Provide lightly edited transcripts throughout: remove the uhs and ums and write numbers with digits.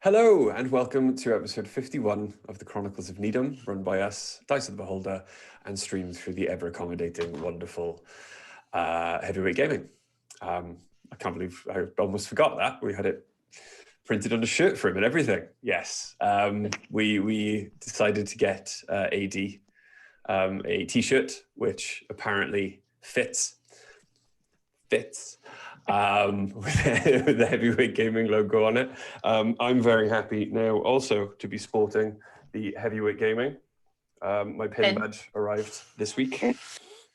Hello and welcome to episode 51 of the Chronicles of Nidum, run by us, Dice of the Beholder, and streamed through the ever-accommodating, wonderful Heavyweight Gaming. I can't believe I almost forgot that. We had it printed on a shirt for him and everything. Yes, we decided to get AD a t-shirt, which apparently fits. With the Heavyweight Gaming logo on it. I'm very happy now also to be sporting the Heavyweight Gaming. My pin badge arrived this week.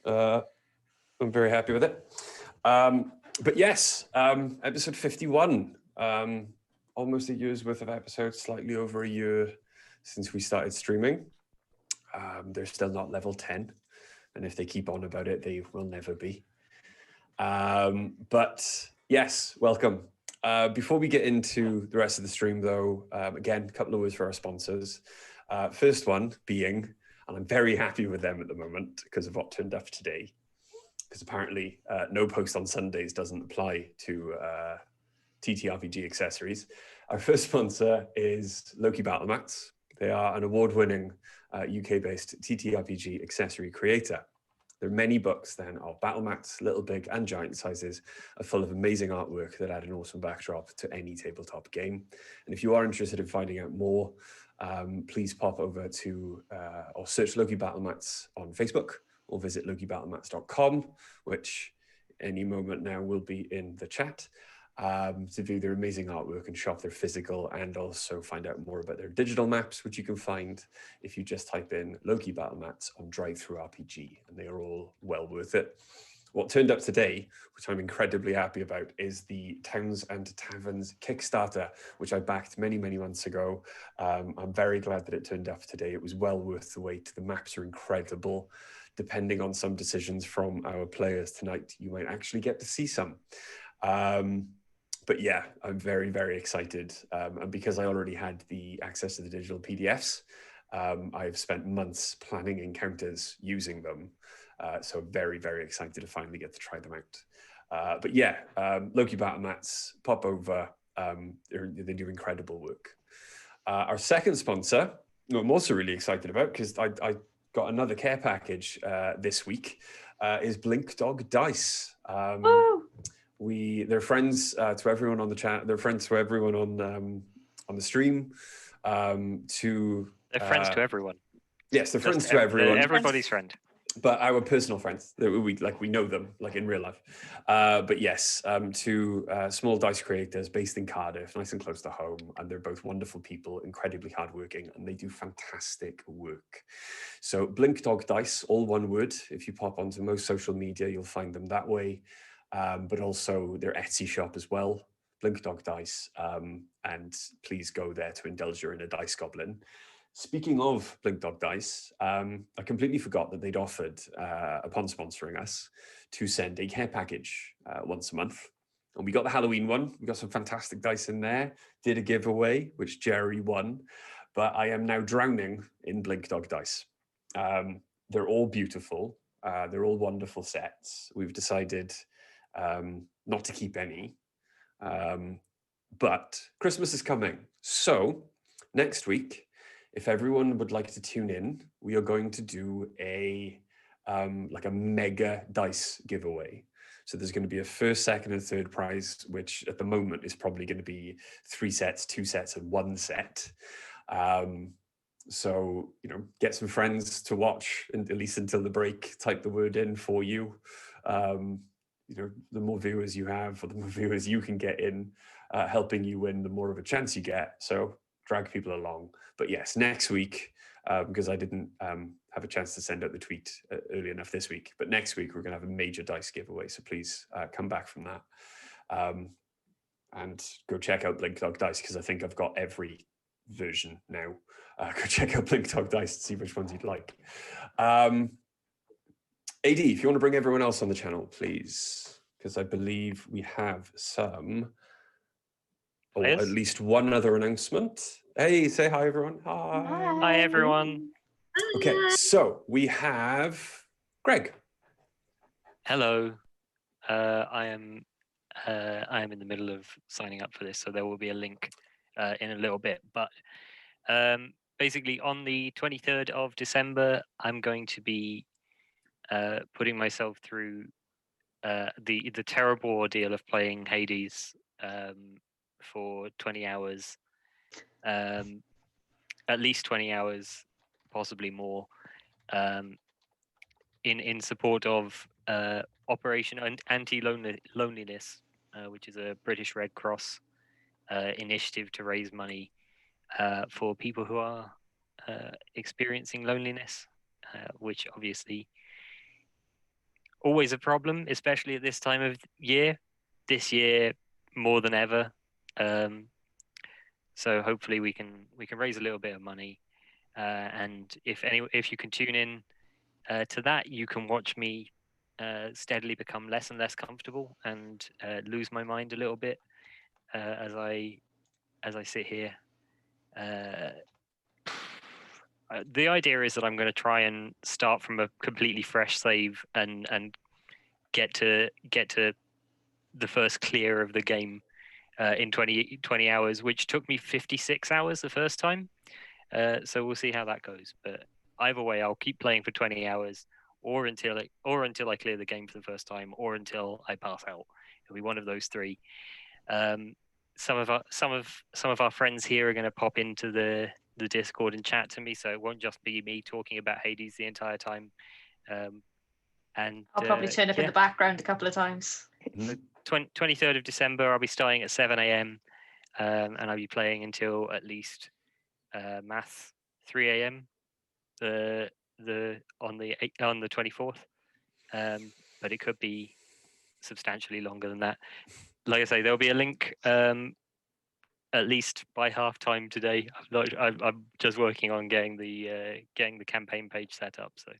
I'm very happy with it. But yes, episode 51. Almost a year's worth of episodes, slightly over a year since we started streaming. They're still not level 10. And if they keep on about it, they will never be. But yes, welcome. Before we get into the rest of the stream though, again, a couple of words for our sponsors. First one being, and I'm very happy with them at the moment because of what turned up today, because apparently no post on Sundays doesn't apply to TTRPG accessories. Our first sponsor is Loki Battle Mats. They are an award-winning UK-based TTRPG accessory creator. There are many books then of battle mats, little, big, and giant sizes, are full of amazing artwork that add an awesome backdrop to any tabletop game. And if you are interested in finding out more, please pop over to or search Loki Battle Mats on Facebook or visit lokibattlemats.com, which any moment now will be in the chat, to view their amazing artwork and shop their physical, and also find out more about their digital maps, which you can find if you just type in Loki Battle Mats on Drive-Thru RPG, and they are all well worth it. What turned up today, which I'm incredibly happy about, is the Towns and Taverns Kickstarter, which I backed many, many months ago. I'm very glad that it turned up today. It was well worth the wait. The maps are incredible. Depending on some decisions from our players tonight, you might actually get to see some. But yeah, I'm very, very excited. And because I already had the access to the digital PDFs, I've spent months planning encounters using them. So very, very excited to finally get to try them out. But yeah, Loki Battle Mats, pop over. They do incredible work. Our second sponsor, who I'm also really excited about, because I got another care package this week, is Blink Dog Dice. They're friends to everyone on the chat. They're friends to everyone on the stream. They're friends to everyone. Yes, they're friends to everyone. Everybody's friend. But our personal friends, we know them like in real life. But yes, to small dice creators based in Cardiff, nice and close to home, and they're both wonderful people, incredibly hardworking, and they do fantastic work. So Blink Dog Dice, all one word. If you pop onto most social media, you'll find them that way. But also their Etsy shop as well, Blink Dog Dice, and please go there to indulge your inner dice goblin. Speaking of Blink Dog Dice, I completely forgot that they'd offered, upon sponsoring us, to send a care package once a month. And we got the Halloween one. We got some fantastic dice in there, did a giveaway, which Jerry won. But I am now drowning in Blink Dog Dice. They're all beautiful. They're all wonderful sets. We've decided not to keep any, but Christmas is coming. So next week, if everyone would like to tune in, we are going to do a mega dice giveaway. So there's going to be a first, second, and third prize, which at the moment is probably going to be 3 sets, 2 sets, and 1 set. So, get some friends to watch, and at least until the break, type the word in for you. The more viewers you have, or the more viewers you can get in helping you win, the more of a chance you get. So drag people along. But yes, next week, because I didn't have a chance to send out the tweet early enough this week, but next week we're going to have a major dice giveaway. So please come back from that and go check out Blink Dog Dice, because I think I've got every version now. Go check out Blink Dog Dice and see which ones you'd like. AD, if you want to bring everyone else on the channel, please, because I believe we have some, or at least one other announcement. Hey, say hi, everyone. Hi. Hi, everyone. Okay, so we have Greg. Hello. I am in the middle of signing up for this, so there will be a link in a little bit. But basically, on the 23rd of December, I'm going to be putting myself through the terrible ordeal of playing Hades for 20 hours, at least 20 hours, possibly more, in support of Operation Anti-Loneliness, which is a British Red Cross initiative to raise money for people who are experiencing loneliness, which obviously always a problem, especially at this time of year. This year more than ever. So hopefully we can raise a little bit of money, and if you can tune in to that, you can watch me steadily become less and less comfortable and lose my mind a little bit as I sit here. The idea is that I'm going to try and start from a completely fresh save and get to the first clear of the game in 20 hours, which took me 56 hours the first time. So we'll see how that goes. But either way, I'll keep playing for 20 hours, or until I clear the game for the first time, or until I pass out. It'll be one of those three. Some of our friends here are going to pop into the Discord and chat to me, so it won't just be me talking about Hades the entire time. And I'll probably turn up in the background a couple of times. 23rd of December, I'll be starting at 7 a.m. And I'll be playing until at least math 3 a.m. on the 24th. But it could be substantially longer than that. Like I say, there'll be a link at least by halftime today. I'm just working on getting the campaign page set up. So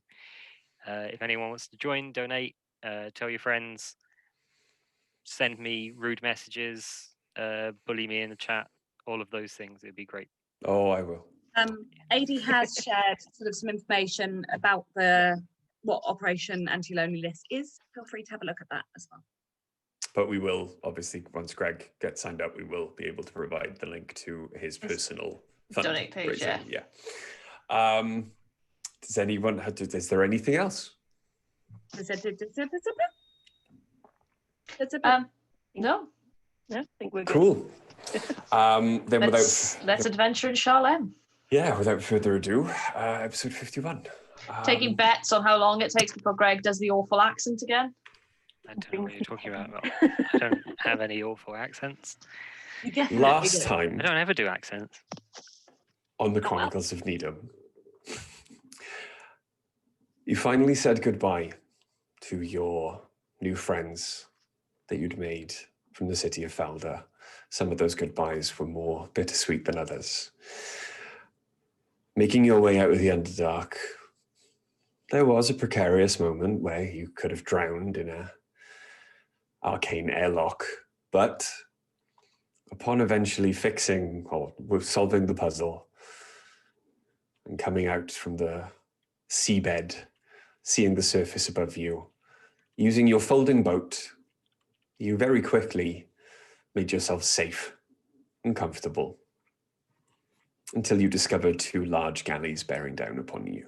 if anyone wants to join, donate, tell your friends, send me rude messages, bully me in the chat, all of those things. It'd be great. Oh, I will. AD has shared sort of some information about what Operation Anti-Loneliness is. Feel free to have a look at that as well. But we will, obviously, once Greg gets signed up, we will be able to provide the link to his personal donate page. Yeah. Does anyone? Is there anything else? No. I think we're good. Cool. Then let's adventure in Charlem. Yeah, without further ado, episode 51. Taking bets on how long it takes before Greg does the awful accent again. I don't know what you're talking about. I don't have any awful accents. Last time, I don't ever do accents. On the Chronicles of Nidum, you finally said goodbye to your new friends that you'd made from the city of Felder. Some of those goodbyes were more bittersweet than others. Making your way out of the Underdark, there was a precarious moment where you could have drowned in an arcane airlock, but upon eventually fixing or solving the puzzle and coming out from the seabed, seeing the surface above you, using your folding boat, you very quickly made yourself safe and comfortable until you discovered two large galleys bearing down upon you.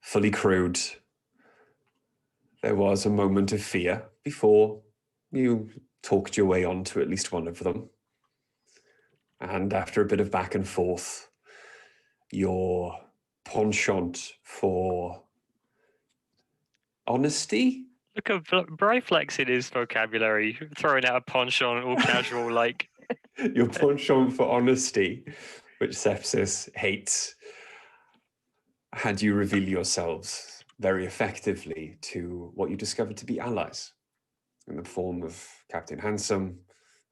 Fully crewed, there was a moment of fear before you talked your way onto at least one of them. And after a bit of back and forth, your penchant for honesty? Look at Bryflex in his vocabulary, throwing out a penchant all casual like. Your penchant for honesty, which Sepsis hates, had you reveal yourselves very effectively to what you discovered to be allies in the form of Captain Handsome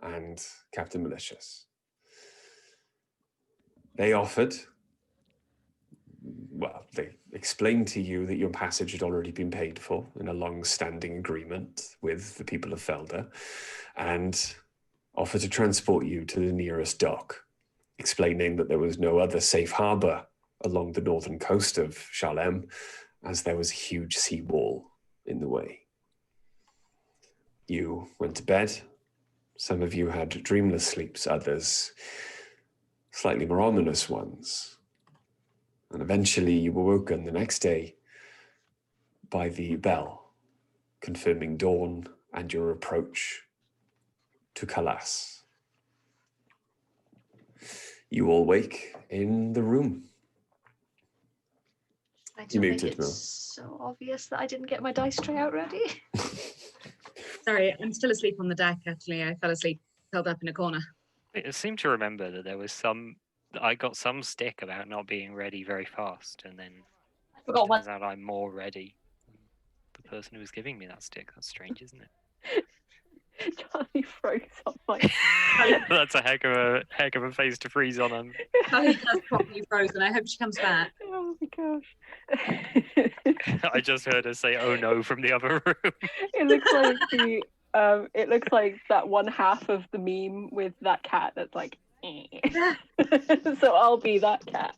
and Captain Malicious. They explained to you that your passage had already been paid for in a long-standing agreement with the people of Felder, and offered to transport you to the nearest dock, explaining that there was no other safe harbour along the northern coast of Charlem, as there was a huge seawall in the way. You went to bed, Some of you had dreamless sleeps, others slightly more ominous ones. And eventually you were woken the next day by the bell, confirming dawn and your approach to Kalas. You all wake in the room. I You don't think muted, Mel. it's so obvious that I didn't get my dice tray out ready. Sorry, I'm still asleep on the deck, actually. I fell asleep, curled up in a corner. I seem to remember that there was I got some stick about not being ready very fast, and then I forgot one. turns out I'm more ready than the person who was giving me that stick. That's strange, isn't it? Charlie froze on my. That's a heck of a face to freeze on. Charlie has probably frozen. I hope she comes back. Oh my gosh. I just heard her say "oh no" from the other room. It looks like it looks like that one half of the meme with that cat that's like. So I'll be that cat.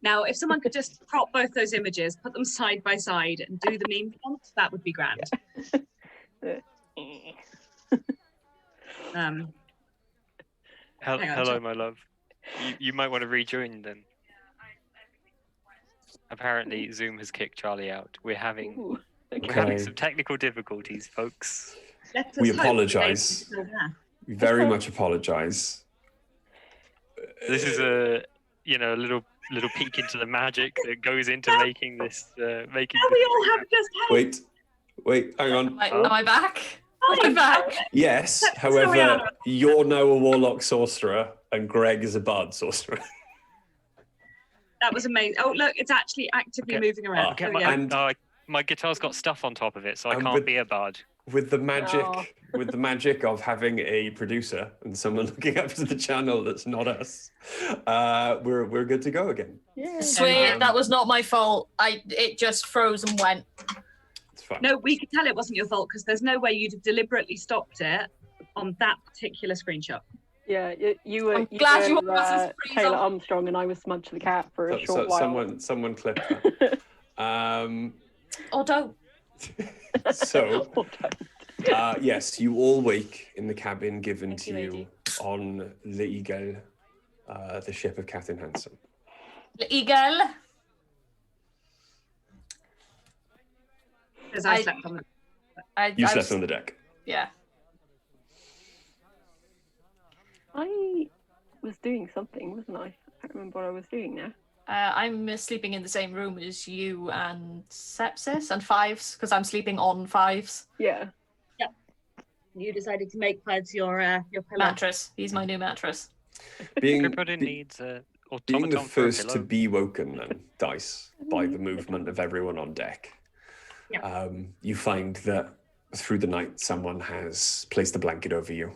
Now, if someone could just crop both those images, put them side by side, and do the meme font, that would be grand. Hang on, Hello, my love. You might want to rejoin then. Apparently, Zoom has kicked Charlie out. We're having Ooh, We're having Okay. some technical difficulties, folks. let us We hope apologise. that they can still there. We very much apologise. This is a little peek into the magic that goes into making this making. Oh, we all have just had. Wait, hang on. Am I back? Am I back? Yes, That's however, Rihanna. you're now a warlock sorcerer and Greg is a bard sorcerer. That was amazing. Oh, look, it's actually actively Okay. moving around. Okay, There we go. And my guitar's got stuff on top of it, so I And can't with- be a bard. with the magic, Oh. with the magic of having a producer and someone looking after the channel that's not us, we're good to go again. Yeah. Sweet, Um, that was not my fault. It just froze and went. It's fine. No, we could tell it wasn't your fault because there's no way you'd have deliberately stopped it on that particular screenshot. Yeah, you were. I'm glad you were, wasn't freeze Taylor on. Armstrong, and I was Smudge the cat for a So- short while. someone clip that. Oh, don't. So, yes, you all wake in the cabin given Thank to you, you lady. on the Eagle, the ship of Captain Handsome. The eagle. Because I I- slept on the. You I slept on the deck. Yeah. I was doing something, wasn't I? I can't remember what I was doing now. I'm sleeping in the same room as you and Sepsis and Fives because I'm sleeping on Fives Yeah. You decided to make Peds your pillow. mattress. He's my new mattress. Being, Everybody be- needs a being the automaton for a first to pillow. be woken, then, Dice, by the movement of everyone on deck, Yeah. you find that through the night someone has placed a blanket over you,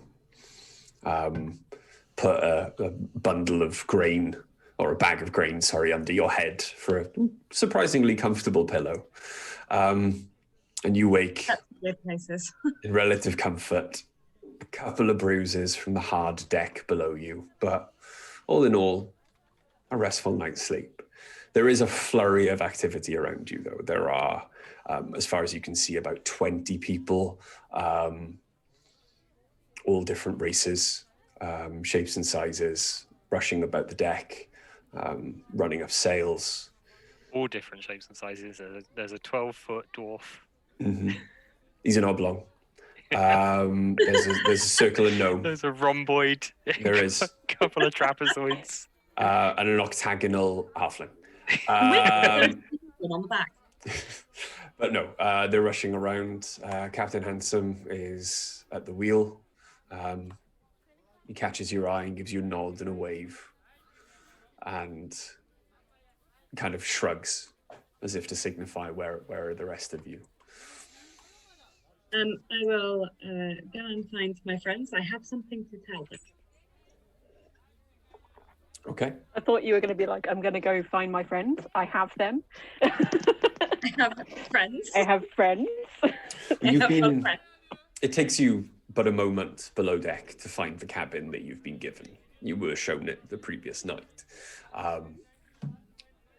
put a bundle of grain, or a bag of grain, sorry, under your head for a surprisingly comfortable pillow. And you wake That's weird places. in relative comfort, a couple of bruises from the hard deck below you, but all in all, a restful night's sleep. There is a flurry of activity around you, though. There are, as far as you can see, about 20 people, all different races, shapes and sizes, rushing about the deck, running up sails. All different shapes and sizes. There's a 12-foot dwarf. Mhm. He's an oblong. There's a circle of gnome. There's a rhomboid. There is. A couple of trapezoids. And an octagonal halfling. On the back. But no, they're rushing around. Captain Handsome is at the wheel. He catches your eye and gives you a nod and a wave, and kind of shrugs as if to signify where are the rest of you. I will go and find my friends. I have something to tell them. Okay. I thought you were going to be like, I'm going to go find my friends. I have them. I have friends. I have friends. You've have been. friends. It takes you but a moment below deck to find the cabin that you've been given. You were shown it the previous night.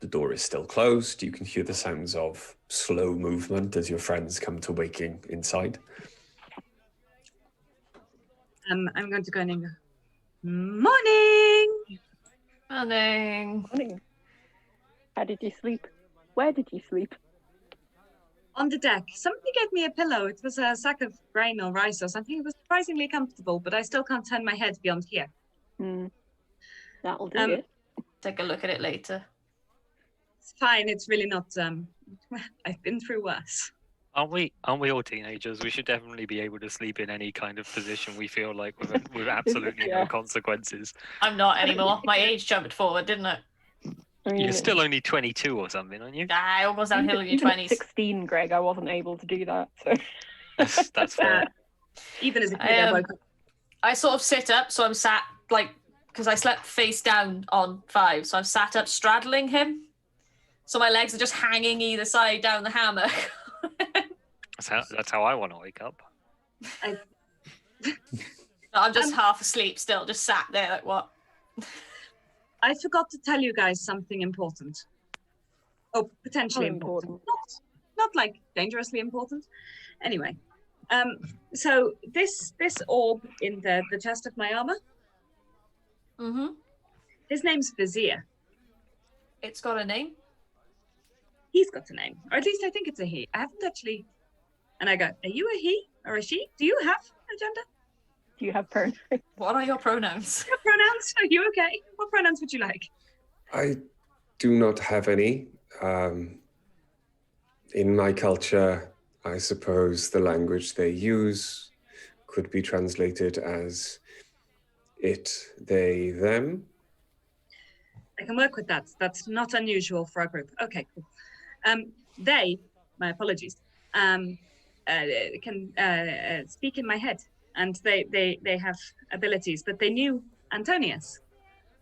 The door is still closed. You can hear the sounds of slow movement as your friends come to waking inside. I'm going to go in and go, morning! Morning. Morning. How did you sleep? Where did you sleep? On the deck. Somebody gave me a pillow. It was a sack of grain or rice or something. It was surprisingly comfortable, but I still can't turn my head beyond here. That'll do it. Take a look at it later. It's fine. It's really not. I've been through worse. Aren't we all teenagers? We should definitely be able to sleep in any kind of position we feel like with absolutely no Yeah. consequences. I'm not anymore. My age jumped forward, didn't it? I mean, You're still only 22 or something, aren't you? I almost downhill in your even at 20s. 16, Greg, I wasn't able to do that. So That's fair. Even as a kid, I woke up. I sort of sit up, so I'm sat because I slept face down on 5, so I'm sat up straddling him. So my legs are just hanging either side down the hammock. That's how I want to wake up. I'm just half asleep still, just sat there like what? I forgot to tell you guys something important. Oh, potentially How important. Not like dangerously important. Anyway, so this orb in the chest of my armor, Mm-hmm. his name's Vizier. It's got a name. He's got a name, or at least I think it's a he. I haven't actually. And I go, are you a he or a she? Do you have a gender? do you have pronouns? What are your pronouns? What pronouns? Are you okay? What pronouns would you like? I do not have any. In my culture, I suppose the language they use could be translated as it, they, them. I can work with that. That's not unusual for our group. Okay, cool. They, my apologies, can speak in my head, and they have abilities. But they knew Antonius.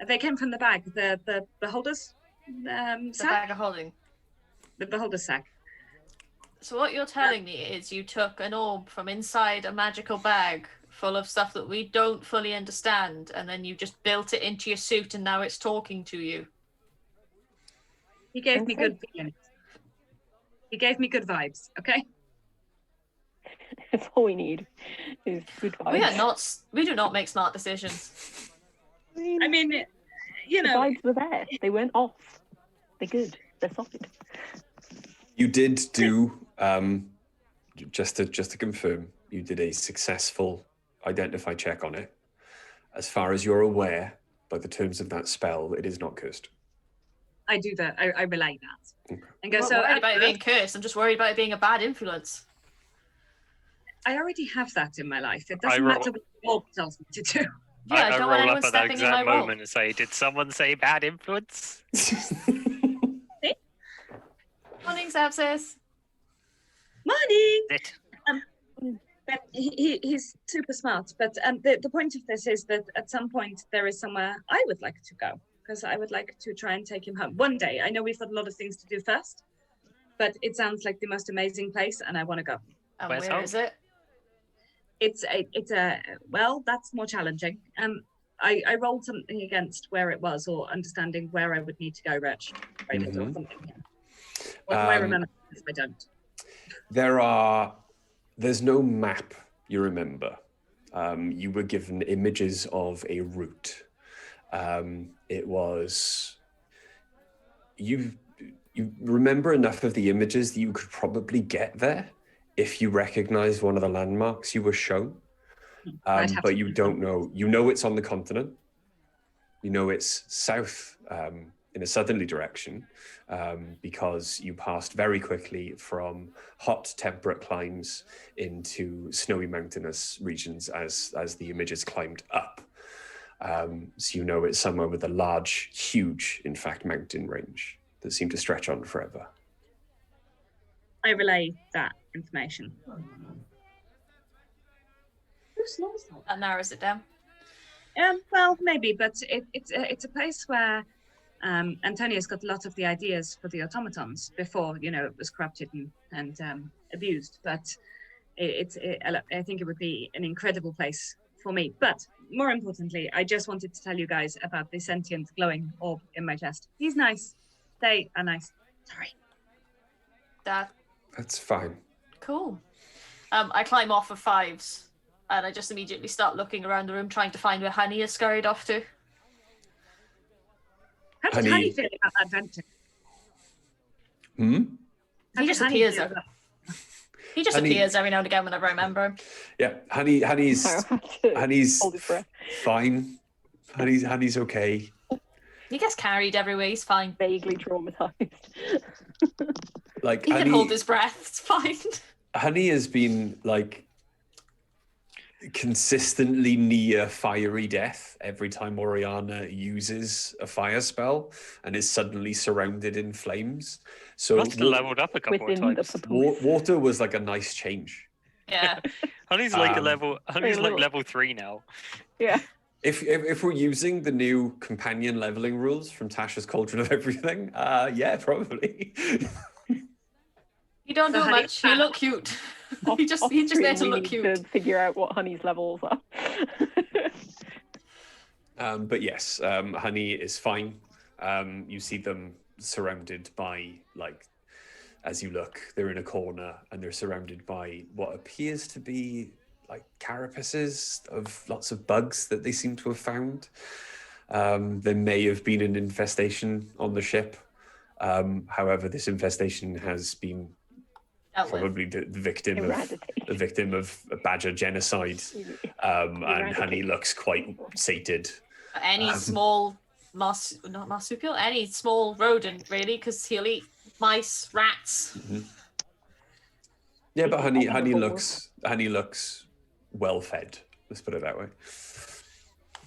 They came from the bag, the beholder's The sack. bag of holding. The beholder's sack. So what you're telling me is you took an orb from inside a magical bag full of stuff that we don't fully understand, and then you just built it into your suit, and now it's talking to you. He gave me good feelings. He gave me good vibes. Okay. That's all we need is good vibes. We do not make smart decisions. I mean, you the know, vibes were there. They weren't off. They're good. They're solid. You did do, just to confirm, you did a successful identify check on it. As far as you're aware, by the terms of that spell, it is not cursed. I do that. I relay that. Okay. And go. I'm not So worried about it being cursed. I'm just worried about it being a bad influence. I already have that in my life. It I doesn't roll- matter what the orb tells me to do. Yeah, I I don't want roll anyone up at that stepping in my exact role. moment and say, "Did someone say bad influence?" Morning, Sepsis. Morning. It. But he's super smart. But the point of this is that at some point there is somewhere I would like to go, because I would like to try and take him home one day. I know we've got a lot of things to do first, but it sounds like the most amazing place, and I want to go. And Where's where home? is it? It's a well, that's more challenging. I rolled something against where it was, or understanding where I would need to go, Rich. Right, or something. What do I remember if I don't? There's no map you remember. You were given images of a route. It was, you remember enough of the images that you could probably get there if you recognized one of the landmarks you were shown. But you don't know, you know it's on the continent. You know it's south in a southerly direction, because you passed very quickly from hot temperate climes into snowy mountainous regions as the images climbed up. So you know it's somewhere with a large, huge, in fact, mountain range that seemed to stretch on forever. I relay that information. Who snores like That narrows it down. well, maybe, but it's a place where Antonius got a lot of the ideas for the automatons before, it was corrupted and abused. But I think it would be an incredible place for me. But more importantly, I just wanted to tell you guys about the sentient glowing orb in my chest. He's nice. say a nice sorry. That's fine. Cool. I climb off of Fives, and I just immediately start looking around the room, trying to find where Honey is scurried off to. How does Honey feel about that venture? He just appears. He just appears every now and again whenever I remember him. Yeah, Honey's hold his breath. fine. Honey's okay. He gets carried everywhere. He's fine. Vaguely traumatized. Like He can hold his breath. It's fine. Honey has been like consistently near fiery death every time Oriana uses a fire spell and is suddenly surrounded in flames. So Must have leveled up a couple of times. Water was like a nice change. Yeah. Honey's like level 3 now. Yeah. If we're using the new companion leveling rules from Tasha's Cauldron of Everything, yeah, probably. You don't do much. You look cute. He's just there to look cute. To figure out what Honey's levels are. But yes, Honey is fine. You see them surrounded by, like, as you look, they're in a corner and they're surrounded by what appears to be like carapaces of lots of bugs that they seem to have found. There may have been an infestation on the ship. However, this infestation has been probably the victim of a badger genocide. And Honey looks quite sated. Any small not marsupial, any small rodent really, because he'll eat mice, rats. Mm-hmm. Yeah, but Honey looks well fed. Let's put it that way.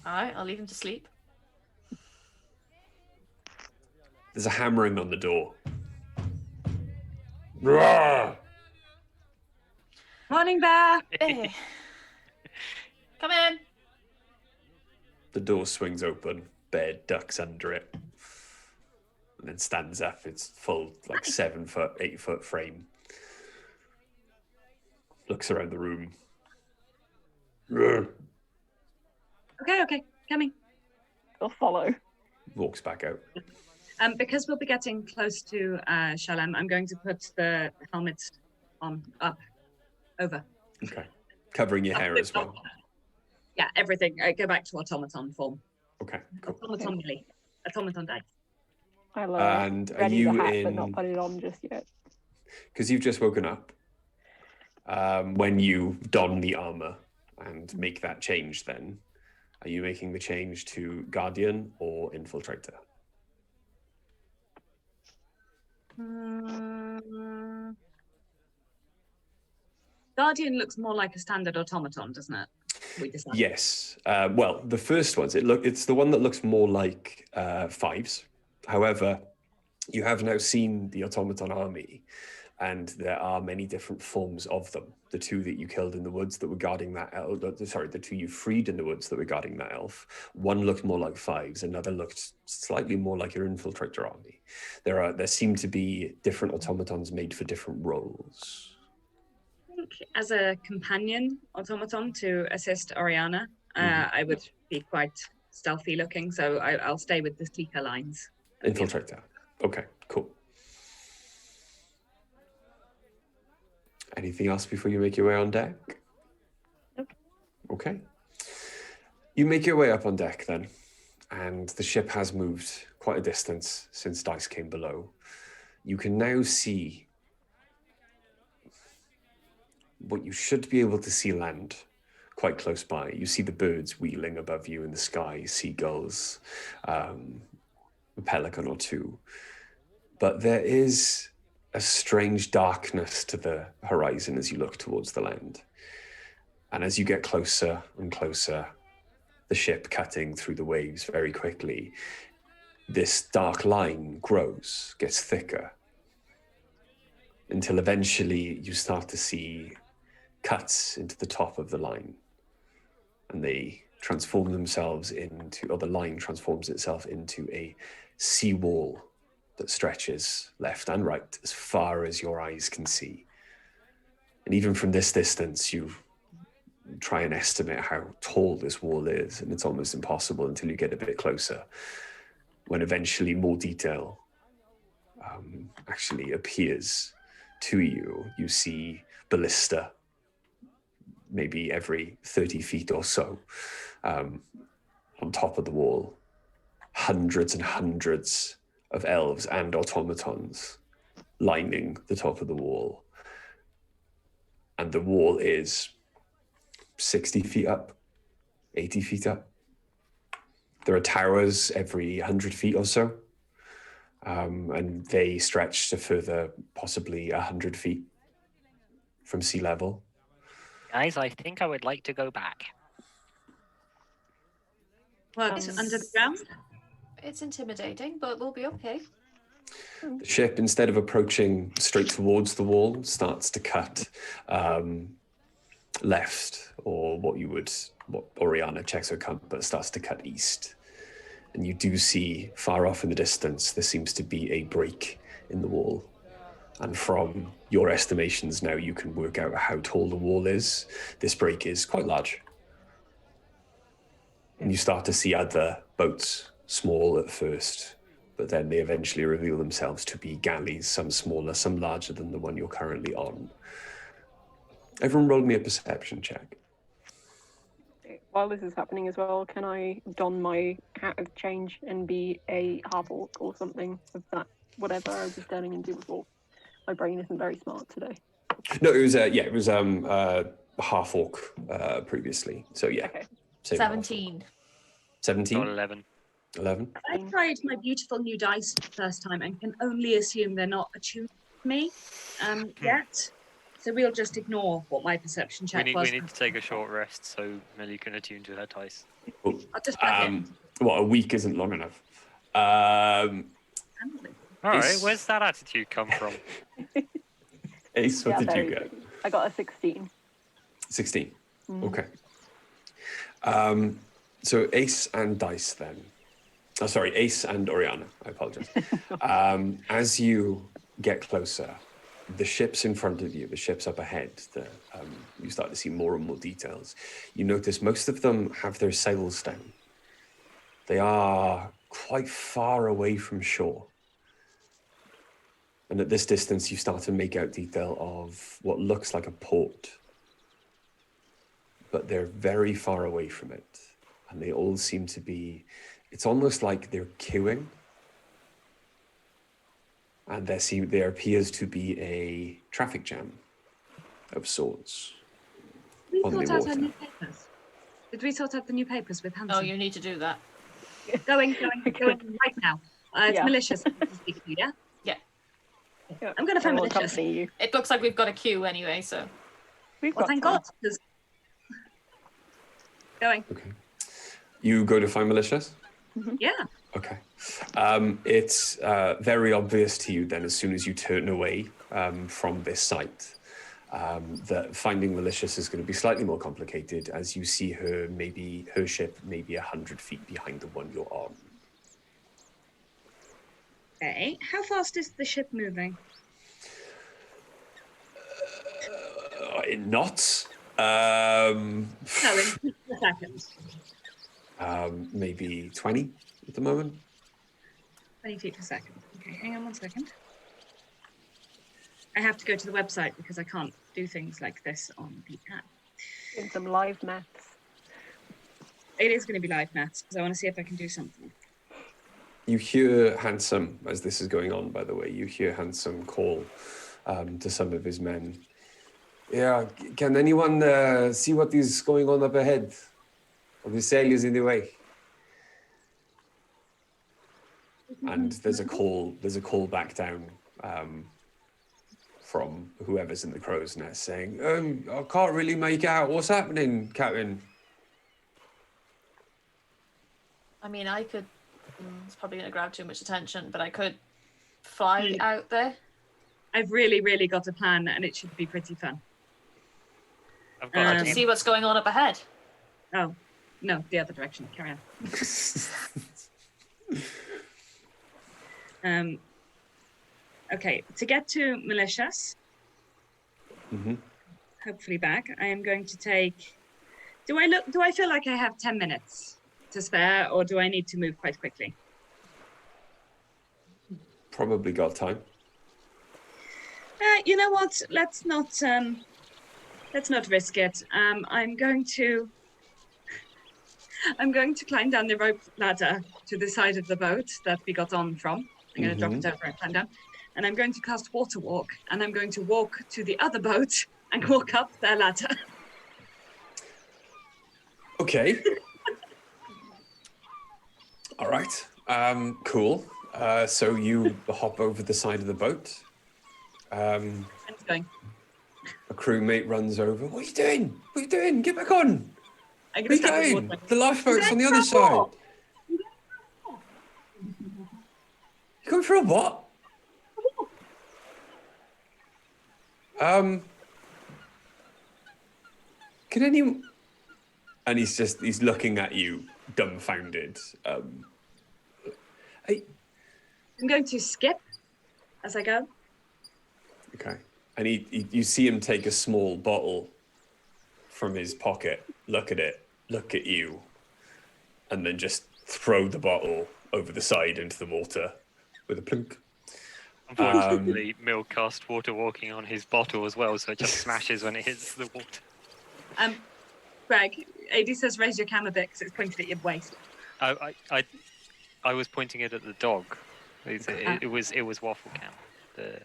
All right, I'll leave him to sleep. There's a hammering on the door. Roar! Morning, Bear. Hey. Come in. The door swings open. Bear ducks under it, and then stands up. It's full, like 7 foot, 8 foot frame. Looks around the room. Roar. Okay, coming. I'll follow. Walks back out. Because we'll be getting close to Shalem, I'm going to put the helmet over. Okay. Covering your hair as well. Yeah, everything. I go back to automaton form. Okay, cool. Automaton Billy. Automaton dice. I'll And are ready you the hat, in? but not put it on just yet. Because you've just woken up. When you don the armor and make that change, then are you making the change to Guardian or Infiltrator? Guardian looks more like a standard automaton, doesn't it? Yes. Well, the first ones, it's the one that looks more like Fives. However, you have now seen the automaton army, and there are many different forms of them. The 2 that you killed in the woods that were guarding that elf, the 2 you freed in the woods that were guarding that elf. One looked more like Fives, another looked slightly more like your Infiltrator army. There seem to be different automatons made for different roles. I think as a companion automaton to assist Oriana, I would be quite stealthy looking, so I'll stay with the sleeker lines. Infiltrator. Okay, cool. Anything else before you make your way on deck? Nope. Okay. You make your way up on deck then, and the ship has moved quite a distance since Dice came below. You can now see what you should be able to see land quite close by. You see the birds wheeling above you in the sky, seagulls, a pelican or 2. But there is a strange darkness to the horizon as you look towards the land. And as you get closer and closer, the ship cutting through the waves very quickly, this dark line grows, gets thicker, until eventually you start to see cuts into the top of the line. And they transform themselves into, or the line transforms itself into a seawall that stretches left and right as far as your eyes can see. And even from this distance, you try and estimate how tall this wall is, and it's almost impossible until you get a bit closer, when eventually more detail actually appears to you. You see ballista maybe every 30 feet or so on top of the wall. Hundreds and hundreds of elves and automatons lining the top of the wall. And the wall is 60 feet up, 80 feet up. There are towers every 100 feet or so. And they stretch to further, possibly 100 feet from sea level. Guys, I think I would like to go back. Well, it's under the ground. It's intimidating, but we'll be okay. The ship, instead of approaching straight towards the wall, starts to cut left, or what Oriana checks her compass, starts to cut east. And you do see far off in the distance, there seems to be a break in the wall. And from your estimations now, you can work out how tall the wall is. This break is quite large. And you start to see other boats, small at first, but then they eventually reveal themselves to be galleys, some smaller, some larger than the one you're currently on. Everyone roll me a perception check. While this is happening as well, can I don my hat of change and be a half-orc or something of that, whatever I was turning into before? My brain isn't very smart today. No, it was half orc previously. So yeah. Okay. 17. 17? 11. 11? I tried my beautiful new dice the first time and can only assume they're not attuned to me yet. So we'll just ignore what my perception check We was. need to take a short rest so Millie can attune to her dice. Well, I'll just plug in. a week isn't long enough. All right, Ace. where's that attitude come from? Ace, what did you very get? tricky. I got a 16. 16. Mm. Okay. So Ace and Dice then. Oh, sorry, Ace and Oriana. I apologize. As you get closer, the ships in front of you, the ships up ahead, you start to see more and more details. You notice most of them have their sails down. They are quite far away from shore. And at this distance, you start to make out detail of what looks like a port. But they're very far away from it. And they all seem to be, it's almost like they're queuing. And there appears to be a traffic jam of sorts. We on the sort out our water. new papers. Did we sort out the new papers with Hanson? Oh, you need to do that. Going right now. It's Yeah. malicious to speak to you, yeah? Yeah. I'm going to find I will malicious. accompany you. It looks like we've got a queue anyway, so. We've Well, got thank time. God. 'Cause- Going. Okay. You go to find Malicious? Yeah. Okay. It's very obvious to you then, as soon as you turn away from this site, that finding Malicious is going to be slightly more complicated as you see her ship maybe 100 feet behind the one you're on. Okay. How fast is the ship moving? In knots? No, in seconds. Maybe 20 at the moment. 20 feet per second. Okay, hang on 1 second. I have to go to the website because I can't do things like this on the app. In some live maths. It is going to be live maths because I want to see if I can do something. You hear Handsome, as this is going on, by the way, you hear Handsome call to some of his men. Yeah, can anyone see what is going on up ahead? The sail is in the way. And there's a call back down from whoever's in the crow's nest saying, I can't really make out what's happening, Captain. I mean, I could. It's probably going to grab too much attention, but I could fly out there. I've really, really got a plan and it should be pretty fun. I've got To see what's going on up ahead. Oh, no, the other direction. Carry on. Okay, to get to Malicious, hopefully back, I am going to take... Do I feel like I have 10 minutes to spare, or do I need to move quite quickly? probably got time. You know what? Let's not risk it. I'm going to climb down the rope ladder to the side of the boat that we got on from. I'm going to drop it over and climb down. And I'm going to cast Water Walk, and I'm going to walk to the other boat and walk up their ladder. Okay. All right. Cool. So you hop over the side of the boat. And it's going. A crewmate runs over. What are you doing? What are you doing? Get back on. I'm Where going are to you going? The lifeboat's on the other side. You going for a what? Can anyone... And he's looking at you, dumbfounded. I'm going to skip as I go. Okay. And you see him take a small bottle from his pocket, look at it, look at you, and then just throw the bottle over the side into the water with a plunk. Unfortunately, Mill cast water walking on his bottle as well, so it just smashes when it hits the water. Greg, AD says raise your cam a bit because it's pointed at your waist. I was pointing it at the dog. It was waffle cam. That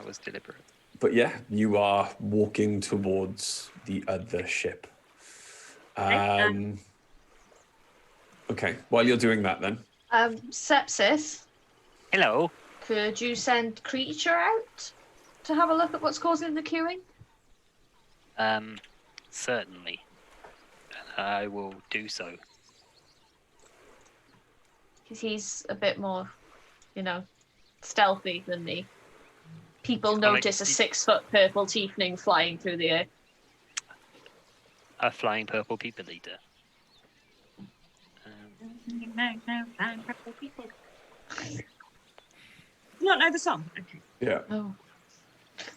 was deliberate. But yeah, you are walking towards the other ship. Okay, while you're doing that then. Sepsis, Hello. could you send Creature out to have a look at what's causing the queuing? Certainly. I will do so. Because he's a bit more, stealthy than me. People notice a 6-foot purple tiefling flying through the air. A flying purple people eater. You don't know the song? Okay. Yeah. Oh.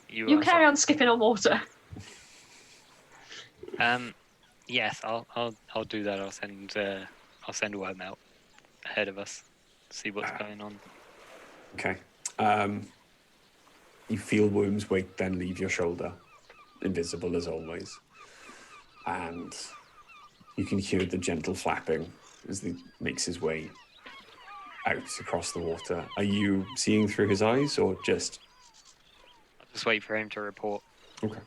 You carry on skipping on water. Yes, I'll do that. I'll send Worm out ahead of us, see what's going on. Okay. You feel Worm's weight then leave your shoulder, invisible as always. And you can hear the gentle flapping as he makes his way out across the water. Are you seeing through his eyes or just... I'll just wait for him to report. Okay.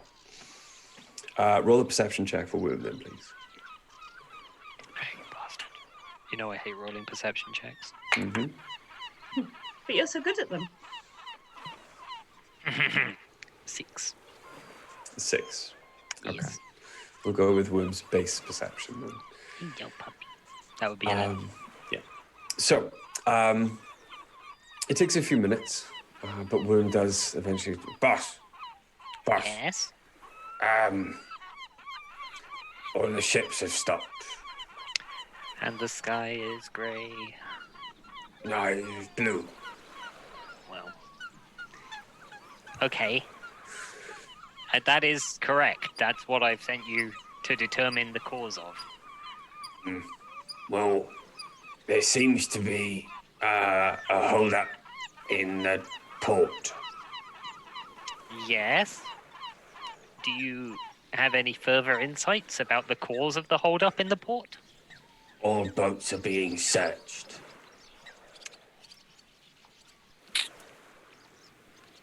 Roll a perception check for Worm then, please. Hey, bastard. You know I hate rolling perception checks. Mm-hmm. But you're so good at them. 6. 6. Okay. Yes. We'll go with Worm's base perception then. Yo, puppy. That would be 11. Yeah. So, it takes a few minutes, but Worm does eventually... Boss! Yes? All the ships have stopped. And the sky is grey. No, it's blue. Well. Okay. That is correct. That's what I've sent you to determine the cause of. Well, there seems to be a hold-up in the port. Yes? Do you have any further insights about the cause of the hold-up in the port? All boats are being searched.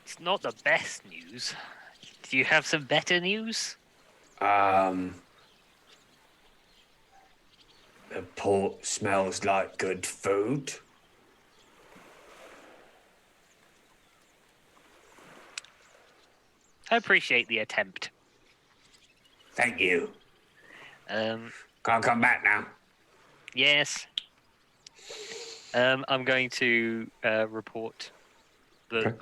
It's not the best news. Do you have some better news? The port smells like good food. I appreciate the attempt. Thank you. Um, Can't come back now. yes. I'm going to report the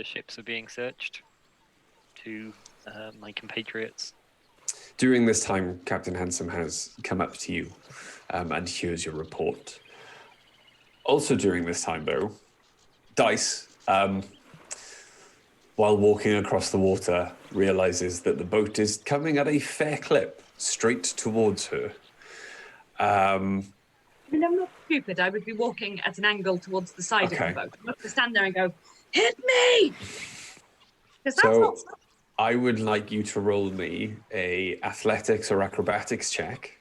ships are being searched to my compatriots. During this time, Captain Handsome has come up to you and hears your report. Also during this time, though, Dice, while walking across the water, realizes that the boat is coming at a fair clip straight towards her. I mean, I'm not stupid. I would be walking at an angle towards the side of Okay. the boat. I'm not to stand there and go, hit me! Because that's So not... I would like you to roll me a athletics or acrobatics check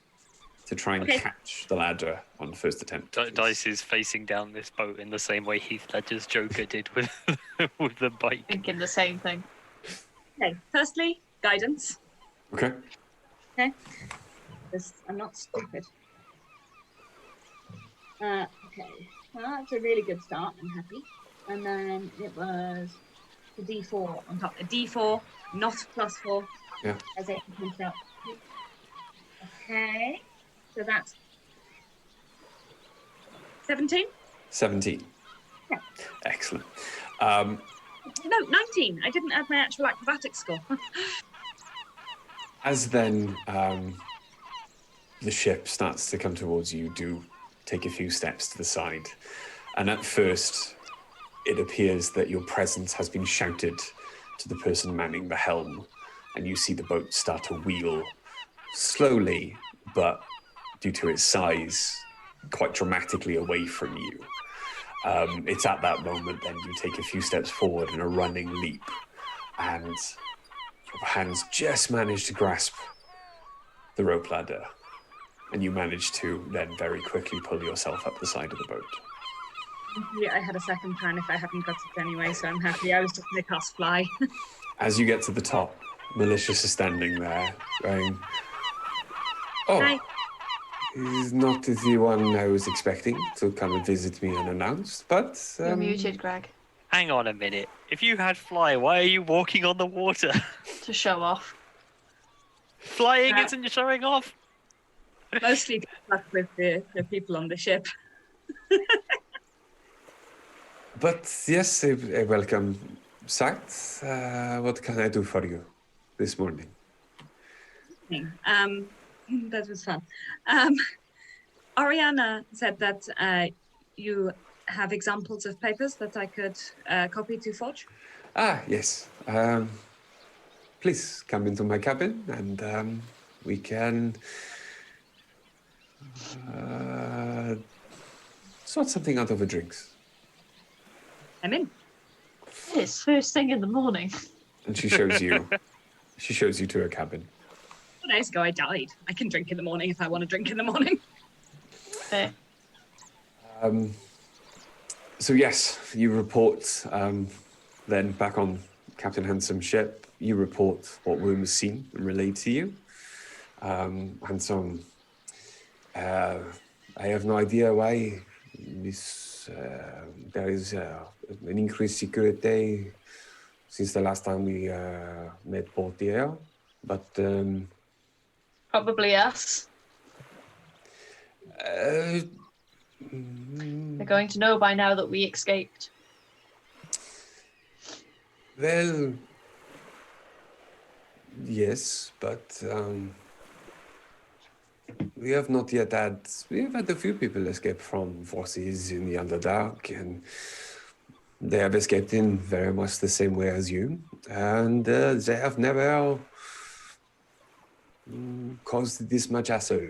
to try and Okay. catch the ladder on the first attempt. please. Dice is facing down this boat in the same way Heath Ledger's Joker did with with the bike. Thinking the same thing. Okay, firstly, guidance. Okay. Because I'm not stupid. Okay, well, that's a really good start. I'm happy. And then it was a D4 on top. A D4, not +4. Yeah. As I pointed out. Okay, so that's 17? 17. Yeah. Excellent. No, 19. I didn't add my actual acrobatics score. As then the ship starts to come towards you, do take a few steps to the side. And at first, it appears that your presence has been shouted to the person manning the helm. And you see the boat start to wheel slowly, but due to its size, quite dramatically away from you. It's at that moment then you take a few steps forward in a running leap, and your hands just manage to grasp the rope ladder, and you manage to then very quickly pull yourself up the side of the boat. Yeah, I had a second plan if I hadn't got it anyway, so I'm happy. I was just going to cast fly. As you get to the top, Malicious is standing there, going, "Oh, Hi. he's not the one I was expecting to come and visit me unannounced, but You're muted, Greg, Hang on a minute. If you had fly, why are you walking on the water? to show off. Flying isn't showing off. Mostly good luck with the people on the ship. But yes, a welcome sight. What can I do for you this morning?" That was fun. Ariana said that you have examples of papers that I could copy to forge. Ah, yes. Please come into my cabin and we can sort something out over drinks. I'm in. It's first thing in the morning. And she shows you to her cabin. 2 days ago I died. I can drink in the morning if I want to drink in the morning. Fair. So yes, you report then back on Captain Handsome's ship. You report what Worm has seen and relayed to you. Handsome, I have no idea why there is an increased security since the last time we met Portier, but Probably us. They're going to know by now that we escaped. Well, yes, but we have not yet had. We have had a few people escape from forces in the Underdark, and they have escaped in very much the same way as you, and they have never caused this much hassle.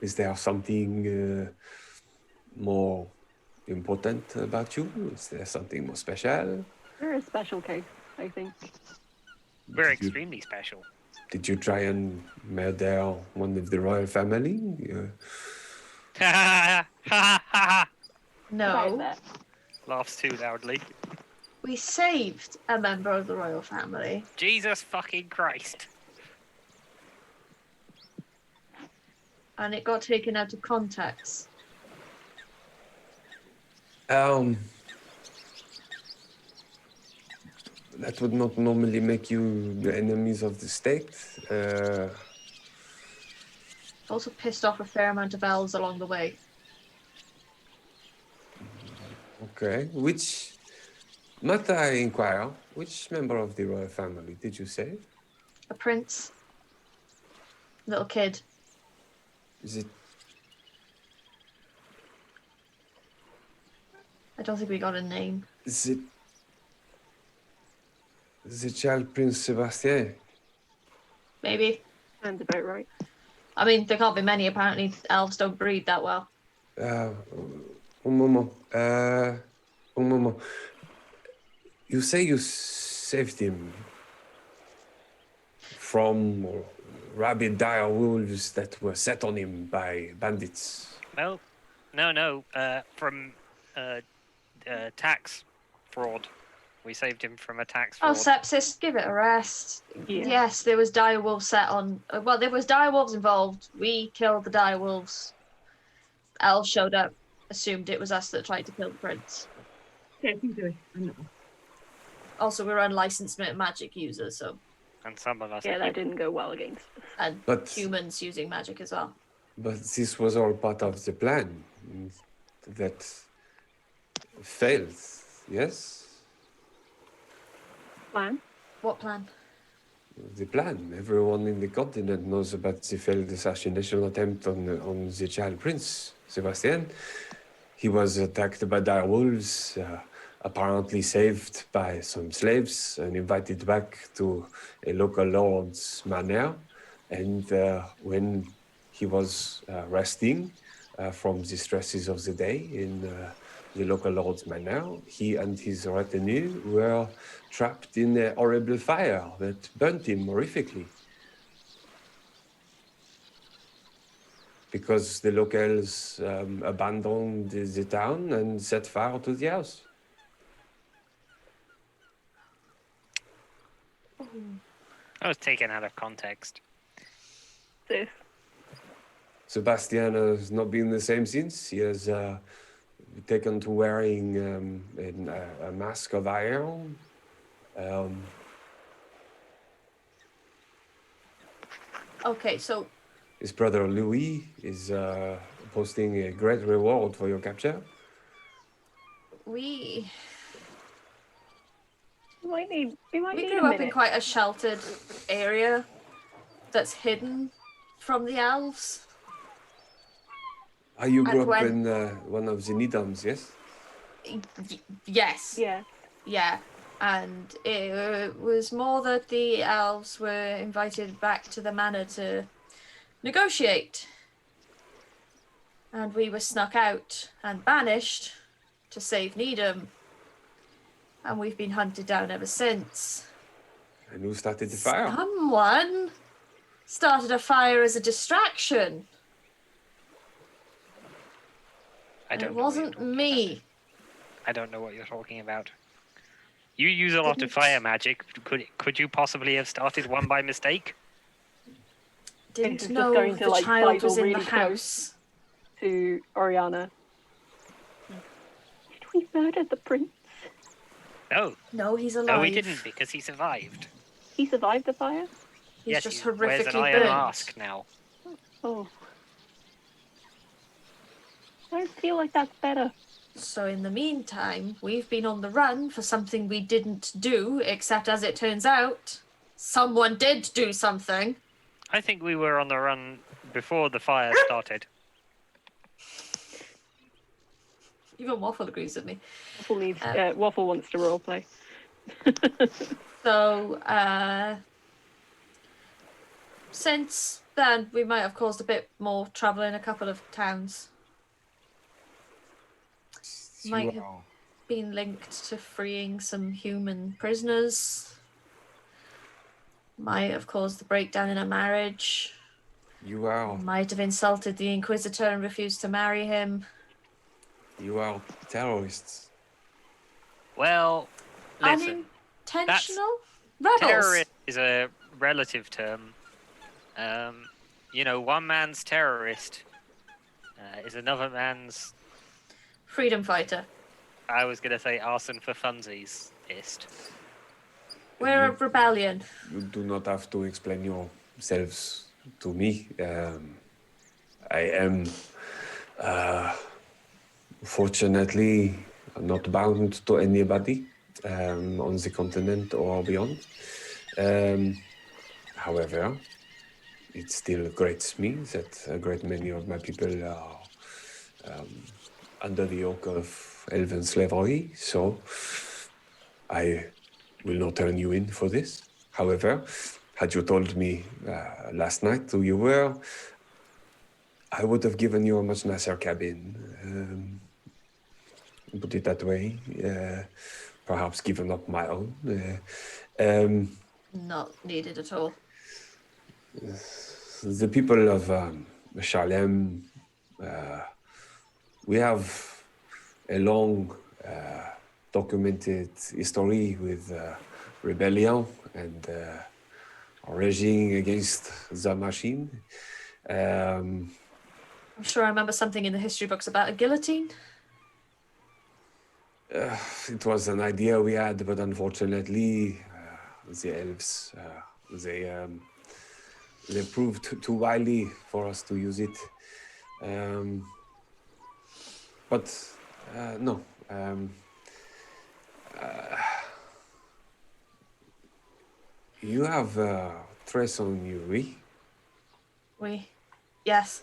Is there something more important about you? Is there something more special? We're a special case, I think. We're Did you- extremely special. Did you try and murder one of the royal family? Ha ha ha! About No, that. Laughs too loudly. we saved a member of the royal family. Jesus fucking Christ. And it got taken out of context. That would not normally make you the enemies of the state. Also pissed off a fair amount of elves along the way. Okay. Might I inquire, which member of the royal family did you say? A prince. Little kid. Is it I don't think we got a name. the child Prince Sebastien? Maybe. Sounds about right. I mean, there can't be many. Apparently, elves don't breed that well. Un moment. Un moment. You say you saved him from rabid dire wolves that were set on him by bandits. No, from tax fraud. We saved him from a tax Oh, fraud. sepsis, give it a rest. Yeah. Yes, there was direwolves set on. Well, there was direwolves involved. We killed the direwolves. Elves showed up, assumed it was us that tried to kill the prince. Okay, I can do it. I know. Also, we're unlicensed magic users, so And some of us Yeah, are that didn't go well against us. and But humans using magic as well. but this was all part of the plan that failed. Yes, Plan? What plan? the plan. Everyone in the continent knows about the failed assassination attempt on the child prince Sebastian. He was attacked by dire wolves, apparently saved by some slaves and invited back to a local lord's manor. And when he was resting from the stresses of the day in the local lord's manor, he and his retinue were trapped in a horrible fire that burnt him horrifically. Because the locals abandoned the town and set fire to the house. I was taken out of context. This. Sebastian has not been the same since. He has taken to wearing a mask of iron. Okay, so His brother Louis is posting a great reward for your capture. we We might need a grew up in minute. quite a sheltered area that's hidden from the elves. You grew And up when- in one of the Nidums, yes? Yes. Yeah. Yeah, and it was more that the elves were invited back to the manor to negotiate. And we were snuck out and banished to save Nidum. And we've been hunted down ever since. And who started the fire? Someone started a fire as a distraction. I And don't it know what you're wasn't talking me. about. I don't know what you're talking about. You use a lot of Didn't- fire magic. Could you possibly have started one by mistake? Didn't This is just know going to, the like, child sidle was in the really close. house. To Oriana. Did we murder the prince? No, No, he's alive. no, we didn't because he survived. He survived the fire? He's yes, just he wears an horrifically iron burnt. mask now. Oh. I feel like that's better. So in the meantime, we've been on the run for something we didn't do, except as it turns out, someone did do something. I think we were on the run before the fire started. Even Waffle agrees with me. Waffle wants to roleplay. So, since then, we might have caused a bit more trouble in a couple of towns. Might have been linked to freeing some human prisoners. Might have caused the breakdown in a marriage. You are Might have insulted the Inquisitor and refused to marry him. terrorists. Well, listen, Unintentional? Rebels? terrorist is a relative term. One man's terrorist is another man's. Freedom fighter. I was gonna say arson for funsies-ist. We're a rebellion. You do not have to explain yourselves to me. I am, fortunately, not bound to anybody on the continent or beyond. However, it still grates me that a great many of my people are under the yoke of elven slavery, so I will not turn you in for this. However, had you told me last night who you were, I would have given you a much nicer cabin. Put it that way. Perhaps given up my own. Not needed at all. The people of Shalem, we have a long documented history with rebellion and raging against the machine. I'm sure I remember something in the history books about a guillotine. It was an idea we had, but unfortunately, the elves, they proved too wily for us to use it. But no. You have trace on you, oui? Oui. Yes.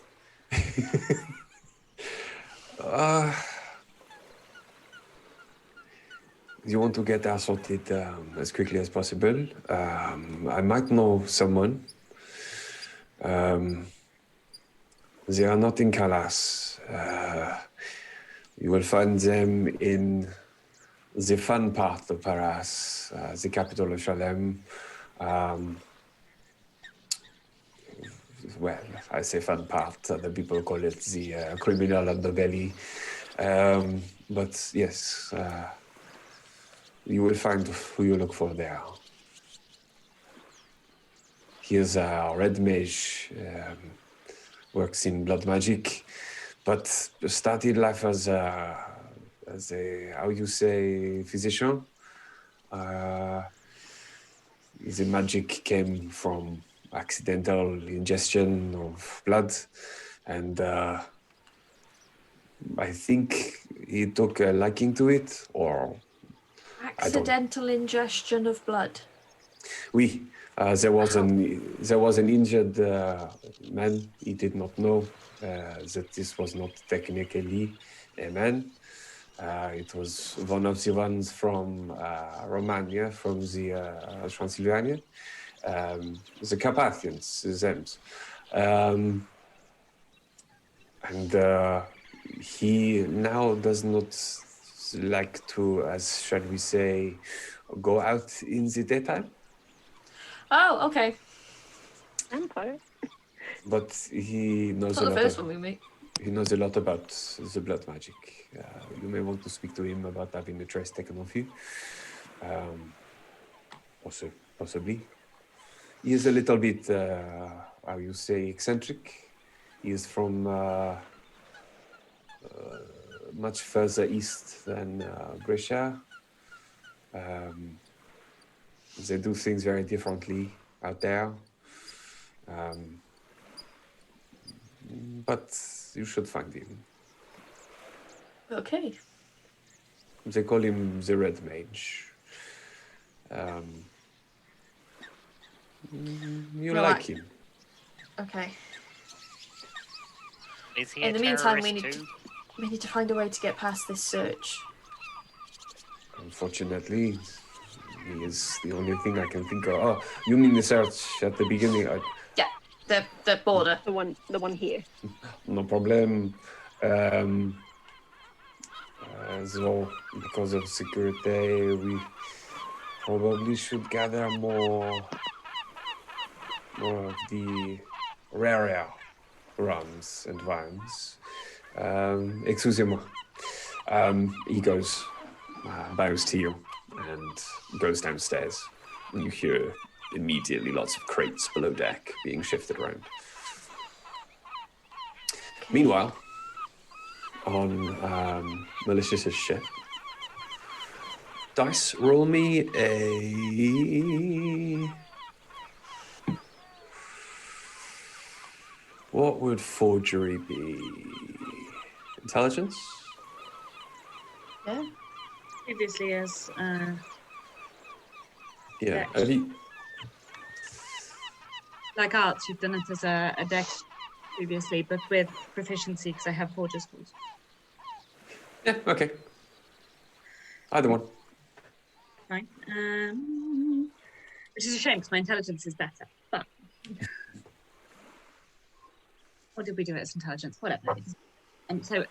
You want to get us sorted as quickly as possible. I might know someone. They are not in Kalas. You will find them in the fun part of Paras, the capital of Shalem. Well, I say fun part. Other people call it the criminal underbelly. But yes, you will find who you look for there. He is a red mage, works in blood magic, but started life as a how you say, physician. The magic came from accidental ingestion of blood, and I think he took a liking to it, or Accidental ingestion of blood. Oui, there was an injured man. He did not know that this was not technically a man. It was one of the ones from Romania, from the Transylvania, the Carpathians, the Zems. And he now does not like to, as shall we say, go out in the daytime. Oh, okay. Vampire. But he knows Not a the lot. first one we meet. He knows a lot about the blood magic. You may want to speak to him about having the trace taken off you. Possibly. He is a little bit, how you say, eccentric. He is from much further east than Brescia. They do things very differently out there. But you should find him. Okay. They call him the Red Mage. You Right. like him. Okay. Is he In a the meantime, terrorist we need to find a way to get past this search. Unfortunately, he is the only thing I can think of. Oh, you mean the search at the beginning? Yeah, the border. The one here. No problem. So, because of security, we probably should gather more of the rarer rums and vines. Excusez-moi. He goes, bows to you, and goes downstairs. And you hear immediately lots of crates below deck being shifted around. Meanwhile, on Malicious's ship, dice, roll me a... What would forgery be? Intelligence? Yeah. Previously as Yeah. Dex. Like arts, you've done it as a dex previously, but with proficiency because I have forger schools. Yeah, okay. Either one. Fine. Which is a shame because my intelligence is better. But Or did we do it as intelligence? Whatever. So,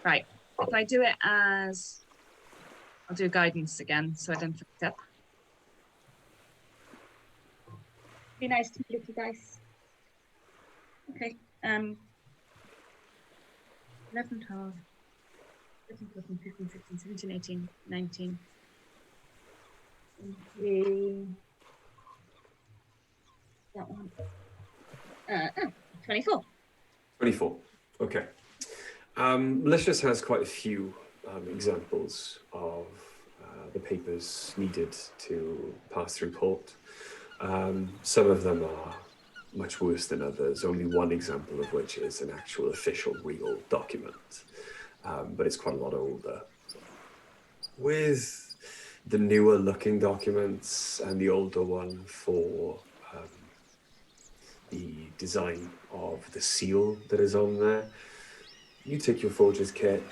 right. If I do it as... I'll do guidance again, so I don't fuck it up. Be nice to little dice. Okay. 11, 12, 13, 14, 15, 16, 17, 18, 19, 20, that one. 24. 24. Okay. Malicious has quite a few examples of the papers needed to pass through port. Some of them are much worse than others, only one example of which is an actual official real document, but it's quite a lot older. With the newer looking documents and the older one for the design of the seal that is on there, you take your forger's kit,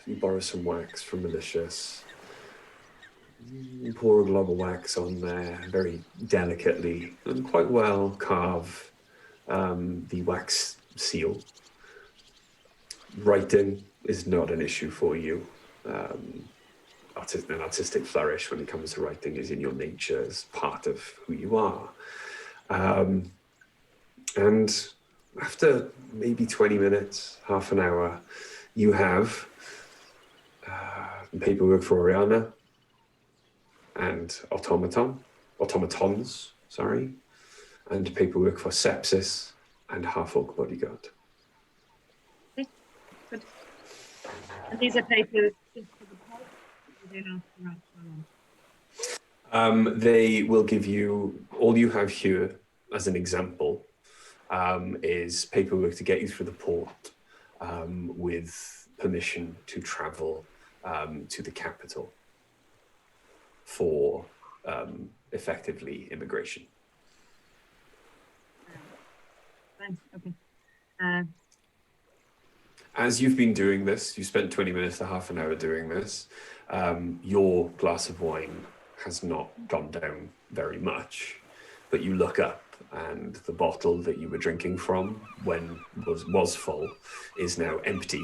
you borrow some wax from Malicious, you pour a glob of wax on there very delicately and quite well carve the wax seal. Writing is not an issue for you. An artistic flourish when it comes to writing is in your nature as part of who you are. And after maybe 20 minutes, half an hour, you have paperwork for Oriana and automatons, and paperwork for Sepsis and Half-Orc Bodyguard. Okay, good. And these are papers just for the pulp, or they last for how long? They will give you, all you have here as an example is paperwork to get you through the port with permission to travel to the capital for effectively immigration. Fine, okay. As you've been doing this, you spent 20 minutes to half an hour doing this, your glass of wine has not gone down very much, but you look up and the bottle that you were drinking from when was full is now empty,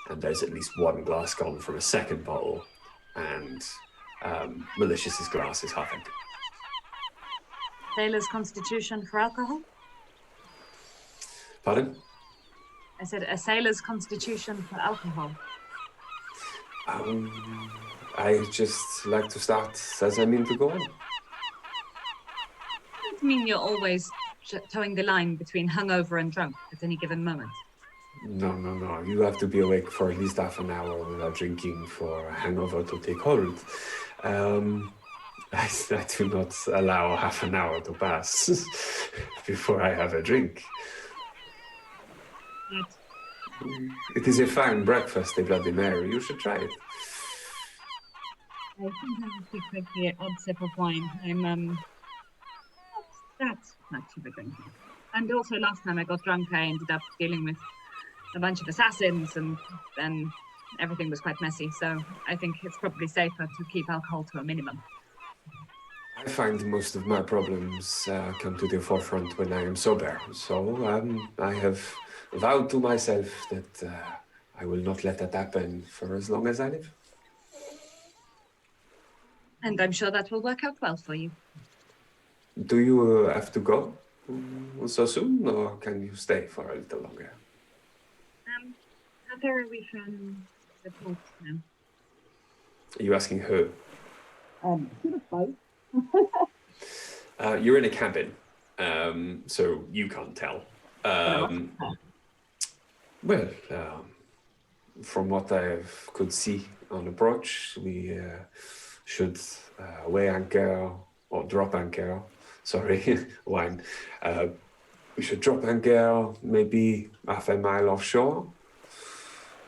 and there's at least one glass gone from a second bottle, and Malicious's glass is half empty. Sailor's constitution for alcohol? Pardon? I said a sailor's constitution for alcohol. I just like to start as I mean to go on. I mean you're always towing the line between hungover and drunk at any given moment. No. You have to be awake for at least half an hour without drinking for a hangover to take hold. I do not allow half an hour to pass before I have a drink. It is a fine breakfast, a Bloody Mary. You should try it. I think I will take quickly an odd sip of wine. I'm not that much of a drinker. And also last time I got drunk, I ended up dealing with a bunch of assassins, and then everything was quite messy. So I think it's probably safer to keep alcohol to a minimum. I find most of my problems come to the forefront when I am sober. So I have vowed to myself that I will not let that happen for as long as I live. And I'm sure that will work out well for you. Do you have to go so soon, or can you stay for a little longer? How far are we from the port now? Are you asking her? To the boat. You're in a cabin, so you can't tell. From what I could see on approach, we should weigh anchor or drop anchor. Sorry, wine. We should drop anchor maybe half a mile offshore,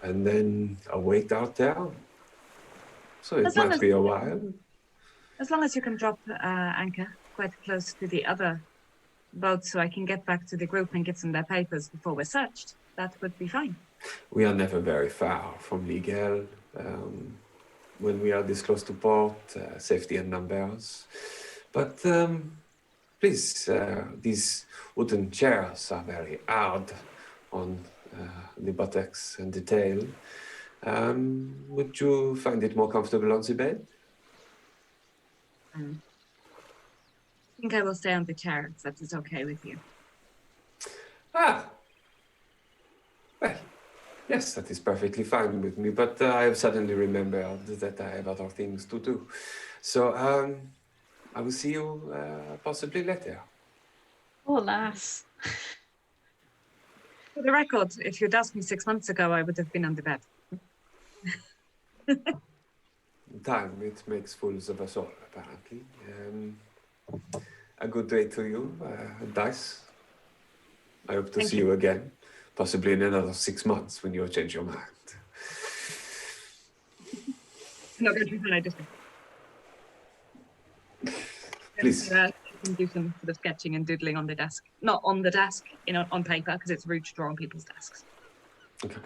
and then await out there. So it might be a while. As long as you can drop anchor quite close to the other boat so I can get back to the group and give them their papers before we're searched, that would be fine. We are never very far from Miguel. When we are this close to port, safety in numbers. But please, these wooden chairs are very hard. on the buttocks and the tail. Would you find it more comfortable on the bed? I think I will stay on the chair, if that is okay with you. Ah, well, yes, that is perfectly fine with me, but I have suddenly remembered that I have other things to do. So, I will see you possibly later. Oh, lass. For the record, if you'd asked me 6 months ago, I would have been on the bed. Time, it makes fools of us all, apparently. A good day to you, Dice. I hope to Thank see you again, possibly in another 6 months when you change your mind. I'm not going to pretend I just... Please. I can do some sort of sketching and doodling on the desk. Not on the desk, on paper, because it's rude to draw on people's desks. Okay.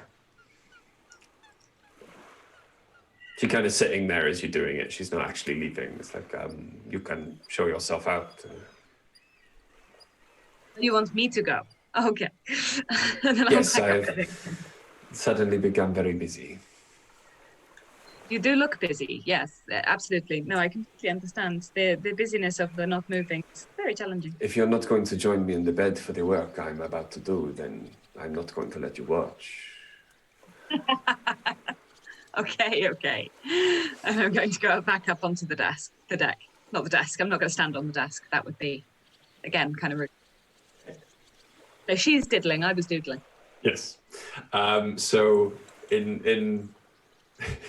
She's kind of sitting there as you're doing it. She's not actually leaving. It's like, you can show yourself out. You want me to go? Okay. And then Yes, I'll I've suddenly become very busy. You do look busy, yes, absolutely. No, I completely understand. The busyness of the not moving is very challenging. If you're not going to join me in the bed for the work I'm about to do, then I'm not going to let you watch. Okay. And I'm going to go back up onto the deck. Not the desk. I'm not going to stand on the desk. That would be, again, kind of rude. So she's diddling, I was doodling. Yes. So in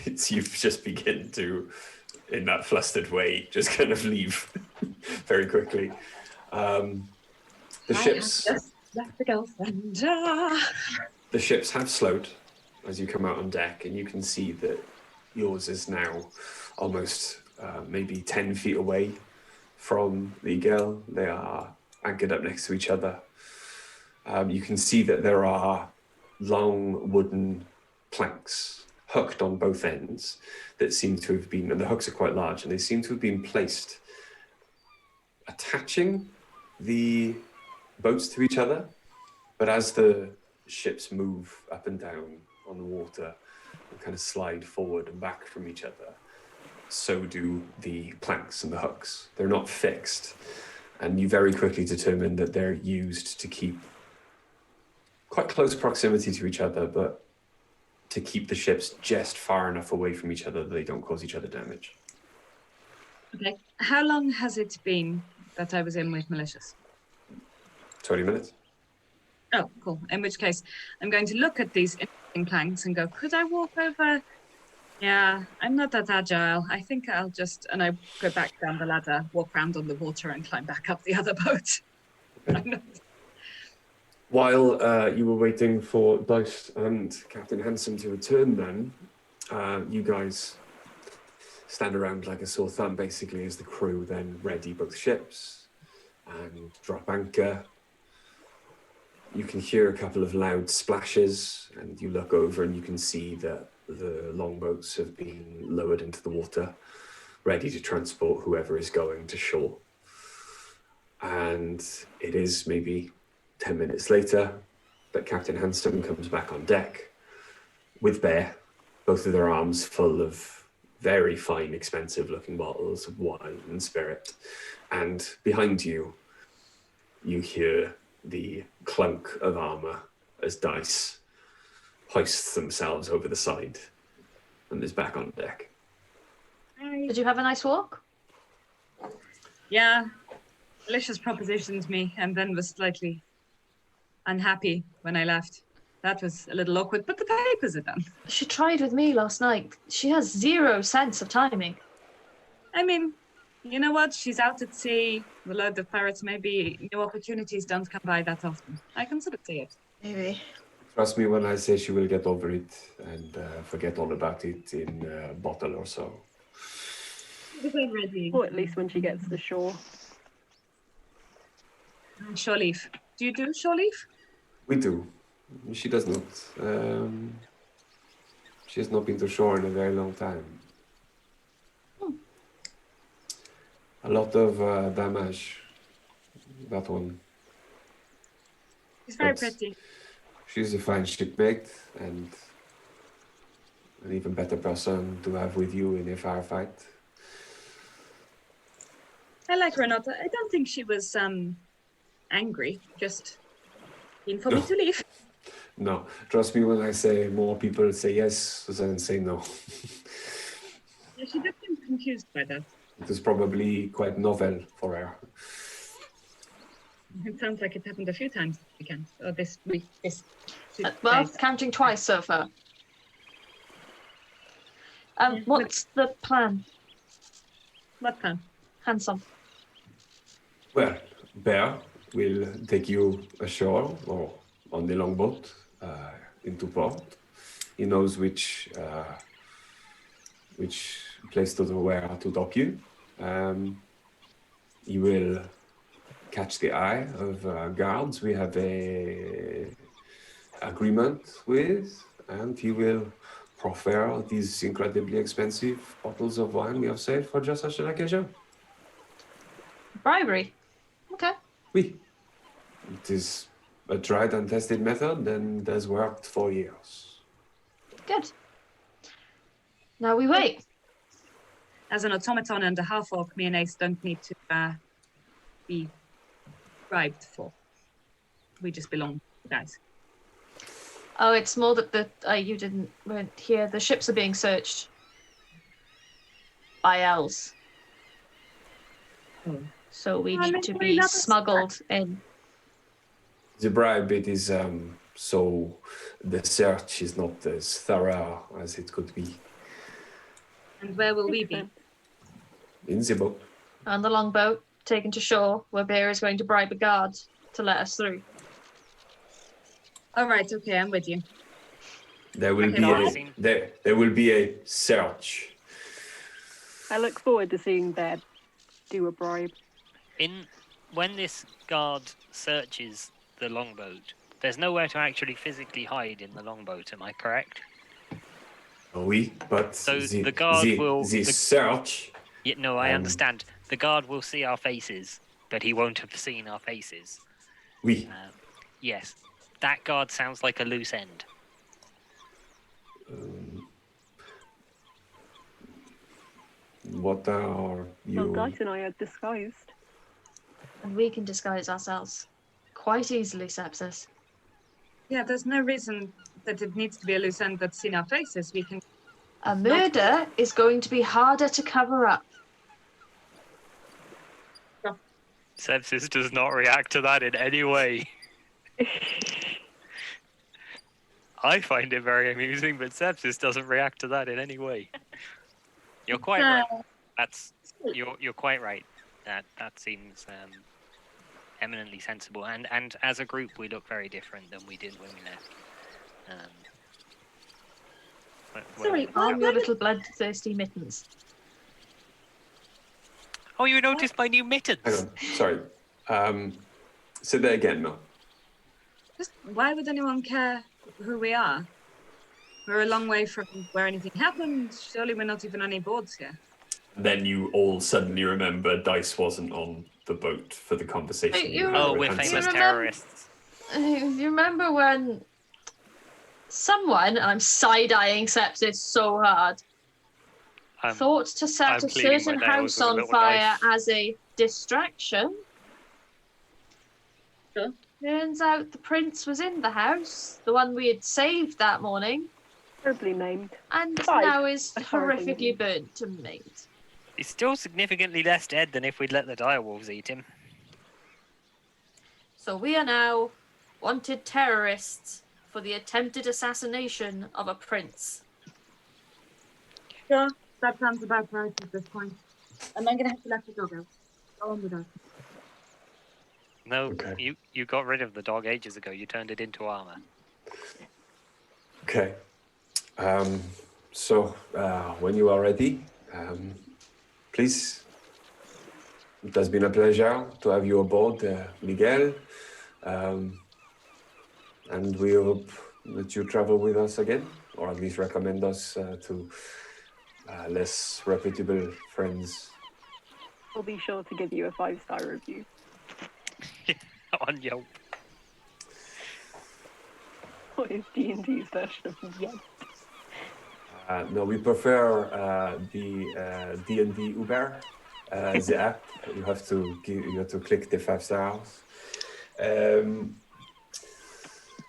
it's you've just begin to, in that flustered way, just kind of leave very quickly. The ships. Just left the girlfriend. The ships have slowed as you come out on deck, and you can see that yours is now almost maybe 10 feet away from the Eagle. They are anchored up next to each other. You can see that there are long wooden planks hooked on both ends that seem to have been, and the hooks are quite large, and they seem to have been placed attaching the boats to each other. But as the ships move up and down on the water and kind of slide forward and back from each other, so do the planks and the hooks. They're not fixed. And you very quickly determine that they're used to keep quite close proximity to each other, but to keep the ships just far enough away from each other that they don't cause each other damage. Okay. How long has it been that I was in with malicious? 20 minutes. Oh, cool. In which case, I'm going to look at these interesting planks and go, could I walk over? Yeah, I'm not that agile. I think I'll just, and I go back down the ladder, walk around on the water and climb back up the other boat. Okay. While you were waiting for Dice and Captain Hanson to return then, you guys stand around like a sore thumb, basically, as the crew then ready both ships and drop anchor. You can hear a couple of loud splashes, and you look over and you can see that the longboats have been lowered into the water, ready to transport whoever is going to shore. And it is maybe 10 minutes later that Captain Hanson comes back on deck with Bear, both of their arms full of very fine, expensive looking bottles of wine and spirit. And behind you, you hear the clunk of armor as Dice hoists themselves over the side and is back on deck. Did you have a nice walk? Yeah, Malicious propositioned me and then was slightly unhappy when I left. That was a little awkward, but the papers are done. She tried with me last night. She has 0 sense of timing. I mean, you know what? She's out at sea, with a load of pirates. Maybe new opportunities don't come by that often. I can sort of see it. Maybe. Trust me when I say she will get over it and forget all about it in a bottle or so. Ready. Or at least when she gets to the shore. Shore leave. Do you do shore leave? We do. She does not. She has not been to shore in a very long time. A lot of damage. That one. She's very But pretty. She's a fine shipmate and an even better person to have with you in a firefight. I like her not. I don't think she was angry. Just keen for me to leave. No, trust me when I say more people say yes than say no. Yeah, she did seem confused by that. It was probably quite novel for her. It sounds like it happened a few times this weekend, or this week. Well, days. counting twice so far. Yeah, What's the plan? What plan? Handsome. Well, Bear will take you ashore or on the longboat into port. He knows which place where to dock you. He will catch the eye of guards we have a agreement with, and he will proffer these incredibly expensive bottles of wine we have saved for just such an occasion. Bribery. Okay. Oui. It is a tried and tested method and has worked for years. Good. Now we wait. As an automaton and a half-orc, me and Ace don't need to be bribed for. We just belong, guys. Oh, it's more that you weren't here. The ships are being searched by elves. Oh. So we Well, need to maybe be not smuggled in. The bribe it is so the search is not as thorough as it could be. And where will we Makes be? sense. In the boat. On the longboat, taken to shore, where Bear is going to bribe a guard to let us through. All right, okay, I'm with you. There will Okay, there will be a search. I look forward to seeing Bear do a bribe. When this guard searches the longboat, there's nowhere to actually physically hide in the longboat. Am I correct? Oui, but So the guard will. The search. Yeah, no, I understand. The guard will see our faces, but he won't have seen our faces. Oui. Yes, that guard sounds like a loose end. What are you? Well, Dice and I are disguised. And we can disguise ourselves quite easily, Sepsis. Yeah, there's no reason that it needs to be a loose end that's seen our faces. We can. A murder is going to be harder to cover up. Sepsis does not react to that in any way. I find it very amusing, but Sepsis doesn't react to that in any way. You're quite right. You're quite right. That seems eminently sensible, and as a group we look very different than we did when we left. Sorry, Arm your little bloodthirsty mittens. Oh, you noticed my new Hang mittens. on, sorry. Say that again, no. Just why would anyone care who we are? We're a long way from where anything happened. Surely we're not even on any boards here. Then you all suddenly remember Dice wasn't on the boat for the conversation. Hey, you- had Oh, with we're Hanson. famous remember- terrorists. You remember when someone, and I'm side-eyeing Sepsis so hard, thought to set I'm a cleaning certain my nails house with a on little fire knife. as a distraction? Sure. Turns out the prince was in the house, the one we had saved that morning, Terribly named. and Died. now is Horribly horrifically named. burnt to meat. He's still significantly less dead than if we'd let the direwolves eat him. So we are now wanted terrorists for the attempted assassination of a prince. Sure, that sounds about right at this point. And I'm gonna have to let the dog out. Go on with that. No, Okay. you got rid of the dog ages ago. You turned it into armor. Okay. So when you are ready, please. It has been a pleasure to have you aboard, Miguel. And we hope that you travel with us again, or at least recommend us to less reputable friends. We'll be sure to give you a 5-star review. On Yelp. What is D&D's version of yet? No, we prefer the D&D Uber, the app. You have to click the 5 stars.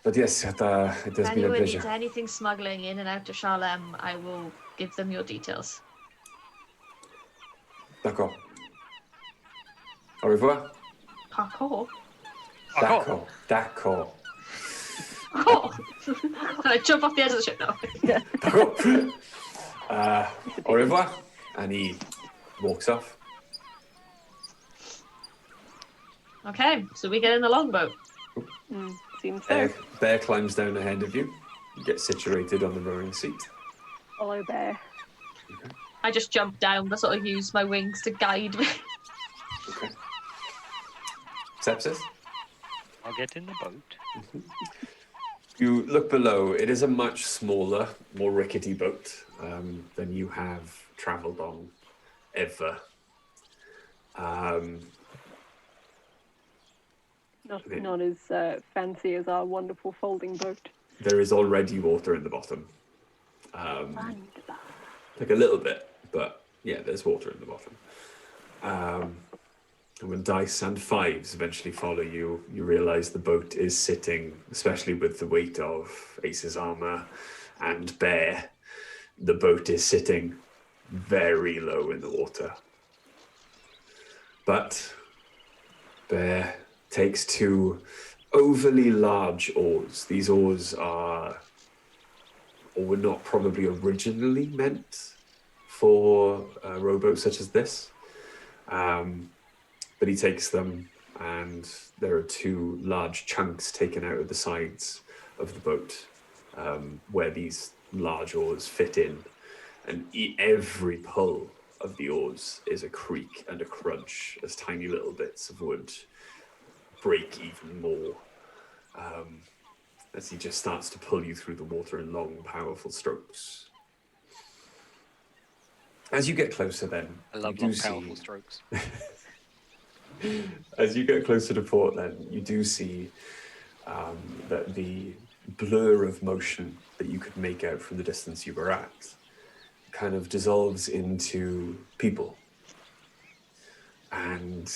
But yes, it has If been a anyone pleasure. needs anything smuggling in and out of Charlem, I will give them your details. D'accord. Au revoir. Parkour? D'accord. D'accord. Oh! Can I jump off the edge of the ship now? D'accord. Au revoir. And he walks off. Okay, so we get in the longboat. Seems so. Bear climbs down ahead of you. You get situated on the rowing seat. Follow Bear. I just jump down, but sort of use my wings to guide me. Okay. Sepsis? I'll get in the boat. You look below. It is a much smaller, more rickety boat than you have travelled on ever. Not as fancy as our wonderful folding boat. There is already water in the bottom. Like a little bit, but yeah, there's water in the bottom. And when dice and 5s eventually follow you, you realise the boat is sitting, especially with the weight of Ace's armour and Bear, the boat is sitting very low in the water. But Bear takes 2 overly large oars. These oars are, or were not probably originally meant for a rowboat such as this. But he takes them, and there are 2 large chunks taken out of the sides of the boat where these large oars fit in. And every pull of the oars is a creak and a crunch as tiny little bits of wood break even more as he just starts to pull you through the water in long, powerful strokes. As you get closer then, I love you long, do powerful see... strokes. As you get closer to port then, you do see that the blur of motion that you could make out from the distance you were at kind of dissolves into people. And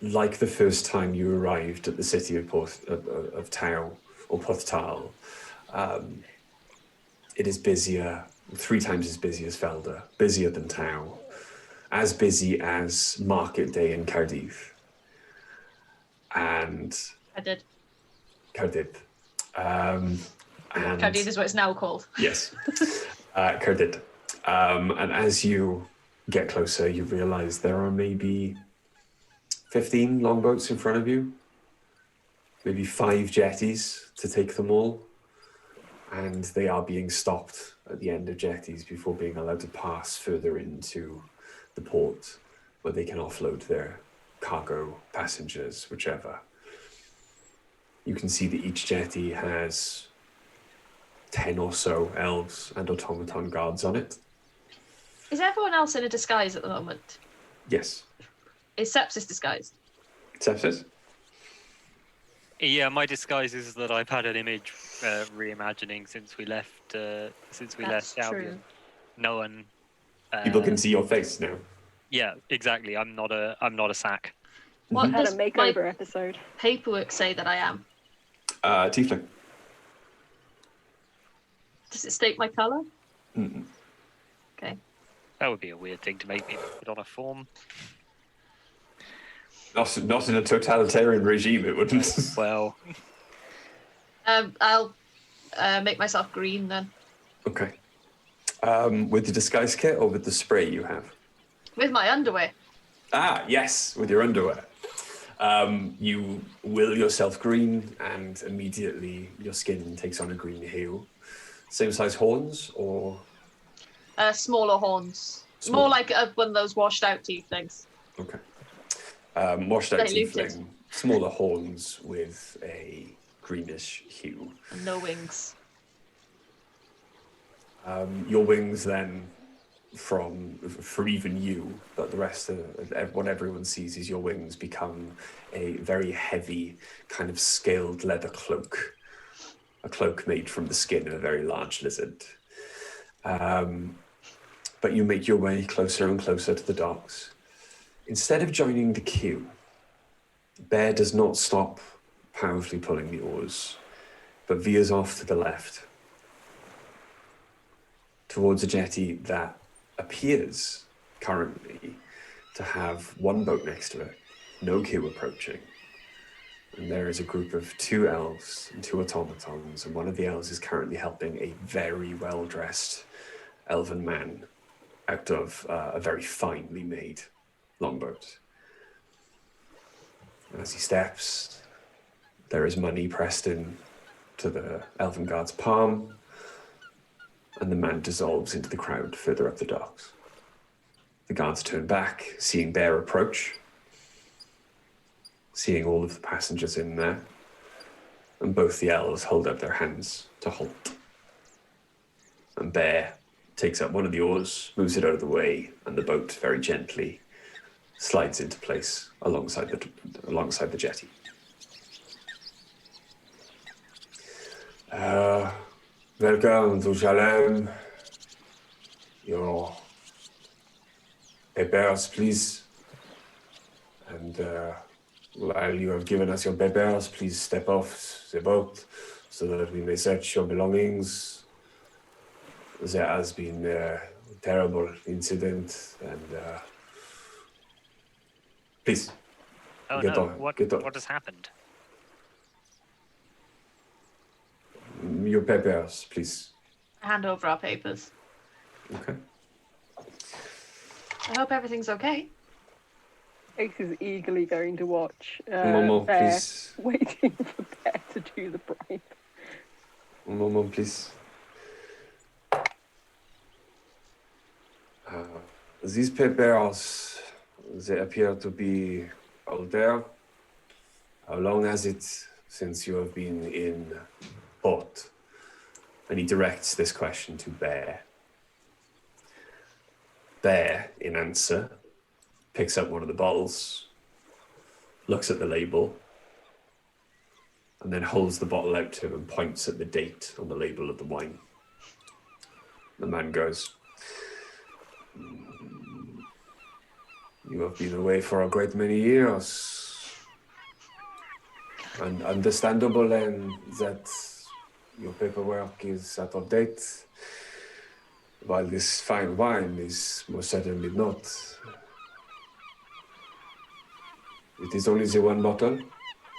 like the first time you arrived at the city of Tau, or Portside, it is busier, 3 times as busy as Felder, busier than Tau, as busy as Market Day in Cardiff. And I did. Cardiff. And Cardiff is what it's now called. yes, Cardiff. And as you get closer, you realise there are maybe 15 longboats in front of you, maybe 5 jetties to take them all, and they are being stopped at the end of jetties before being allowed to pass further into the port where they can offload their cargo, passengers, whichever. You can see that each jetty has 10 or so elves and automaton guards on it. Is everyone else in a disguise at the moment? Yes. Is Sepsis disguised? Sepsis? Yeah, my disguise is that I've had an image reimagining since we left. That's Albion. true. No one. People can see your face now. Yeah, exactly. I'm not a sack. What Had a does my makeover episode. paperwork say that I am? Tiefling. Does it state my colour? Mm-mm. Okay. That would be a weird thing to make me put on a form. Not in a totalitarian regime, it wouldn't. Well, I'll make myself green then. Okay. With the disguise kit or with the spray you have? With my underwear. Ah, yes, with your underwear. You will yourself green, and immediately your skin takes on a green hue. Same size horns, or? Smaller horns. Small. More like one of those washed out teeth things. Okay. Washed out Diluted. tiefling, smaller horns with a greenish hue. And no wings. Your wings then, for even you, but the rest of what everyone sees is your wings become a very heavy kind of scaled leather cloak. a cloak made from the skin of a very large lizard. But you make your way closer and closer to the docks. Instead of joining the queue, Bear does not stop powerfully pulling the oars, but veers off to the left, towards a jetty that appears currently to have one boat next to it, no queue approaching. And there is a group of 2 elves and 2 automatons, and one of the elves is currently helping a very well-dressed elven man out of a very finely made longboat. And as he steps, there is money pressed in to the elven guard's palm, and the man dissolves into the crowd further up the docks. The guards turn back, seeing Bear approach, seeing all of the passengers in there, and both the elves hold up their hands to halt. And Bear takes up one of the oars, moves it out of the way, and the boat very gently slides into place alongside the jetty. Welcome to Shalem. Your papers, please. And while you have given us your papers, please step off the boat so that we may search your belongings. There has been a terrible incident, and please. Oh get no! on, What get on. has happened? Your papers, please. Hand over our papers. Okay. I hope everything's okay. Ace is eagerly going to watch Momo, Bear, please. waiting for Bear to do the bribe. Momo, please. These papers, they appear to be older. How long has it since you have been in port? And he directs this question to Bear. Bear, in answer, picks up one of the bottles, looks at the label, and then holds the bottle out to him and points at the date on the label of the wine. The man goes, "You have been away for a great many years, and understandable then that your paperwork is out of date, while this fine wine is most certainly not. It is only the one bottle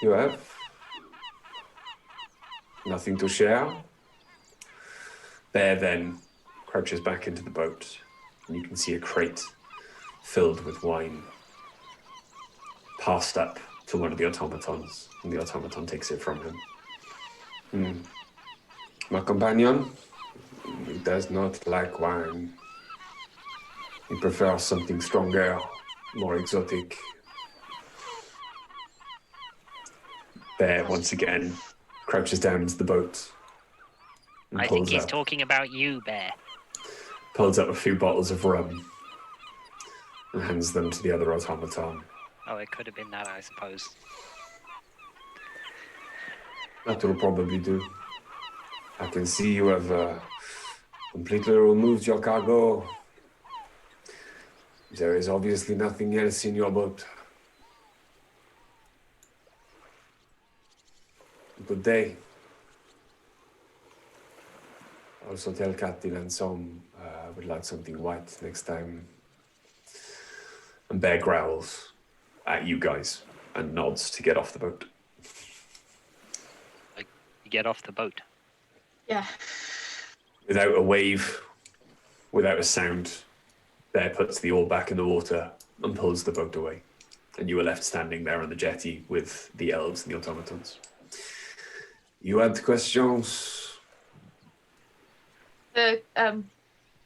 you have? Nothing to share?" Bear then crouches back into the boat, and you can see a crate filled with wine passed up to one of the automatons, and the automaton takes it from him. My companion, he does not like wine. He prefers something stronger, more exotic. Bear, once again, crouches down into the boat. And I think he's up, talking about you, Bear. pulls up a few bottles of rum and hands them to the other automaton. Oh, it could have been that, I suppose. That will probably do. I can see you have completely removed your cargo. There is obviously nothing else in your boat. Good day. Also tell Katil and Som I would like something white next time. And Bear growls at you guys and nods to get off the boat. Like, you get off the boat. Yeah. Without a wave, without a sound, Bear puts the oar back in the water and pulls the boat away. And you are left standing there on the jetty with the elves and the automatons. You had questions?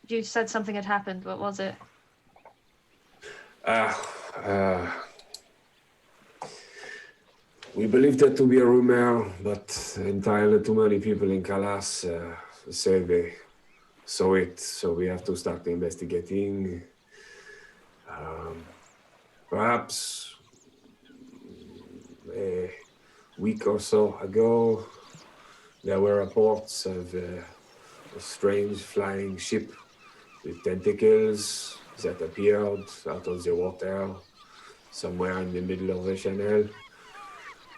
You said something had happened. What was it? We believed it to be a rumor, but entirely too many people in Kalas say they saw it, so we have to start investigating. Perhaps a week or so ago, There were reports of a strange flying ship with tentacles that appeared out of the water somewhere in the middle of the channel.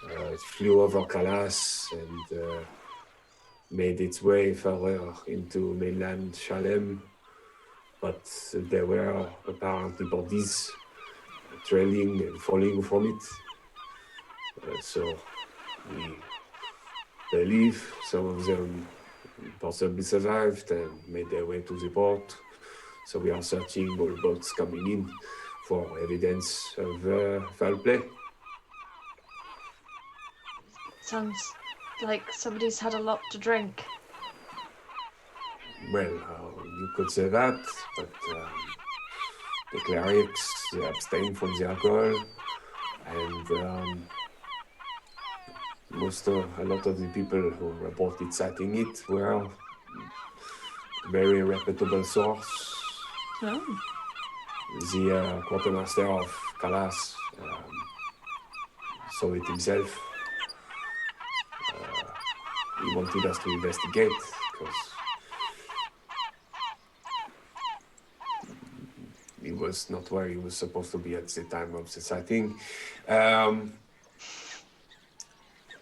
It flew over Kalas and made its way further into mainland Shalem, but there were apparently bodies trailing and falling from it. So we believe some of them possibly survived and made their way to the port. So we are searching all boats coming in for evidence of foul play. Sounds like somebody's had a lot to drink. Well, you could say that, but the clerics they abstain from the alcohol, and a lot of the people who reported sighting it were very reputable source. Oh. The quartermaster of Kalas saw it himself. He wanted us to investigate because he was not where he was supposed to be at the time of the sighting.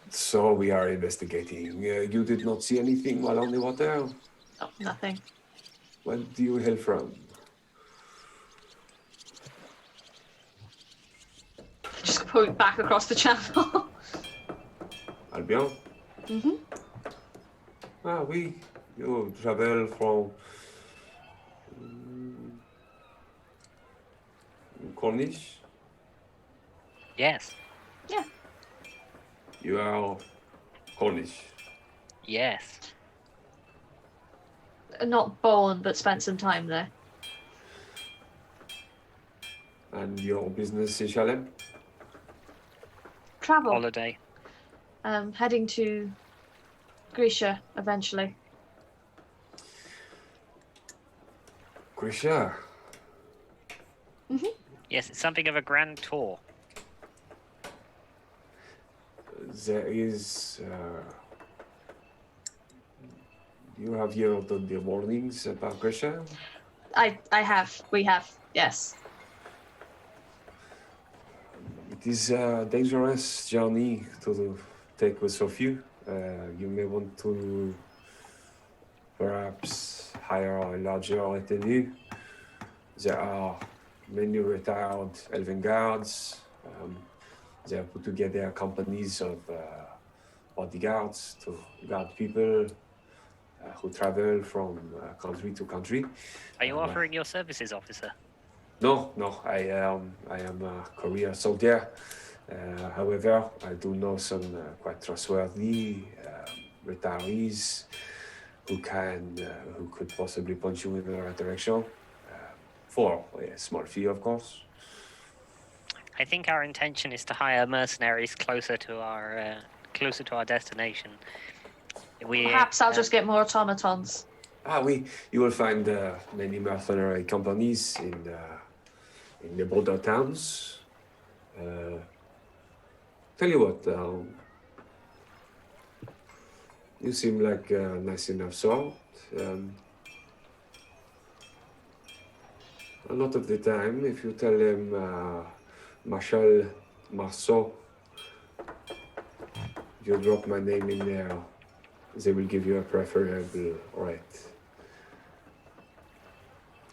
So we are investigating. You did not see anything while on the water? Oh, nothing. Where do you hail from? Just point back across the channel. Albion? Mm-hmm. Ah, oui. You travel from Cornish? Yes. Yeah. You are Cornish. Yes. Not born, but spent some time there. And your business in Shalem? Travel. Holiday. Heading to Grisha eventually. Grisha? Yes, it's something of a grand tour. There is... you have heard of the warnings about Grisha? I have. We have. Yes. It is a dangerous journey to take with of you. You may want to perhaps hire a larger retinue. There are many retired elven guards. They have put together companies of bodyguards to guard people who travel from country to country. Are you offering your services, officer? No, I am a career soldier. However, I do know some quite trustworthy retirees who could possibly point you in the right direction for a small fee, of course. I think our intention is to hire mercenaries closer to our destination. Perhaps I'll just get more automatons. You will find many mercenary companies in the border towns. Tell you what, you seem like a nice enough sort. A lot of the time, if you tell them Marshal Marceau, you drop my name in there, they will give you a preferable rate.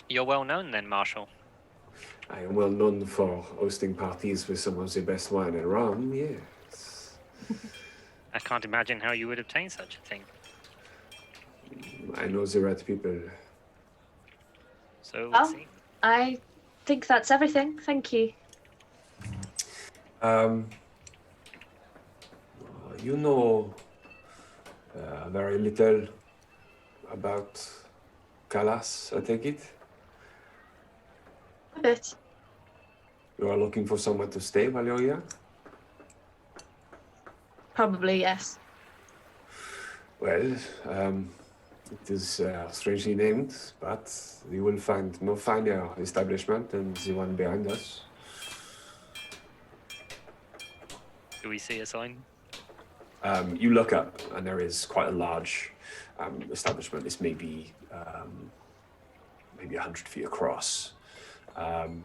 You're well known then, Marshal. I am well known for hosting parties with some of the best wine and rum, yes. I can't imagine how you would obtain such a thing. I know the right people. So Well, I think that's everything. Thank you. You know very little about Kalas, I take it? A bit. You are looking for somewhere to stay while you're here? Probably, yes. Well, it is strangely named, but you will find no finer establishment than the one behind us. do we see a sign? You look up, and there is quite a large establishment. It's maybe 100 feet across. And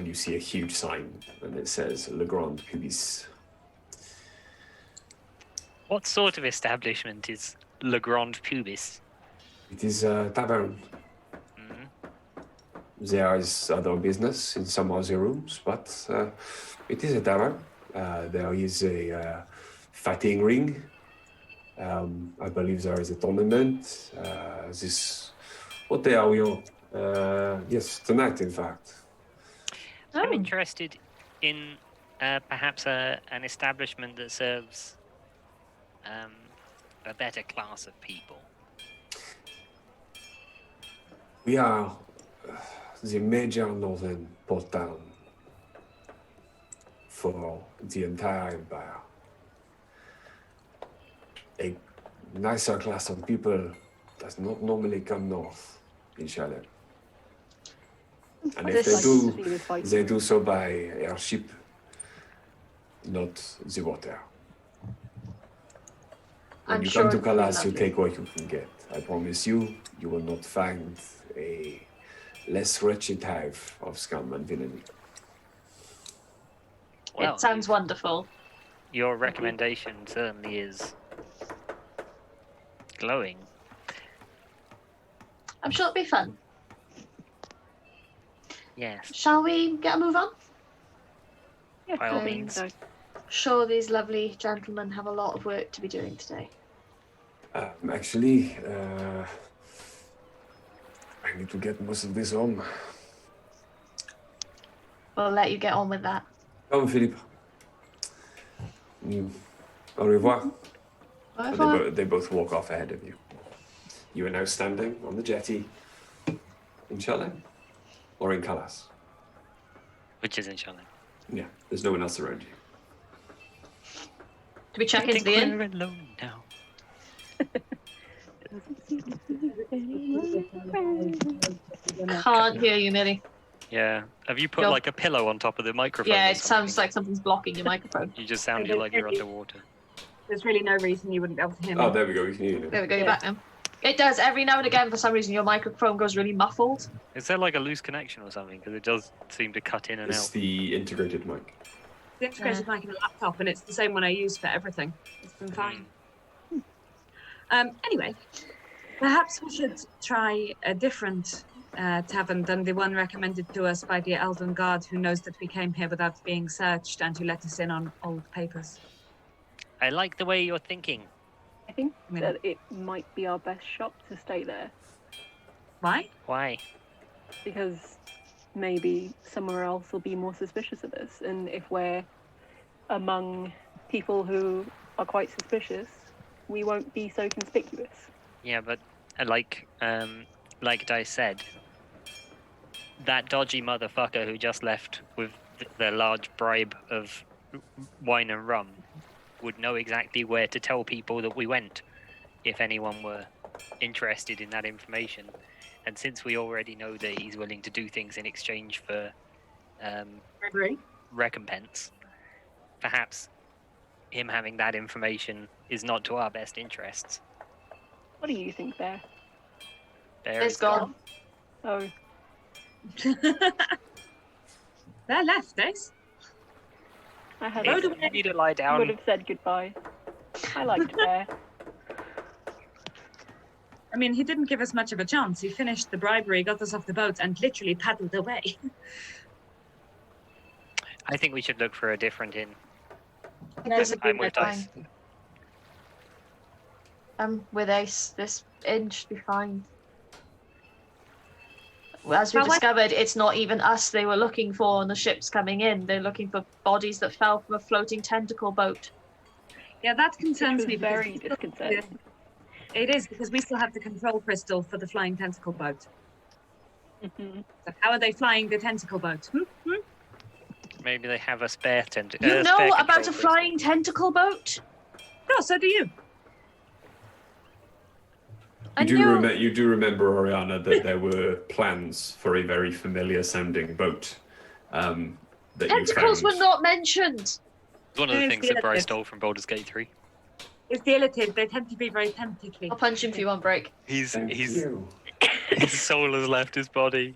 you see a huge sign, and it says Le Grand Pubis. What sort of establishment is Le Grand Pubis? It is a tavern. There is other business in some other rooms, but it is a tavern. There is a fighting ring. I believe there is a tournament. What day are we on? Yes, tonight, in fact. I'm interested in perhaps an establishment that serves a better class of people. We are the major northern port town for the entire empire. A nicer class of people does not normally come north in Chalet. And if they do, they do so by airship, not the water. When you come to Calas, you take what you can get. I promise you, you will not find a less wretched hive of scum and villainy. Well, It sounds wonderful. Your recommendation certainly is glowing. I'm sure it'll be fun. Yes, Shall we get a move on? Yeah, by all I think means. so. Sure, these lovely gentlemen have a lot of work to be doing today. Actually, I need to get most of this home. We'll let you get on with that. Come, Philippe. Au revoir. Au And revoir. they both walk off ahead of you. You are now standing on the jetty in Chalet or in Calas. Which is in Chalet. Yeah, there's no one else around you. Do we check I into think the inn? we're alone now. Can't hear you, Millie. Yeah. Have you put Go. like a pillow on top of the microphone? Yeah, or it sounds something? like something's blocking your microphone. You just sounded like you're underwater. There's really no reason you wouldn't be able to hear me. Oh, there we go. You can hear you. There we go, you're back now. It does. Every now and again, for some reason, your microphone goes really muffled. Is there like a loose connection or something? Because it does seem to cut in and It's out. the integrated mic. The integrated mic in a laptop, and it's the same one I use for everything. It's been fine. Anyway, perhaps we should try a different tavern than the one recommended to us by the Elven Guard, who knows that we came here without being searched and who let us in on old papers. I like the way you're thinking. I think I mean- that it might be our best shot to stay there Why? Why? because maybe somewhere else will be more suspicious of us, and if we're among people who are quite suspicious, we won't be so conspicuous. Yeah, but like Dice said, that dodgy motherfucker who just left with the large bribe of wine and rum would know exactly where to tell people that we went if anyone were interested in that information. And since we already know that he's willing to do things in exchange for Gregory? recompense, perhaps him having that information is not to our best interests. What do you think there? There It's gone. Oh, They're left, eh? I had Hey, to you need to lie would down. have said goodbye. I liked Bear. I mean, he didn't give us much of a chance. He finished the bribery, got us off the boat, and literally paddled away. I think we should look for a different inn. I'm with Dice. with Ace. This inn should be fine. Well, as we But what- discovered, it's not even us they were looking for on the ships coming in. They're looking for bodies that fell from a floating tentacle boat. Yeah, that Which concerns was me. because very we still- disconcerting. It is, because we still have the control crystal for the flying tentacle boat. Mhm. So how are they flying the tentacle boat? Maybe they have a spare tent. You know spare about a control flying tentacle boat? No, so do you. I You know. you do remember, Oriana, that there were plans for a very familiar sounding boat that Tentacles you were found. not mentioned. It's one of the Yes, things that yes, Bryce yes. stole from Baldur's Gate 3. It's relative. They tend to be very tentatively. I'll punch him if you want break. He's Thank you. his soul has left his body.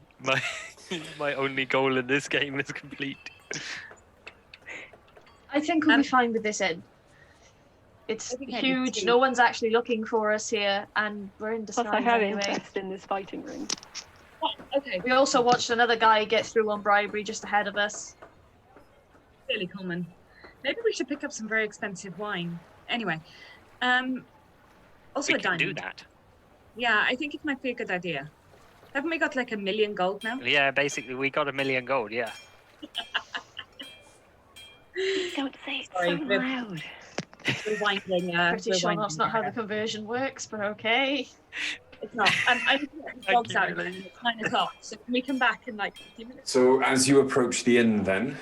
My only goal in this game is complete. I think we'll be fine with this end. It's I think I do huge. too. No one's actually looking for us here, and we're in disguise Plus, I have anyway. interest in this fighting ring. Okay, We also watched another guy get through on bribery just ahead of us. fairly common. Maybe we should pick up some very expensive wine. Anyway, also We a can diamond. do that. Yeah, I think it might be a good idea. Haven't we got like 1 million gold now? Yeah, basically we got 1 million gold. Yeah. Don't say it Sorry, so we're- loud. We're winding. Pretty sure that's not how the conversion works, but okay. It's not. I'm dogs you, out. Millie. It's 9 o'clock, so can we come back in like 50 minutes? So as you approach the inn then,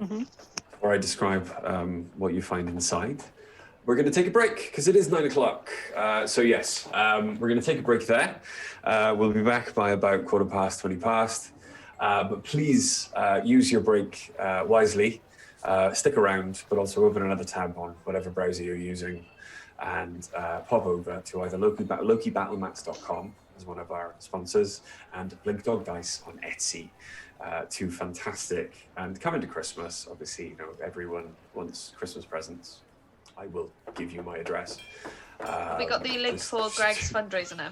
Mhm. before I describe what you find inside, we're going to take a break because it is 9 o'clock. So yes, we're going to take a break there. We'll be back by about 20 past. But please use your break wisely. Stick around, but also open another tab on whatever browser you're using and pop over to either LokiBattleMats.com as one of our sponsors and Blink Dog Dice on Etsy. Two fantastic, and coming to Christmas, obviously, you know, everyone wants Christmas presents. I will give you my address. We got the link just- for Greg's fundraiser now.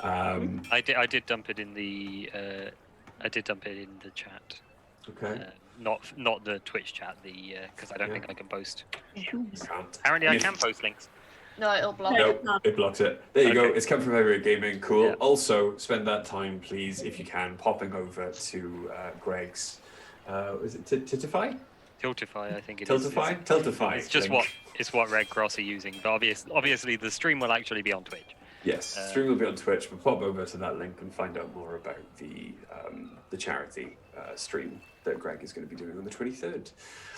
I did dump it in the chat. Okay. Not the Twitch chat, because I don't Yeah. think I can post. You can't. Apparently, I Yes. can post links. No, it'll block. No, it blocks it. There you go. Okay. It's come from Heavyweight Gaming. Cool. Yeah. Also, spend that time, please, if you can, popping over to Greg's. Is it Titify? Tiltify, I think it is. Tiltify? Tiltify. It's just link. what Red Cross are using, but obviously the stream will actually be on Twitch. Yes, stream will be on Twitch, but pop over to that link and find out more about the charity stream that Greg is going to be doing on the 23rd.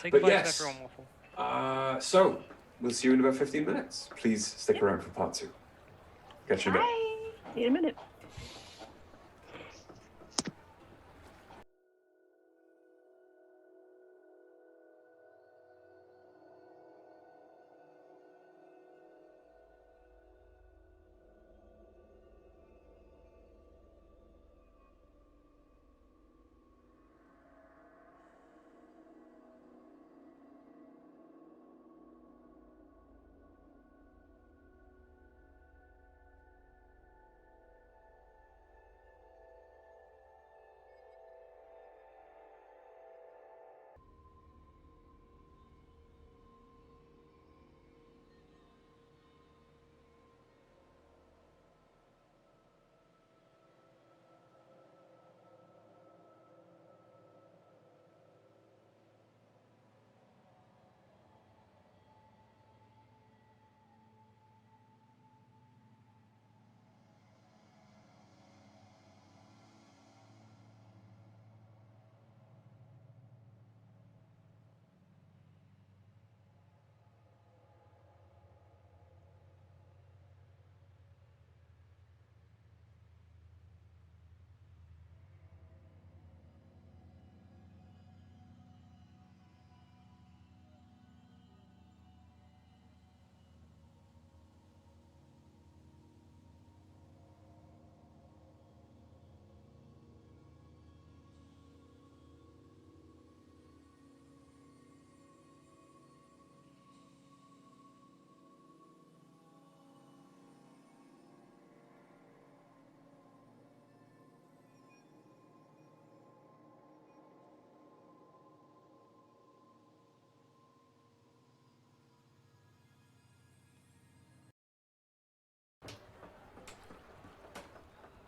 Say But goodbye yes. to everyone, Waffle. So, we'll see you in about 15 minutes. Please stick around for part 2. Catch you in a bit. See you in a minute.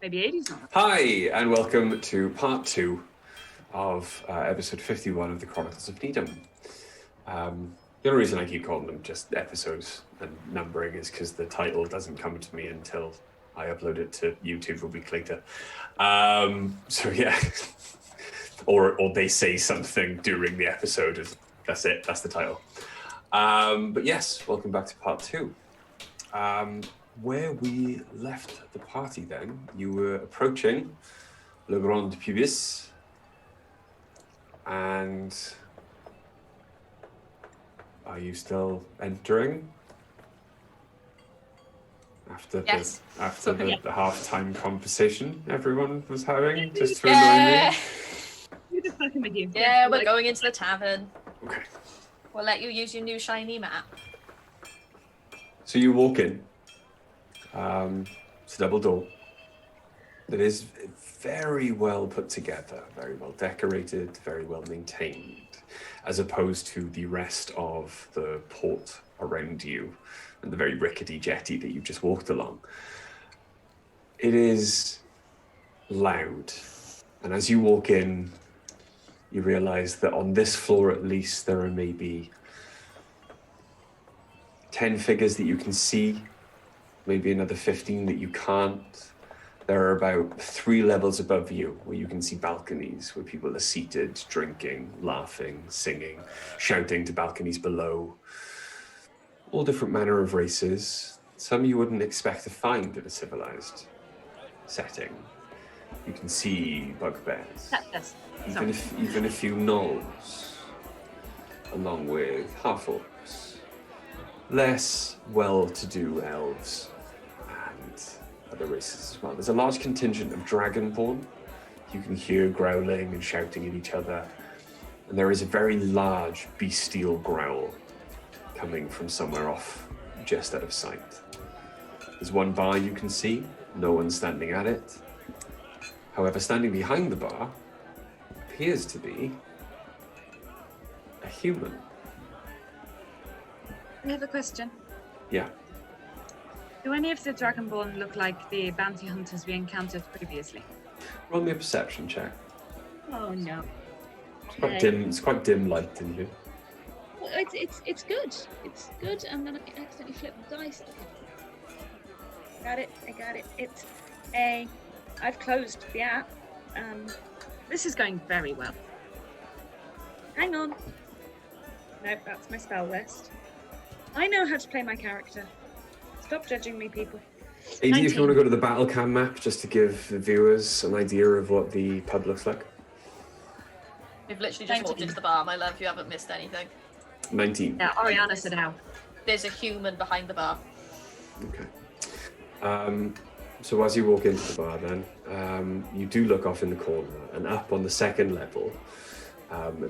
Maybe 80s now. Hi, and welcome to part 2 of episode 51 of the Chronicles of Nidum. The only reason I keep calling them just episodes and numbering is because the title doesn't come to me until I upload it to YouTube a week later. So yeah, or they say something during the episode. That's it. That's the title. But yes, welcome back to part 2. Where we left the party then, you were approaching Le Grand Pubis, and are you still entering? After Yes. the half-time conversation everyone was having, just to annoy me. Who the fuck with you? Yeah, we're like- going into the tavern. Okay. We'll let you use your new shiny map. So you walk in. It's a double door. It is very well put together, very well decorated, very well maintained, as opposed to the rest of the port around you and the very rickety jetty that you just walked along. It is loud, and as you walk in, you realize that on this floor at least there are maybe 10 figures that you can see, maybe another 15 that you can't. There are about 3 levels above you where you can see balconies where people are seated, drinking, laughing, singing, shouting to balconies below. All different manner of races. Some you wouldn't expect to find in a civilized setting. You can see bugbears, Yes. even a few gnolls, along with half-orcs, less well-to-do elves, and other races as well. There's a large contingent of dragonborn. You can hear growling and shouting at each other, and there is a very large bestial growl coming from somewhere off, just out of sight. There's one bar you can see, no one standing at it. However, standing behind the bar appears to be a human. I have a question. Yeah. Do any of the Dragonborn look like the bounty hunters we encountered previously? Roll me a perception check. Oh no. It's quite dim. It's quite dim light in here. Well, it's good. It's good, and then I accidentally flipped the dice. I got it. It's a. I've closed the app. This is going very well. Hang on. Nope, that's my spell list. I know how to play my character. Stop judging me, people. AD, if 19. you want to go to the battle cam map just to give the viewers an idea of what the pub looks like. We've literally just walked into the bar, my love. You haven't missed anything. 19. Yeah, Oriana said how. There's a human behind the bar. Okay. So as you walk into the bar then, you do look off in the corner, and up on the second level,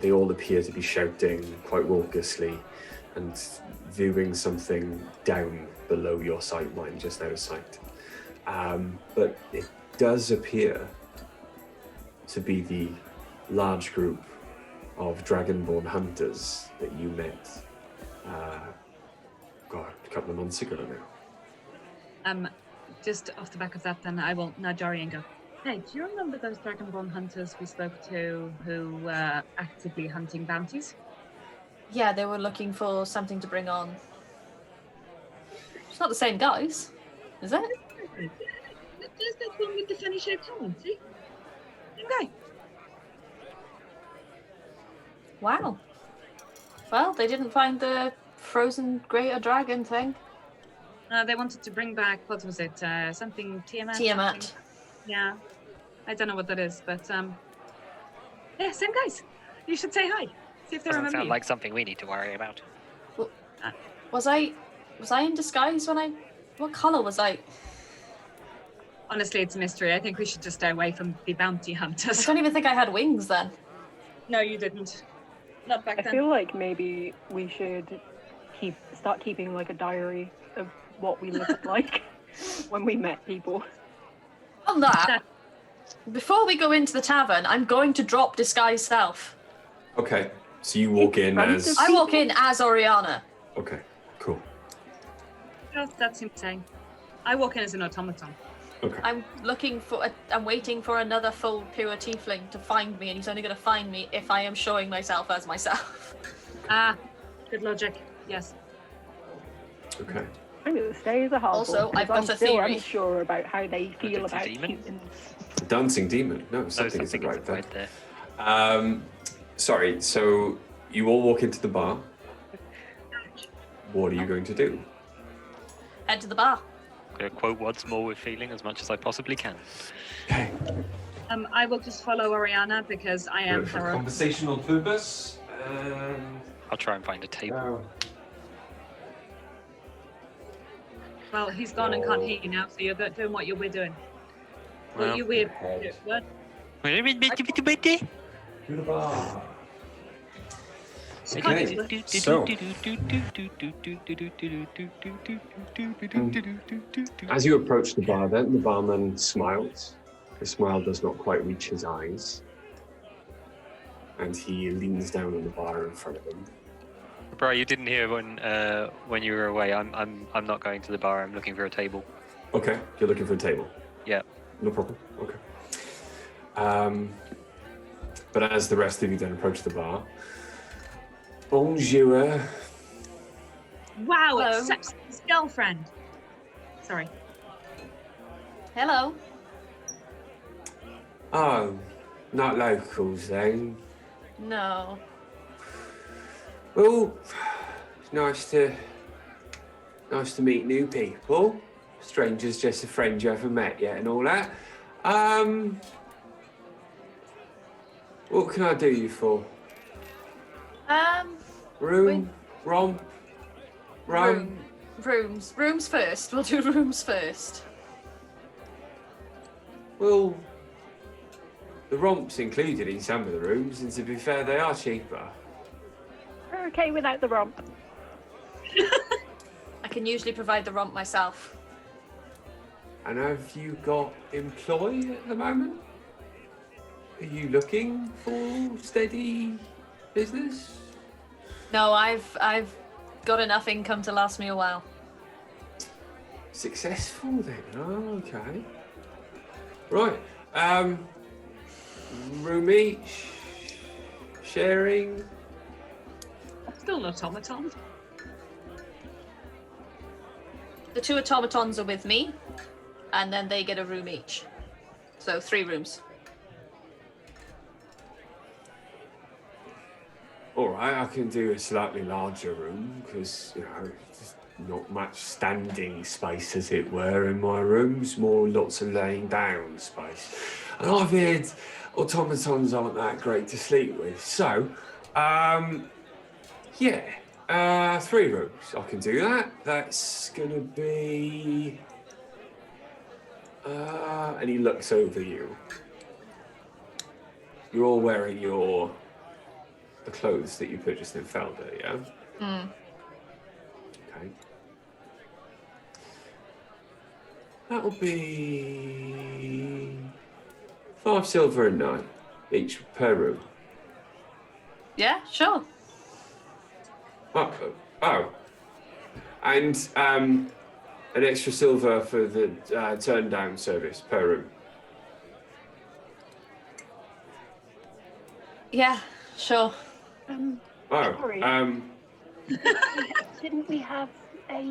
they all appear to be shouting quite raucously and viewing something down below your sight line, just out of sight. But it does appear to be the large group of Dragonborn hunters that you met, a couple of months ago now. Just off the back of that, then I will nudge Ari and go, hey, do you remember those Dragonborn hunters we spoke to who were actively hunting bounties? Yeah, they were looking for something to bring on. It's not the same guys, is it? There's that one with the funny shaped horn, see? Same guy. Wow. Well, they didn't find the frozen greater dragon thing. They wanted to bring back, what was it? Something Tiamat? Tiamat. Something. Yeah. I don't know what that is, but yeah, same guys. You should say hi. See if they Doesn't remember sound you. like something we need to worry about. Was I in disguise when I... What colour was I? Honestly, it's a mystery. I think we should just stay away from the bounty I hunters. don't even think I had wings then. No, you didn't. Not back I then. feel like maybe we should start keeping like a diary of what we looked like when we met people. On that, before we go into the tavern, I'm going to drop disguise self. Okay, so you walk in as... I walk in as Oriana. Okay, cool. Oh, that's insane. I walk in as an automaton. Okay. I'm waiting for another full pure tiefling to find me, and he's only going to find me if I am showing myself as myself. Ah, good logic. Yes. Okay. I'm going to stay as a half. Also, I've got I'm a still theory. unsure about how they feel it's a about demon? humans. The dancing demon. No, No, something isn't something right isn't there. right there. Sorry, so you all walk into the bar. What are you going to do? Head to the bar. I'm going to quote once more with feeling as much as I possibly can. Okay. I will just follow Oriana because I am For thorough. conversational purpose. I'll try and find a table. Well, he's gone and can't hear you now, so you're doing what we're doing. What Well. you weird? Head What? to the bar. Okay, so as you approach the bar, then the barman smiles. The smile does not quite reach his eyes, and he leans down on the bar in front of him. Bro, you didn't hear when you were away. I'm not going to the bar. I'm looking for a table. Okay, you're looking for a table. Yeah. No problem. Okay. But as the rest of you then approach the bar, bonjour. Wow, Hello. it's Sepsim's girlfriend. Sorry. Hello. Oh, not locals then. No. Well, it's nice to meet new people. Stranger's just a friend you haven't met yet and all that. What can I do you for? Room? Romp? Rum? Rooms first. We'll do rooms first. Well, the romp's included in some of the rooms, and to be fair, they are cheaper. We're okay without the romp. I can usually provide the romp myself. And have you got employ at the moment? Are you looking for steady business? No, I've got enough income to last me a while. Successful then? Oh, okay. Right. Room each? Sharing? Still an automaton. The 2 automatons are with me, and then they get a room each. So 3 rooms. All right, I can do a slightly larger room because, there's not much standing space, as it were, in my rooms. More lots of laying down space. And I've heard automatons aren't that great to sleep with. So, 3 rooms. I can do that. That's gonna be. And he looks over you. You're all wearing the clothes that you purchased in Felder, yeah? Okay. That'll be 5 silver a night, each per room. Yeah, sure. Oh. And an extra silver for the turn down service per room. Yeah, sure. Sorry. Oh, Didn't we have a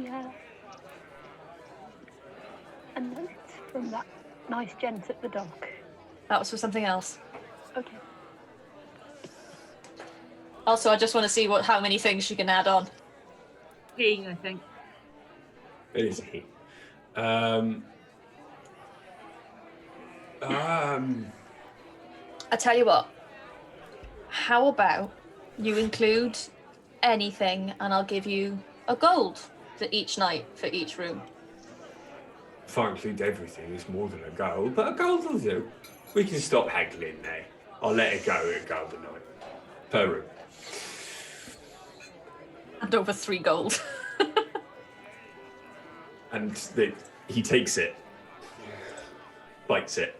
note from that nice gent at the dock? That was for something else. Okay. Also, I just want to see how many things she can add on. He, I think. it is a he. I tell you what. How about you include anything, and I'll give you a gold for each night for each room. If I include everything, it's more than a gold, but a gold will do. We can stop haggling there. I'll let it go at a gold a night. Per room. And over 3 gold. And he takes it, bites it,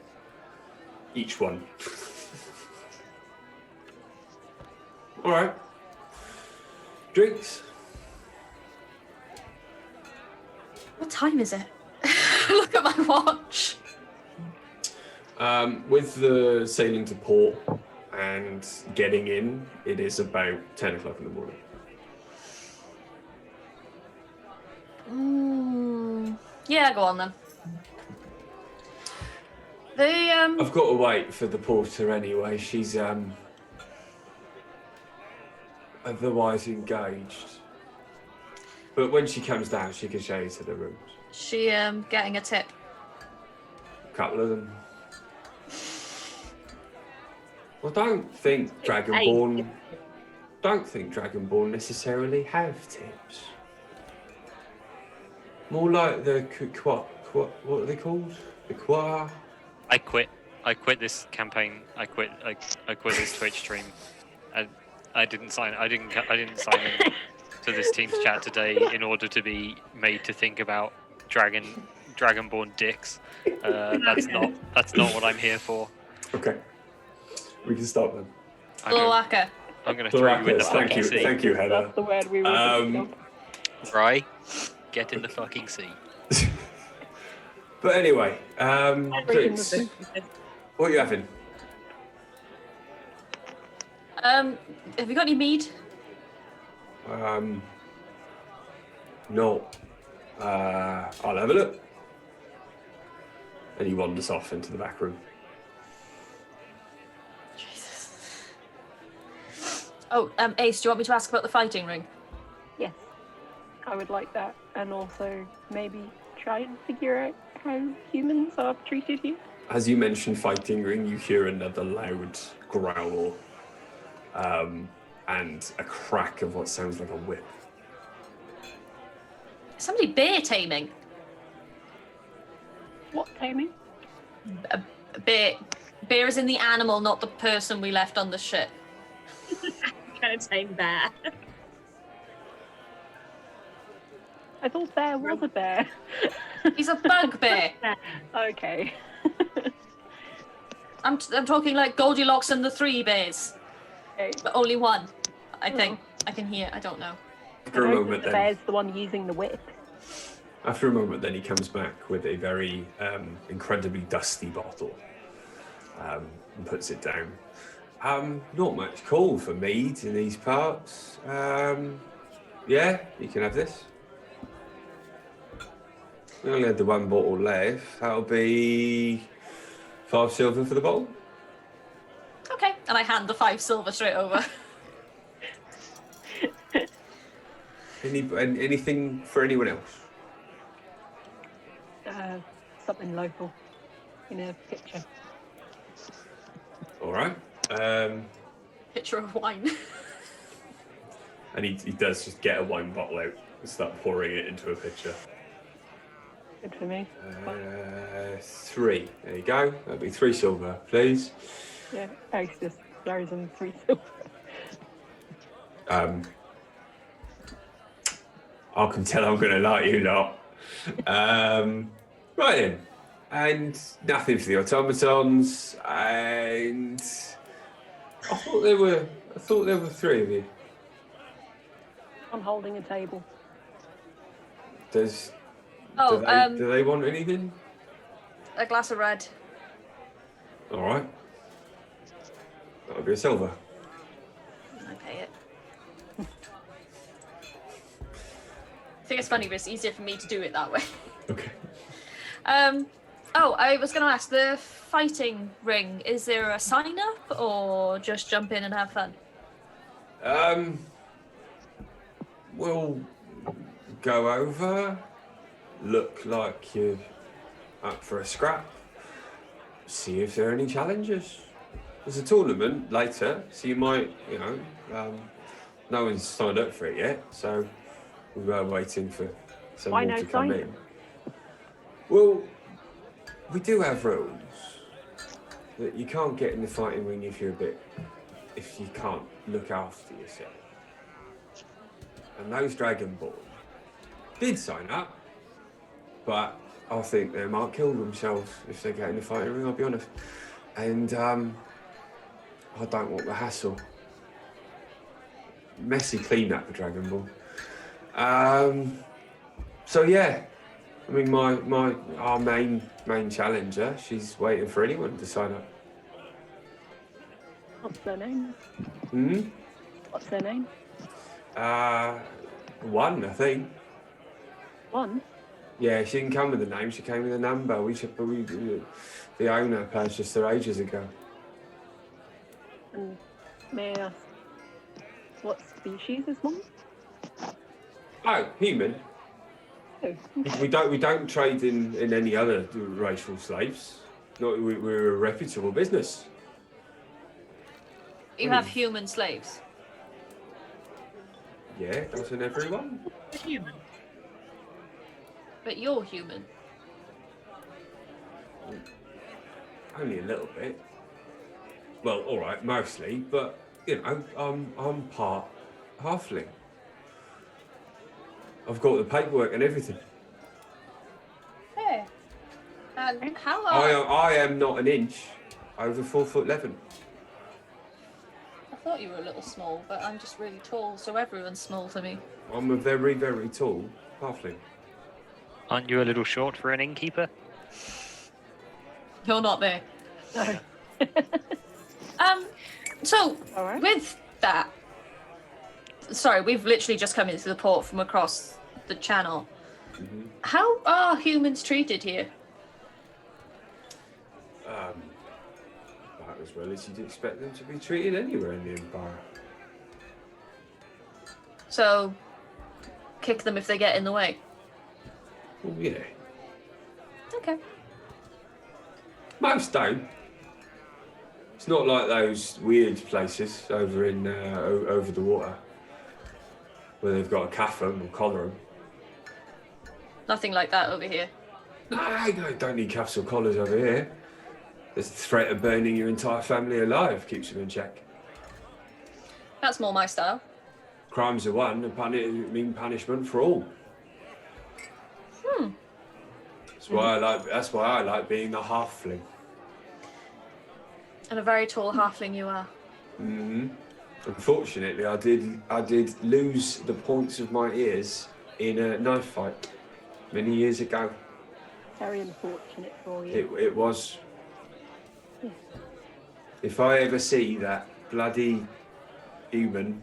each one. All right. Drinks? What time is it? Look at my watch. With the sailing to port and getting in, it is about 10 o'clock in the morning. Yeah, go on then. I've got to wait for the porter anyway. She's otherwise engaged. But when she comes down, she can show you to the rooms. She getting a tip. A couple of them. I don't think Dragonborn necessarily have tips. More like the what are they called? The qua? I quit. I quit this campaign. I quit this Twitch stream. I didn't sign. I didn't sign in to this team's chat today in order to be made to think about dragonborn dicks. That's not what I'm here for. Okay. We can stop them. Cloaca. I'm gonna throw you in the Thank fucking you, sea. thank you, Heather. That's the word we were thinking of. Right? Get in the fucking sea. But anyway, Reading the drinks. thing. What are you having? Have you got any mead? No. I'll have a look. And he wanders off into the back room. Jesus. Oh, Ace, do you want me to ask about the fighting ring? Yes, I would like that, and also maybe try and figure out how humans are treated here. As you mention fighting ring, you hear another loud growl and a crack of what sounds like a whip. Somebody bear taming. What, taming? Bear is in the animal, not the person we left on the ship. Kind of tame bear. I thought bear was a bear. He's a bugbear. Okay. I'm talking like Goldilocks and the Three Bears, Okay. but only one. I think I can hear. I don't know. After a I know moment, the then. bear's the one using the whip. After a moment, then he comes back with a very incredibly dusty bottle and puts it down. Not much call for mead in these parts. Yeah, you can have this. We only had the one bottle left. That'll be 5 silver for the bottle. Okay, and I hand the 5 silver straight over. Anything for anyone else? Something local in a picture. All right. Picture of wine. And he does just get a wine bottle out and start pouring it into a pitcher. Good for me. 3. There you go. That'll be 3 silver, please. Yeah, Ace just throws in 3 silver. I can tell I'm going to like you lot. Right then. And nothing for the automatons. And I thought there were 3 of you. I'm holding a table. Do they want anything? A glass of red. All right. That'll be a silver. I pay it. I think it's funny, but it's easier for me to do it that way. Okay. I was going to ask, the fighting ring, is there a sign up or just jump in and have fun? We'll go over, look like you're up for a scrap, see if there are any challenges. There's a tournament later, so you might, no one's signed up for it yet, so we were waiting for someone Why no to come sign? in. Well, we do have rules that you can't get in the fighting ring if you can't look after yourself. And those Dragonborn did sign up, but I think they might kill themselves if they get in the fighting ring, I'll be honest. And I don't want the hassle. Messy clean-up for Dragonborn. So yeah, I mean, our main challenger, she's waiting for anyone to sign up. What's their name? Hmm? What's their name? 1, I think. 1? Yeah, she didn't come with a name, she came with a number. The owner purchased her ages ago. And may I ask, what species is 1? Oh, human. Oh, We don't trade in any other racial slaves. We're a reputable business. You have human slaves. Yeah, doesn't everyone? A human. But you're human. Only a little bit. Well, all right, mostly, but you know, I'm part halfling. I've got the paperwork and everything. Hey. And how I am not an inch over 4'11". I thought you were a little small, but I'm just really tall, so everyone's small to me. I'm a very, very tall halfling. Aren't you a little short for an innkeeper? You're not there. No. So All right. with that, sorry, we've literally just come into the port from across the channel. Mm-hmm. How are humans treated here? About as well as you'd expect them to be treated anywhere in the Empire. So, kick them if they get in the way. Well, yeah. Okay. Most don't. It's not like those weird places over in over the water where they've got to cuff them or collar them. Nothing like that over here. No, don't need cuffs or collars over here. There's the threat of burning your entire family alive keeps them in check. That's more my style. Crimes are one, and mean punishment for all. That's why I like being the halfling. And a very tall halfling you are. Mm-hmm. Unfortunately, I did lose the points of my ears in a knife fight many years ago. Very unfortunate for you. It was. If I ever see that bloody human,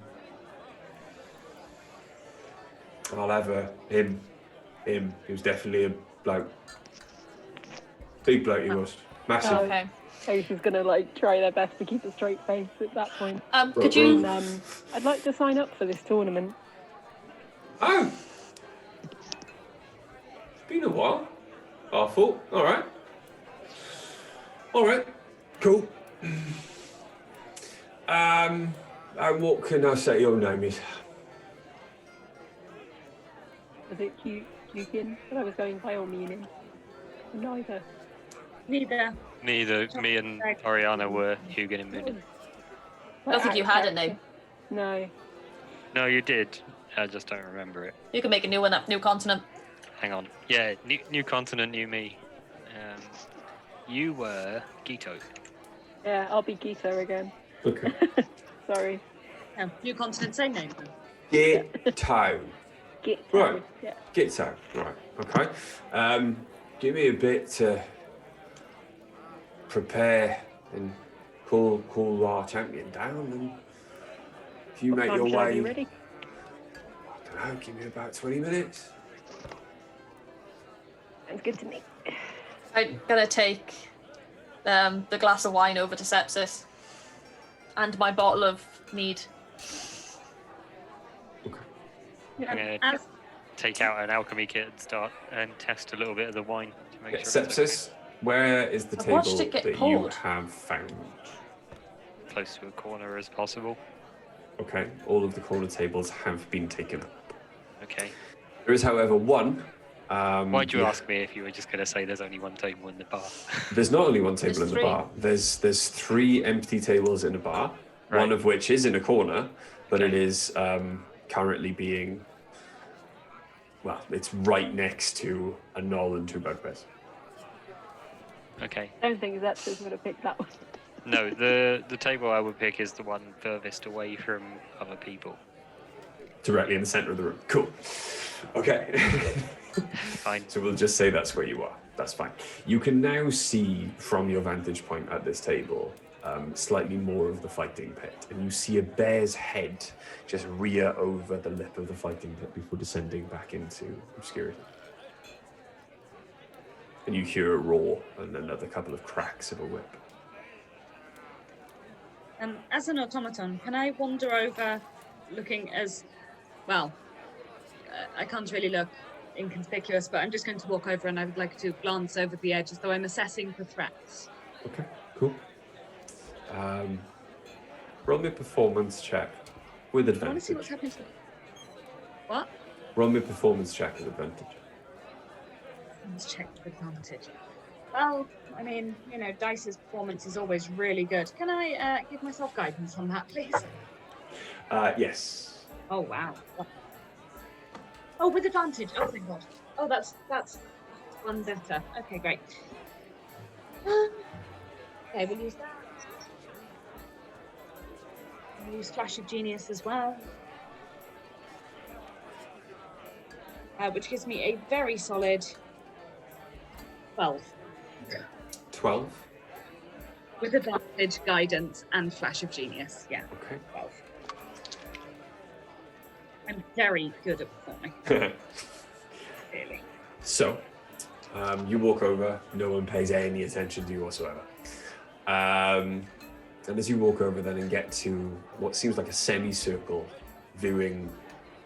I'll have him. He was definitely a bloke. Big bloke he was. Massive. Oh. Okay. Ace is gonna like try their best to keep a straight face at that point. Could you? And, I'd like to sign up for this tournament. Oh! It's been a while. I thought. Alright. Alright. Cool. And what can I say your name is? Was it Yukin? But I was going by all meaning. Neither. Neither. Neither me and Oriana were Hugan and Moonin. I don't think you had a name. No. No, you did. I just don't remember it. You can make a new one up, new continent. Hang on. Yeah, new continent, new me. You were Gito. Yeah, I'll be Gito again. Okay. Sorry. New continent, same name. Gitto. Gito. Right. Yeah. Gitto. Right. Okay. Give me a bit to prepare and call our champion down, and if you What make time your should I way, be ready? I don't know, give me about 20 minutes. Sounds good to me. I'm gonna take the glass of wine over to Sepsis and my bottle of mead. I'm going to take out an alchemy kit and start and test a little bit of the wine to make sure it's Sepsis, where is the I've table watched it get that you poured. have found? okay, close to a corner as possible. Okay, all of the corner tables have been taken up. Okay. There is, however, one. Why'd you ask me if you were just going to say there's only one table in the bar? There's not only one table There's in the three. bar. There's 3 empty tables in a bar. Right. One of which is in a corner, but Okay. it is currently being. Well, it's right next to a knoll and 2 bugbears. Okay. I don't think Zepsis would have picked that one. No, the table I would pick is the one furthest away from other people. Directly in the center of the room. Cool. Okay. Fine. So we'll just say that's where you are. That's fine. You can now see from your vantage point at this table slightly more of the fighting pit, and you see a bear's head just rear over the lip of the fighting pit before descending back into obscurity. And you hear a roar and another couple of cracks of a whip. As an automaton, can I wander over looking as, well, I can't really look inconspicuous, but I'm just going to walk over and I would like to glance over the edge as though I'm assessing for threats. Okay, cool. Roll me a performance check with I want to see what's advantage. happening to What? Roll me a performance check with advantage. Let's check with advantage. Well, I mean, you know, Dice's performance is always really good. Can I give myself guidance on that, please? Yes. Oh, wow. Oh, with advantage. Oh, thank God. Oh, that's one better. Okay, great. Okay, we'll use that. We'll use Flash of Genius as well. Which gives me a very solid 12. 12. With advantage, guidance, and Flash of Genius. Yeah. Okay. 12. I'm very good at performing. Really. So, you walk over, no one pays any attention to you whatsoever. And as you walk over then and get to what seems like a semicircle viewing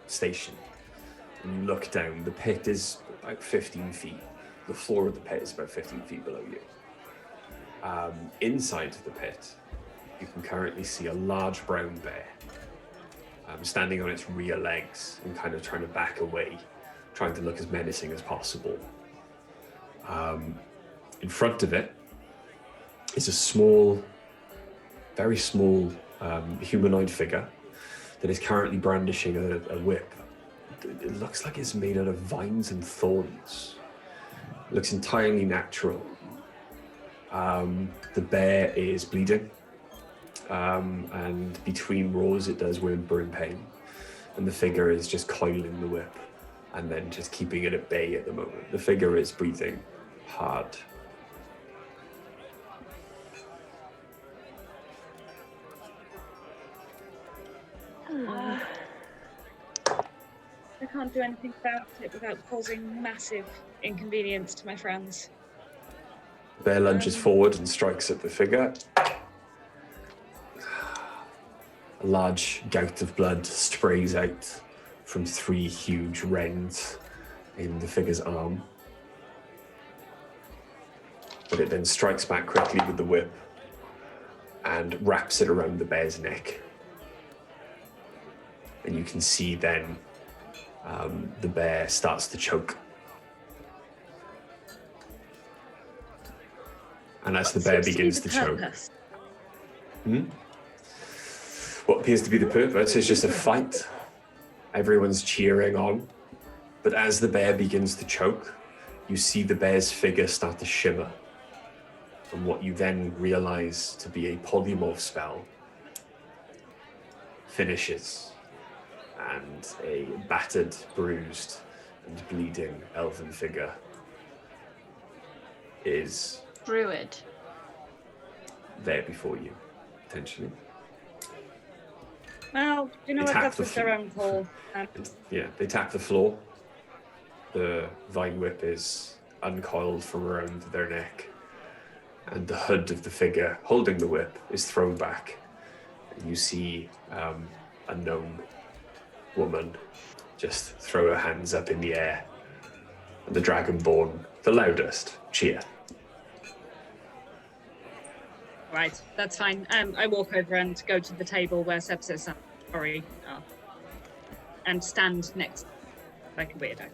station, and you look down, the pit is about 15 feet. The floor of the pit is about 15 feet below you. Inside the pit, you can currently see a large brown bear standing on its rear legs and kind of trying to back away, trying to look as menacing as possible. In front of it is a small, very small humanoid figure that is currently brandishing a whip. It looks like it's made out of vines and thorns. It looks entirely natural. The bear is bleeding, and between roars it does whimper in pain. And the figure is just coiling the whip and then just keeping it at bay at the moment. The figure is breathing hard. I can't do anything about it without causing massive inconvenience to my friends. The bear lunges forward and strikes at the figure. A large gout of blood sprays out from 3 huge rends in the figure's arm. But it then strikes back quickly with the whip and wraps it around the bear's neck. And you can see then the bear starts to choke. And as the bear begins to choke, what appears to be the purpose is just a fight. Everyone's cheering on. But as the bear begins to choke, you see the bear's figure start to shimmer. And what you then realize to be a polymorph spell finishes. And a battered, bruised, and bleeding elven figure is Druid. there before you, potentially. Well, you know They what, tap that's the just their own call. Yeah, they tap the floor. The vine whip is uncoiled from around their neck. And the hood of the figure holding the whip is thrown back. And you see a gnome woman just throw her hands up in the air. And the Dragonborn, the loudest, cheer. Right, that's fine. I walk over and go to the table where Sepsis are, and stand next like a weirdo.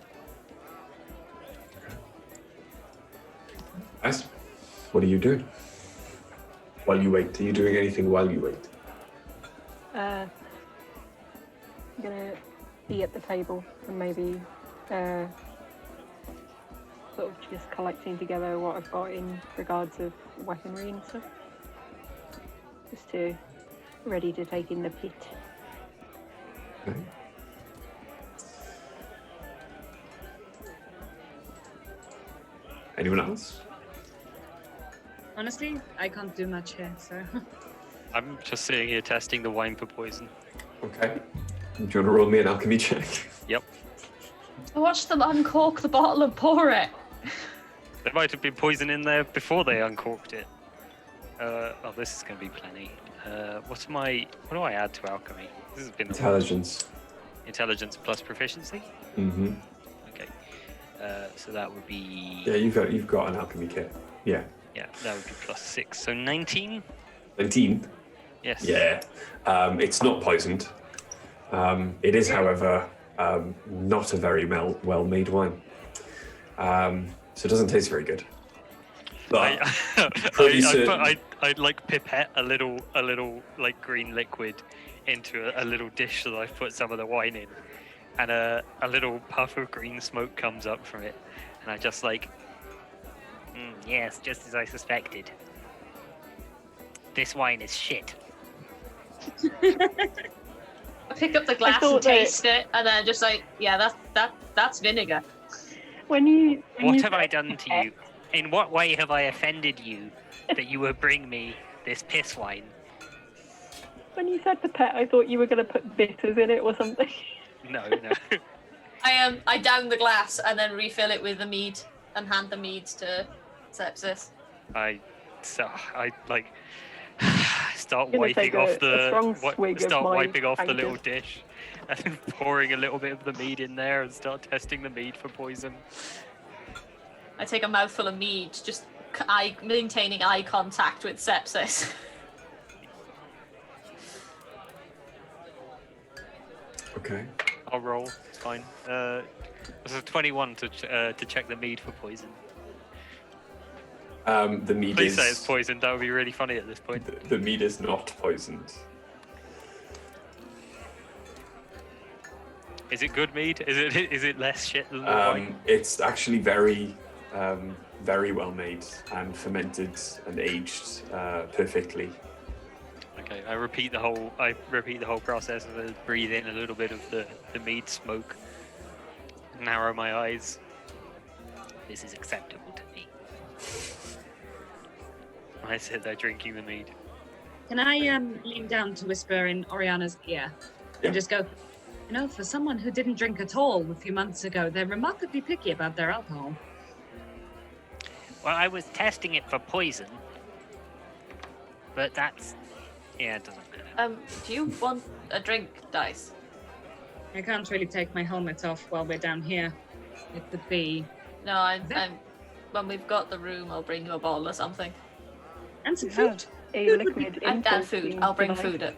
Nice. What are you doing? While you wait, are you doing anything while you wait? I'm gonna be at the table and maybe sort of just collecting together what I've got in regards of weaponry and stuff. Just to ready to take in the pit. Okay. Anyone else? Honestly, I can't do much here, so. I'm just sitting here testing the wine for poison. Okay. Do you want to roll me an alchemy check? Yep. Watch them uncork the bottle and pour it. There might have been poison in there before they uncorked it. Oh, this is going to be plenty. What do I add to alchemy? This has been Intelligence. Intelligence plus proficiency? Mm-hmm. Okay. So that would be... Yeah, you've got an alchemy kit. Yeah. Yeah, that would be plus 6. So 19? 19? Yes. Yeah. It's not poisoned. It is, however, not a very well-made wine. So it doesn't taste very good. But I'd like pipette a little like green liquid into a little dish that I've put some of the wine in, and a little puff of green smoke comes up from it, and I just like, yes, just as I suspected. This wine is shit. I pick up the glass and taste it, and then just like, yeah, that's vinegar. What have I done to you? In what way have I offended you that you would bring me this piss wine? When you said pipette, I thought you were going to put bitters in it or something. No. I down the glass and then refill it with the mead and hand the mead to Sepsis. I like start wiping off the little dish and pouring a little bit of the mead in there and start testing the mead for poison. I take a mouthful of mead, just maintaining eye contact with Sepsis. Okay. I'll roll. It's fine. This is 21 to check the mead for poison. The mead Please is... say it's poisoned. That would be really funny at this point. The mead is not poisoned. Is it good mead? Is it less shit than the wine? It's actually very well made and fermented and aged perfectly. Okay, I repeat the whole process and breathe in a little bit of the mead smoke. Narrow my eyes. This is acceptable to me. I sit there drinking the mead. Can I lean down to whisper in Oriana's ear and just go, for someone who didn't drink at all a few months ago, they're remarkably picky about their alcohol. Well, I was testing it for poison, but that's... Yeah, it doesn't matter. Do you want a drink, Dice? I can't really take my helmet off while we're down here. It would be... No, I'm when we've got the room, I'll bring you a bottle or something. And some food. A liquid And food. I'll bring food up.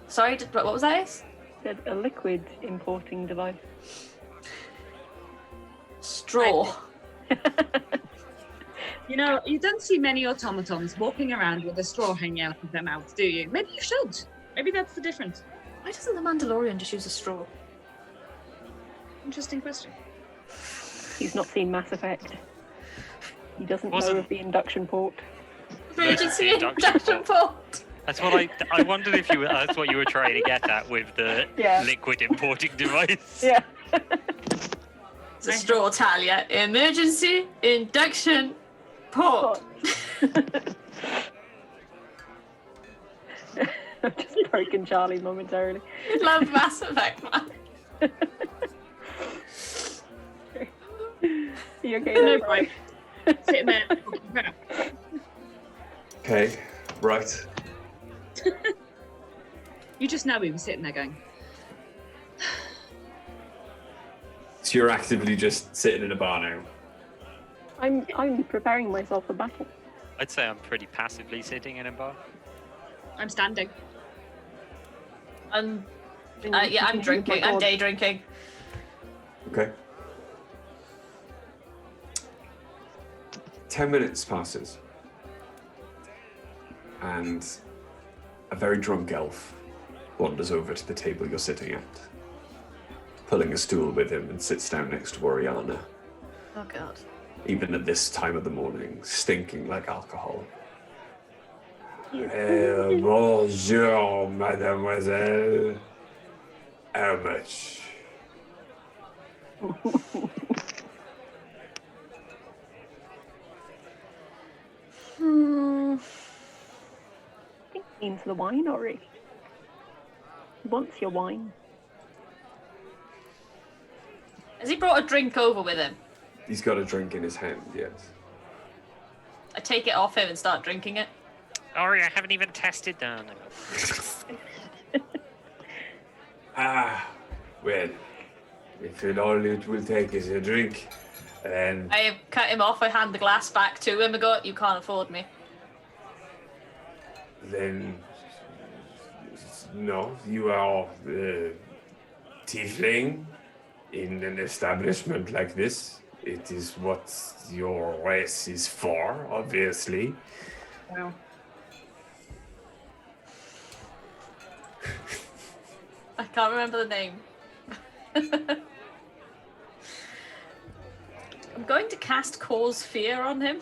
Sorry, what was that? Said a liquid importing device. Straw. You don't see many automatons walking around with a straw hanging out of their mouth, do you? Maybe you should. Maybe that's the difference. Why doesn't the Mandalorian just use a straw? Interesting question. He's not seen Mass Effect. He doesn't know of the induction port. Emergency induction port. That's what I wondered if that's what you were trying to get at with the liquid importing device. Yeah. It's a straw, Talia. Emergency induction port. I've just broken Charlie momentarily. Love Mass Effect, man. You okay? No, right. Sitting there. Okay, right. You just know we were sitting there going. So you're actively just sitting in a bar now? I'm preparing myself for battle. I'd say I'm pretty passively sitting in a bar. I'm standing. I'm drinking. I'm day drinking. Okay. 10 minutes passes. And a very drunk elf wanders over to the table you're sitting at, pulling a stool with him, and sits down next to Oriana. Oh, God. Even at this time of the morning, stinking like alcohol. Bonjour, mademoiselle. How much? I think it means the wine, Ori. He wants your wine. Has he brought a drink over with him? He's got a drink in his hand, yes. I take it off him and start drinking it. Ori, I haven't even tested that. Well, if all it will take is a drink, then... I cut him off, I hand the glass back to him and go, you can't afford me. Then... No, you are... tiefling? In an establishment like this, it is what your race is for, obviously. Wow. I can't remember the name. I'm going to cast Cause Fear on him.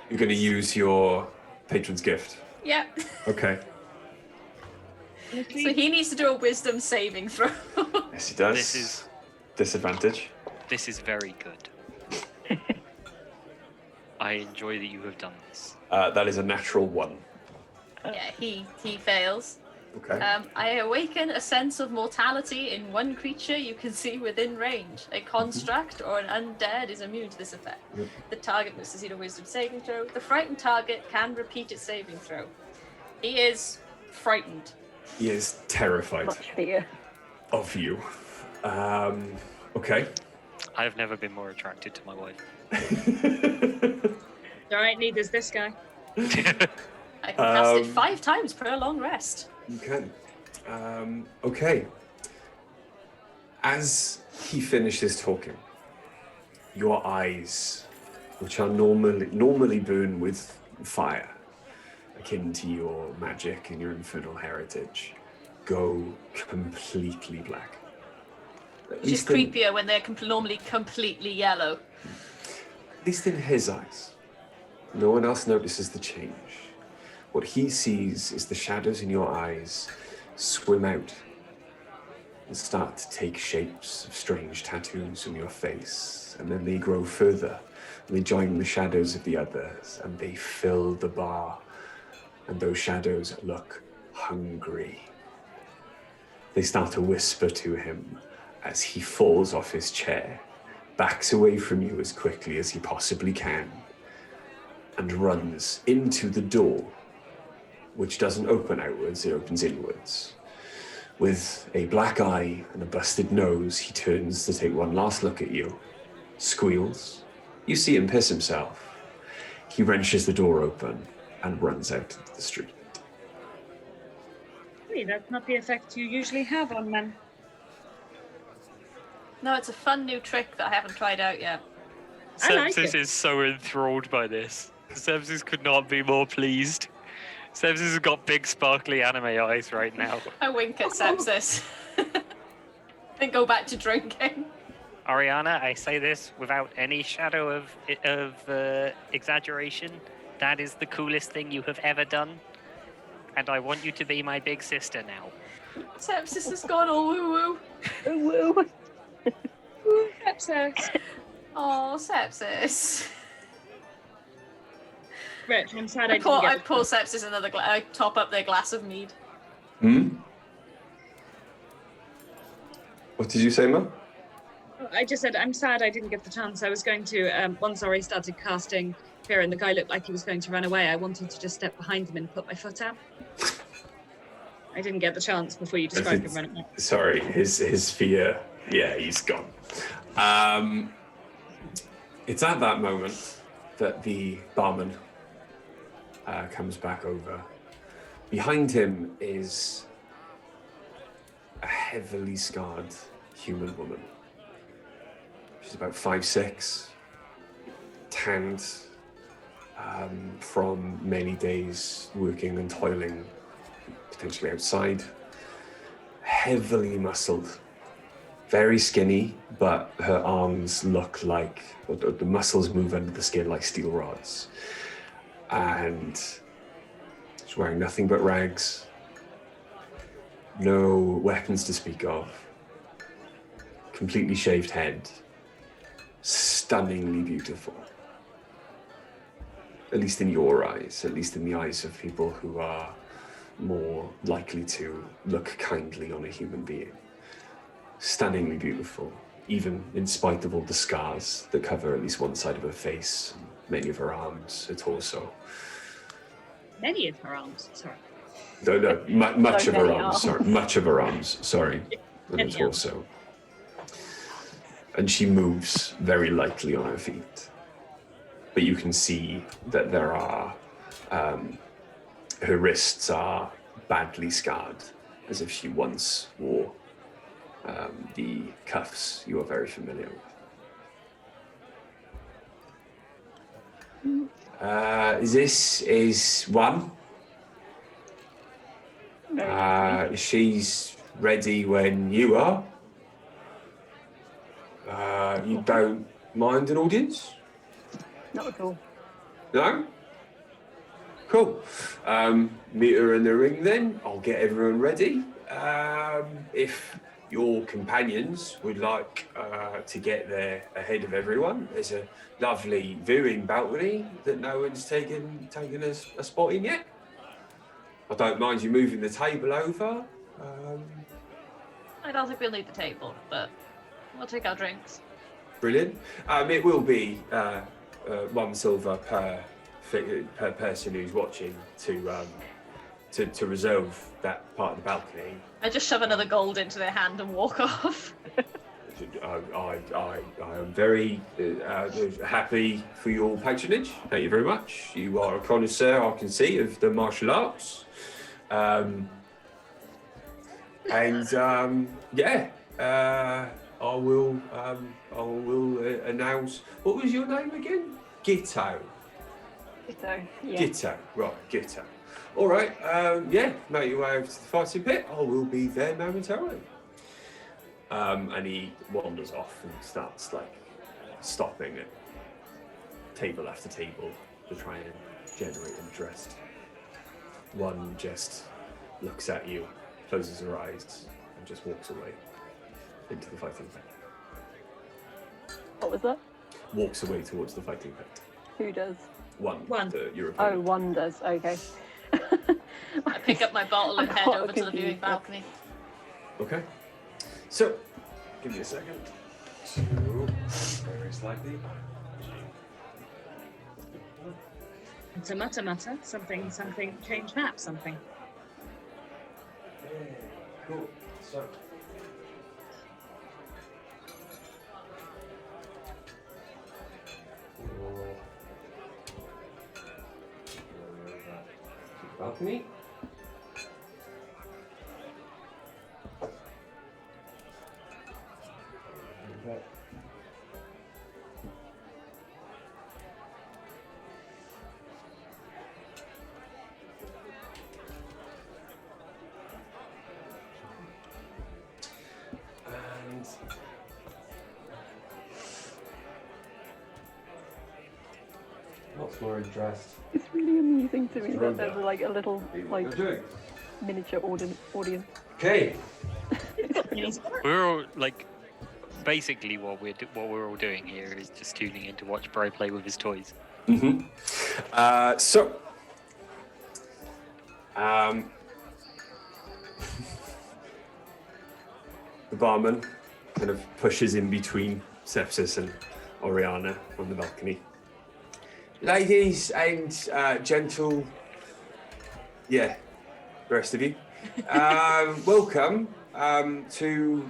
You're going to use your patron's gift. Yeah. Okay. So he needs to do a wisdom saving throw. Yes, he does. This is Disadvantage. very good. I enjoy that you have done this. That is a natural 1. Yeah, he fails. Okay. I awaken a sense of mortality in one creature you can see within range. A construct or an undead is immune to this effect. Yep. The target must succeed a wisdom saving throw. The frightened target can repeat its saving throw. He is frightened. He is terrified Much fear. of you. Okay. I've never been more attracted to my wife. Alright, neither's this guy. I can cast it 5 times per long rest. You can. Okay. As he finishes talking, your eyes, which are normally burn with fire, akin to your magic and your infernal heritage, go completely black. At Which is least in- creepier when they're normally completely yellow. At least in his eyes. No one else notices the change. What he sees is the shadows in your eyes swim out and start to take shapes of strange tattoos on your face. And then they grow further, and they join the shadows of the others, and they fill the bar. And those shadows look hungry. They start to whisper to him as he falls off his chair, backs away from you as quickly as he possibly can, and runs into the door, which doesn't open outwards, it opens inwards. With a black eye and a busted nose, he turns to take one last look at you, squeals. You see him piss himself. He wrenches the door open and runs out into the street. Hey, that's not the effect you usually have on men. No, it's a fun new trick that I haven't tried out yet. I like Sepsis it. is so enthralled by this. Sepsis could not be more pleased. Sepsis has got big sparkly anime eyes right now. I wink at Sepsis. Then go back to drinking. Ariana, I say this without any shadow of exaggeration. That is the coolest thing you have ever done. And I want you to be my big sister now. Sepsis has gone all woo woo. Woo. Sepsis. Oh, Sepsis. Rich, I'm sad I didn't pour get Sepsis another glass. I top up their glass of mead. What did you say, Ma? I just said I'm sad I didn't get the chance. I was going to, once Ori started casting fear and the guy looked like he was going to run away, I wanted to just step behind him and put my foot out. I didn't get the chance before you described him running away. Sorry, his fear. Yeah, he's gone. It's at that moment that the barman comes back over. Behind him is a heavily scarred human woman. She's about 5'6", tanned from many days working and toiling, potentially outside. Heavily muscled, very skinny, but her arms look like, the muscles move under the skin like steel rods. And she's wearing nothing but rags, no weapons to speak of, completely shaved head, stunningly beautiful. At least in your eyes, at least in the eyes of people who are more likely to look kindly on a human being. Stunningly beautiful, even in spite of all the scars that cover at least one side of her face, many of her arms, her torso. Many of her arms, sorry. No, much So of her many arms, sorry. Much of her arms, sorry. And her Many arms. torso. And she moves very lightly on her feet. But you can see that there are, her wrists are badly scarred, as if she once wore The cuffs you are very familiar with. This is one. Very She's ready when you are. You don't mind an audience? not at all. No? Cool. Meet her in the ring then. I'll get everyone ready. If your companions would like to get there ahead of everyone, there's a lovely viewing balcony that no one's taken a spot in yet. I don't mind you moving the table over. I don't think we'll need the table, but we'll take our drinks. Brilliant. It will be 1 silver per person who's watching to reserve that part of the balcony. I just shove another gold into their hand and walk off. I am very happy for your patronage. Thank you very much. You are a connoisseur, I can see, of the martial arts. I will announce. What was your name again? Gitto. So, yeah. Gitto. Right, Gitto. All right. Make your way over to the fighting pit. I will be there momentarily. And he wanders off and starts stopping at table after table to try and generate interest. One just looks at you, closes her eyes, and just walks away into the fighting pit. What was that? Walks away towards the fighting pit. Who does? One. Your Oh, opponent. one does. Okay. I pick up my bottle and I'm head quite over to the viewing confused. balcony. Okay. So, give me a second. Very slightly. Matter. Something. Change map. Something. Cool. So. Balcony. And lots more interest. It's really amusing to me that Rhoda. there's like a little like doing. miniature audience. Okay. We're all basically what we're all doing here is just tuning in to watch Bro play with his toys. Mm-hmm. The barman kind of pushes in between Sepsis and Oriana on the balcony. Ladies and the rest of you, welcome to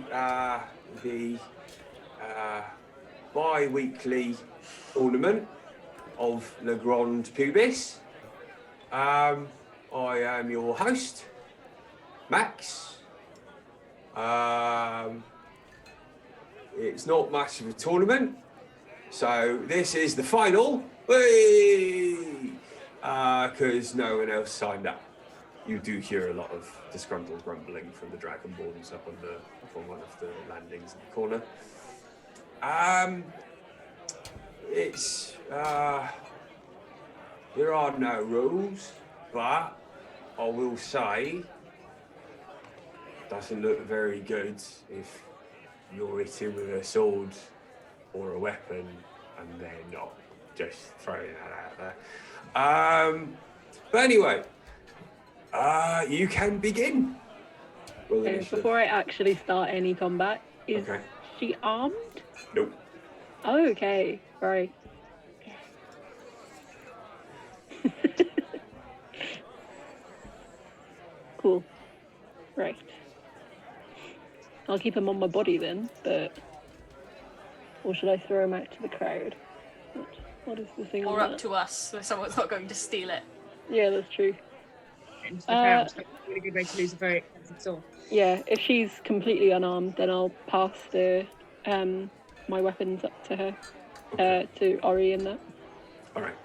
the bi-weekly tournament of Le Grand Pubis. I am your host, Max. It's not much of a tournament, so this is the final. Because no one else signed up. You do hear a lot of disgruntled grumbling from the Dragonborns up on one of the landings in the corner. It's there are no rules, but I will say doesn't look very good if you're hitting with a sword or a weapon and they're not. Just throwing that out there. But anyway, you can begin. Roll Okay, initiative. before I actually start any combat, is Okay. she armed? Nope. Oh, okay, right. Cool. Right. I'll keep him on my body then, but... Or should I throw him out to the crowd? What is the thing Or on up that? to us, so someone's not going to steal it. Yeah, that's true. into the ground. So it's a really good way to lose a very expensive sword. Yeah, if she's completely unarmed, then I'll pass the my weapons up to her, to Ori and that. All right.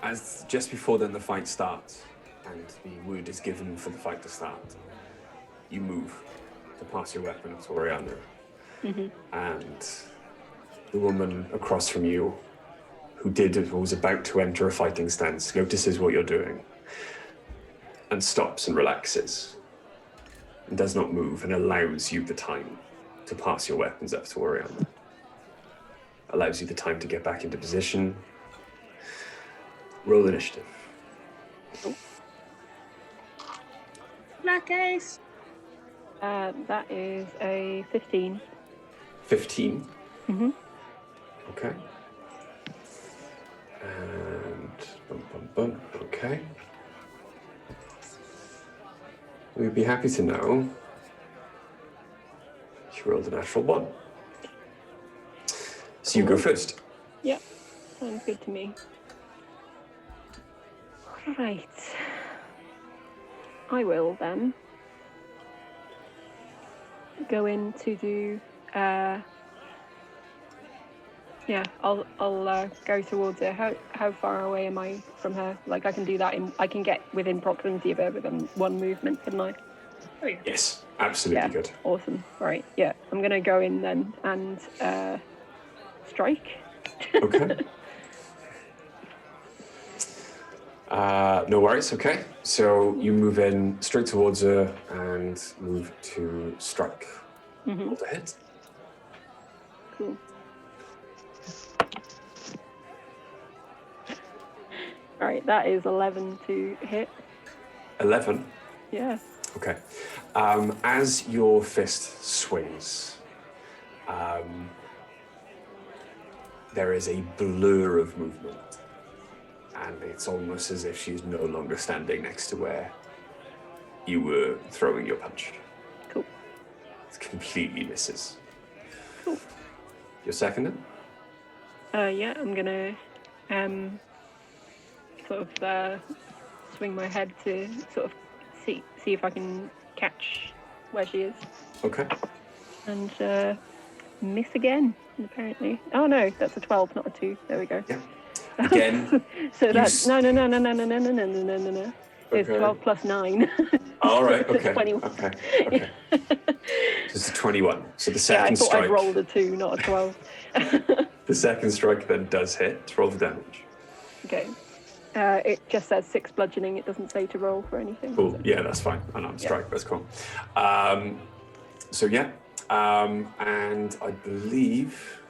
As just before then the fight starts, and the word is given for the fight to start, you move to pass your weapon up to Oriana. And the woman across from you, who was about to enter a fighting stance, notices what you're doing, and stops and relaxes, and does not move, and allows you the time to pass your weapons up to Oriana. Allows you the time to get back into position. Roll initiative. Black ace. That is a 15. 15. Mm-hmm. Okay. And okay. We'd be happy to know she rolled a natural 1. So you go first. Yep, sounds good to me. Right. I will then go in to do. I'll go towards her. How far away am I from her? Like I can do that. I can get within proximity of her within one movement, couldn't I? Oh yeah. Yes, absolutely good. Awesome. Right. Yeah, I'm gonna go in then and strike. Okay. No worries. Okay. So you move in straight towards her and move to strike. Roll to hit. Cool. All right, that is 11 to hit. 11. Yeah. Okay. As your fist swings, there is a blur of movement, and it's almost as if she's no longer standing next to where you were throwing your punch. Cool. It completely misses. Cool. Your second then? Yeah, I'm gonna sort of swing my head to sort of see if I can catch where she is. Okay. And miss again, apparently. Oh no, that's a 12, not a 2. There we go. Yeah. Again. So that's no. It's Okay. 12 plus 9. All right. Okay. 21. Okay. So it's a 21. So the Yeah, I second thought strike. I'd rolled a 2, not a 12. The second strike then does hit. Roll the damage. Okay. It just says 6 bludgeoning. It doesn't say to roll for anything. Cool. So. Yeah, that's fine. Unarmed strike. That's cool. So yeah, and I believe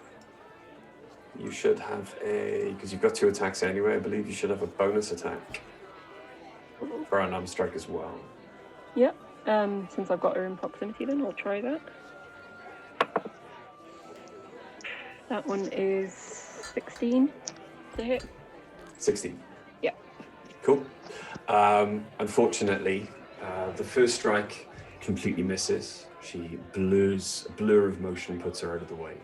you should have because you've got 2 attacks anyway. I believe you should have a bonus attack for unarmed strike as well. Yep. Since I've got her in proximity, then I'll try that. That one is 16 to hit. 16. Yeah. Cool. Unfortunately, the first strike completely misses. She blurs, a blur of motion puts her out of the way.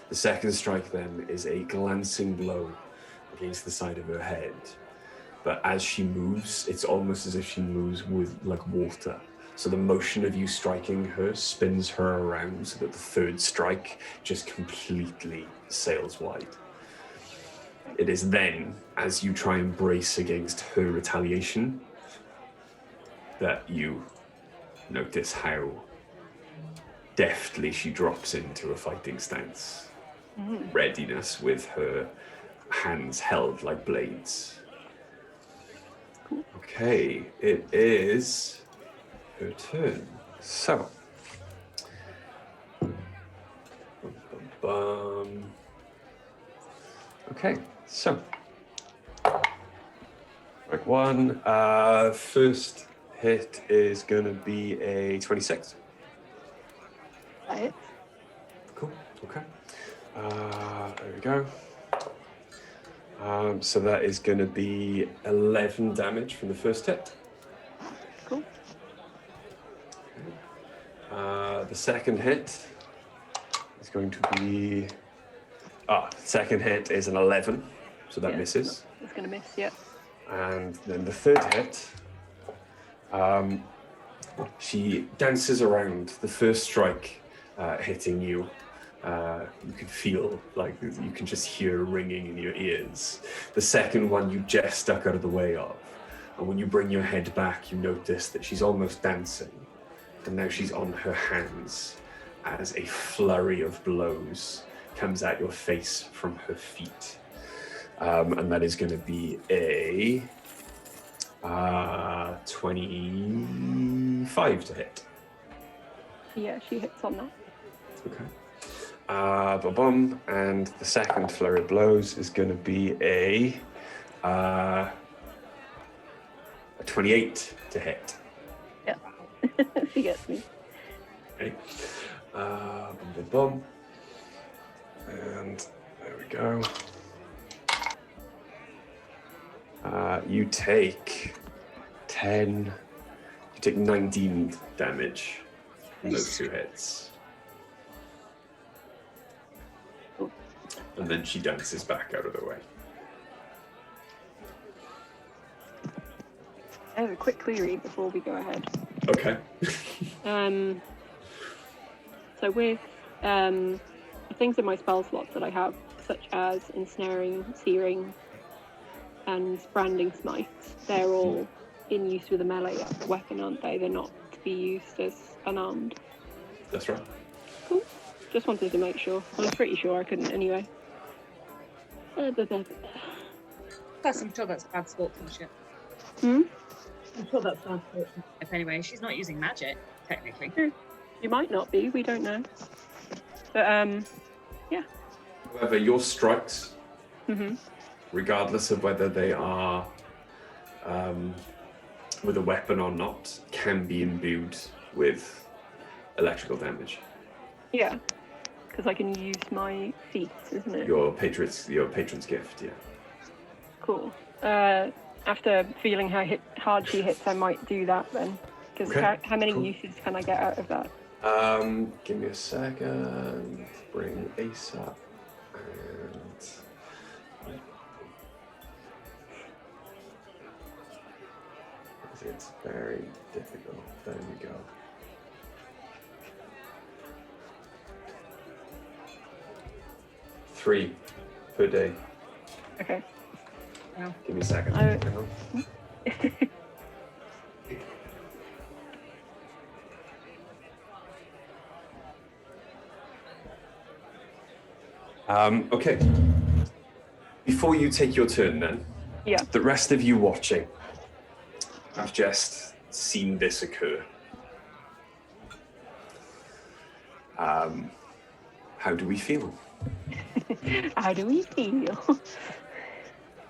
The second strike then is a glancing blow against the side of her head. But as she moves, it's almost as if she moves with like water. So the motion of you striking her spins her around so that the third strike just completely sails wide. It is then, as you try and brace against her retaliation, that you notice how deftly she drops into a fighting stance. Readiness with her hands held like blades. Okay, it is her turn. So, okay, so right one. First hit is gonna be a 26. Right. Cool. Okay. There we go. So that is going to be 11 damage from the first hit. Cool. The second hit is going to be... second hit is an 11, so that misses. It's going to miss, yeah. And then the third hit, she dances around. The first strike hitting you, you can feel, like, you can just hear ringing in your ears. The second one you just stuck out of the way of. And when you bring your head back, you notice that she's almost dancing. And now she's on her hands as a flurry of blows comes at your face from her feet. And that is going to be a 25 to hit. Yeah, she hits on that. Okay. Ba-bum. And the second flurry of blows is going to be a 28 to hit. Yeah. She gets me. Okay. Bum. And there we go. You take 10. You take 19 damage from those two hits. And then she dances back out of the way. I have a quick query before we go ahead. Okay. So with things in my spell slots that I have, such as ensnaring, searing, and branding smite, they're all in use with a melee weapon, aren't they? They're not to be used as unarmed. That's right. Cool. Just wanted to make sure. I was pretty sure I couldn't anyway. Plus, I'm sure that's bad sportsmanship. Hmm? I'm sure that's bad sportsmanship anyway. She's not using magic, technically. You might not be, we don't know. But, yeah. However, your strikes, Mm-hmm. regardless of whether they are with a weapon or not, can be imbued with electrical damage. Yeah. Because I can use my feet, isn't it? Your patron's gift, yeah. Cool. After feeling how hard she hits, I might do that then. Because Okay, how many cool. uses can I get out of that? Give me a second. Bring Ace up, and it's very difficult. There we go. Three per day. Okay. Give me a second. I- Hang on. Okay. Before you take your turn then, Yeah. the rest of you watching have just seen this occur. How do we feel? How do we feel?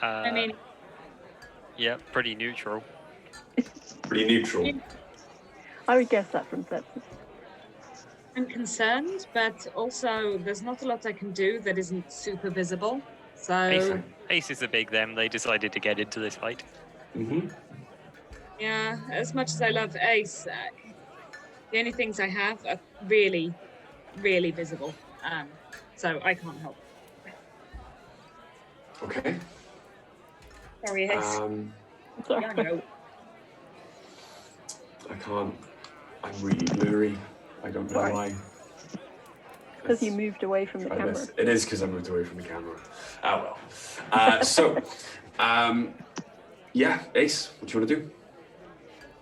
I mean, Yeah, pretty neutral. Pretty neutral. I would guess that from sepsis. I'm concerned, but also there's not a lot I can do that isn't super visible. So, Ace is a big them. They decided to get into this fight. Mm-hmm. yeah, as much as I love Ace, the only things I have are really, really visible. So I can't help. Okay. Sorry, Ace. Sorry. Yeah, I know. I can't. I'm really blurry. I don't know why. Because you moved away from the Try camera. this. It is because I moved away from the camera. Ah, well. Yeah, Ace, what do you want to do?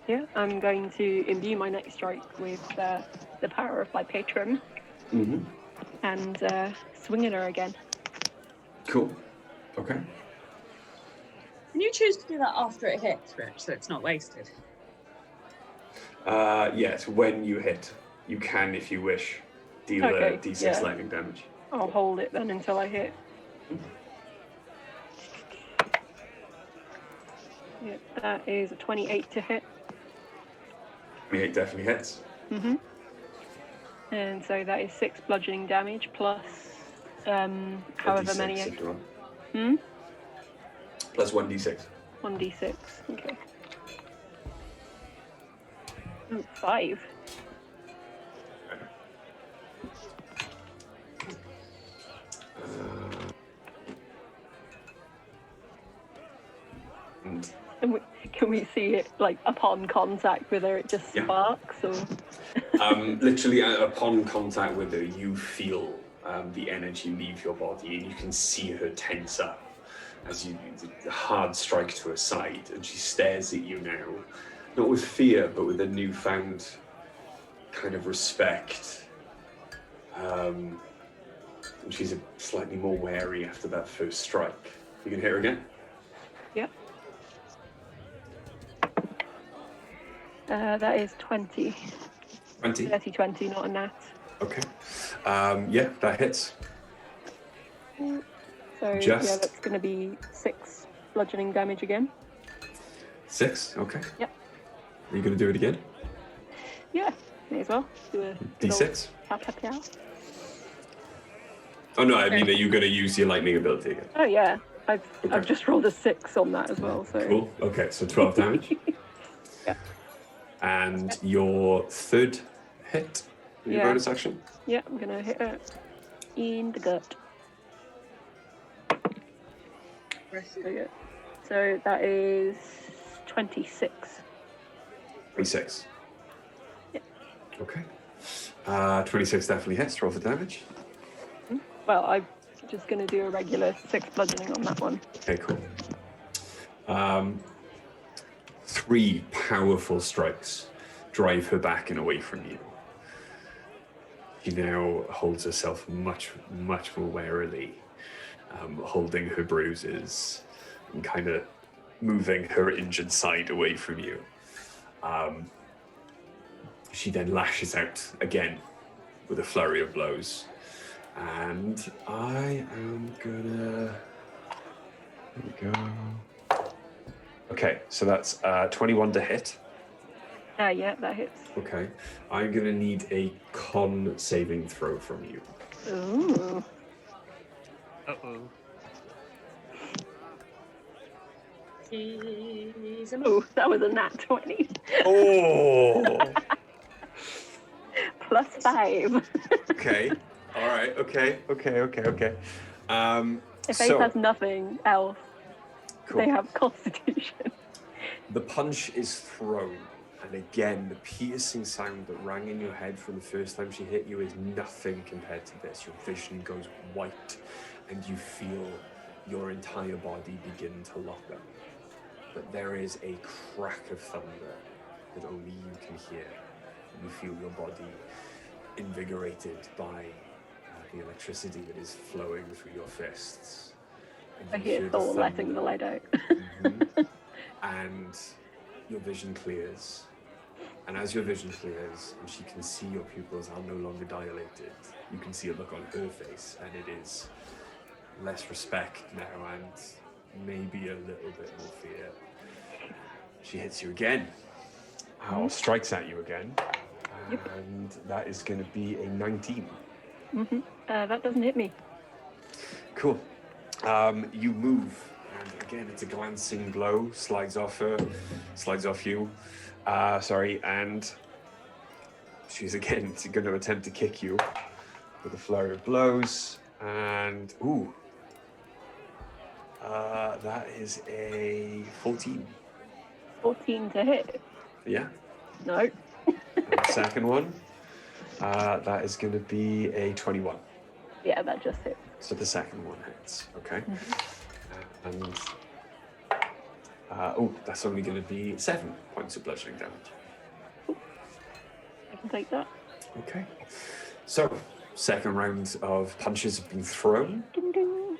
Yeah, I'm going to imbue my next strike with the power of my patron Mm-hmm. and swing at her again. Cool. Okay. Can you choose to do that after it hits, Rich, so it's not wasted? Yes, when you hit, you can, if you wish, deal Okay, a d6 yeah. lightning damage. I'll hold it then until I hit. Yeah, that is a 28 to hit. 28 definitely hits. Mm-hmm. And so that is 6 bludgeoning damage plus however D6 many. if you want. Hmm? Plus 1d6. 1d6. Okay. Ooh, 5. Can we see it like upon contact with her? It just sparks, or literally upon contact with her, you feel the energy leave your body, and you can see her tense up as you the hard strike to her side, and she stares at you now, not with fear, but with a newfound kind of respect. And she's slightly more wary after that first strike. You can hit her again? Yep. That is 20. 20? 30, 20, not a nat. Okay. Yeah, that hits. So Just- yeah, that's going to be 6 bludgeoning damage again. 6? Okay. Yep. Are you going to do it again? Yeah, may as well. Do a good old D6? pow. Oh no, I mean, are you going to use your lightning ability again? Oh yeah, I've Okay. just rolled a 6 on that as well. So Cool. Okay, so 12 damage. Yeah. And your third hit, your Yeah. bonus action? yeah, I'm gonna hit her in the gut. So that is 26. 26. Yeah. Okay. 26 definitely hits. Roll for damage. Well, I'm just gonna do a regular 6 bludgeoning on that one. Okay, cool. 3 powerful strikes drive her back and away from you. She now holds herself much more warily, holding her bruises and kind of moving her injured side away from you. She then lashes out again with a flurry of blows. And I am gonna... There we go. Okay, so that's 21 to hit. Yeah, that hits. Okay. I'm gonna need a con saving throw from you. Ooh. Uh-oh. Oh, that was a nat 20. Oh! Plus 5. Okay. All right. Okay. If Ace has nothing else, cool. they have Constitution. The punch is thrown, and again, the piercing sound that rang in your head from the first time she hit you is nothing compared to this. Your vision goes white, and you feel your entire body begin to lock up. But there is a crack of thunder that only you can hear. You feel your body invigorated by the electricity that is flowing through your fists. And I you hear the Thor thunder. letting the lead out. Mhm. And your vision clears. And as your vision clears, and she can see your pupils are no longer dilated, you can see a look on her face, and it is less respect now and maybe a little bit more fear. She hits you again. Or strikes at you again. And that is going to be a 19. That doesn't hit me. Cool. You move, and again, it's a glancing blow. Slides off her, slides off you. And she's again going to attempt to kick you with a flurry of blows. And that is a 14. 14 to hit. Yeah. No. And the second one, that is going to be a 21. Yeah, that just hit. So the second one hits, okay? And that's only going to be 7 points of bludgeoning damage. I can take that. Okay. So, second round of punches have been thrown. Ding, ding.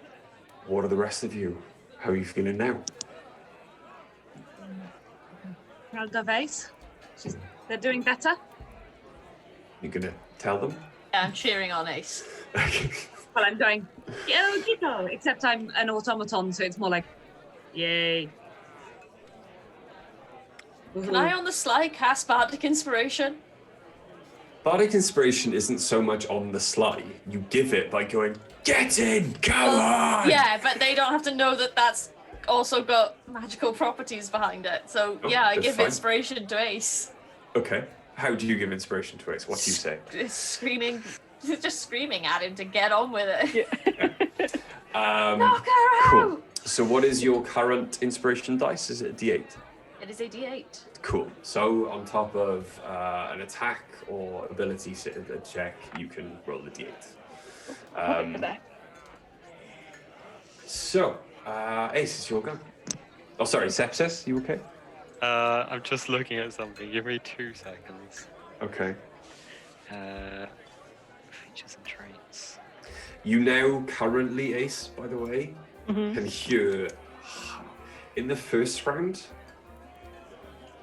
What are the rest of you? How are you feeling now? Proud of Ace. They're doing better. You're going to tell them? Yeah, I'm cheering on Ace. Well, I'm going, yo, except I'm an automaton, so it's more like, yay. Can I on the sly cast Bardic Inspiration? Bardic Inspiration isn't so much on the sly. You give it by going, get in, come on! Yeah, but they don't have to know that that's also got magical properties behind it. So Oh, yeah, I that's give fine. inspiration to Ace. Okay. How do you give inspiration to Ace? What do you say? Just screaming at him to get on with it. Yeah. Knock her Cool. out! So what is your current inspiration dice? Is it a D8? It is a D8. Cool. So on top of an attack or ability check, you can roll the D8. So, Ace, it's your go. Oh, sorry, Sepsis, you okay? I'm just looking at something. Give me 2 seconds. Okay. Features and traits. You now currently, Ace, by the way, Mhm. can hear in the first round,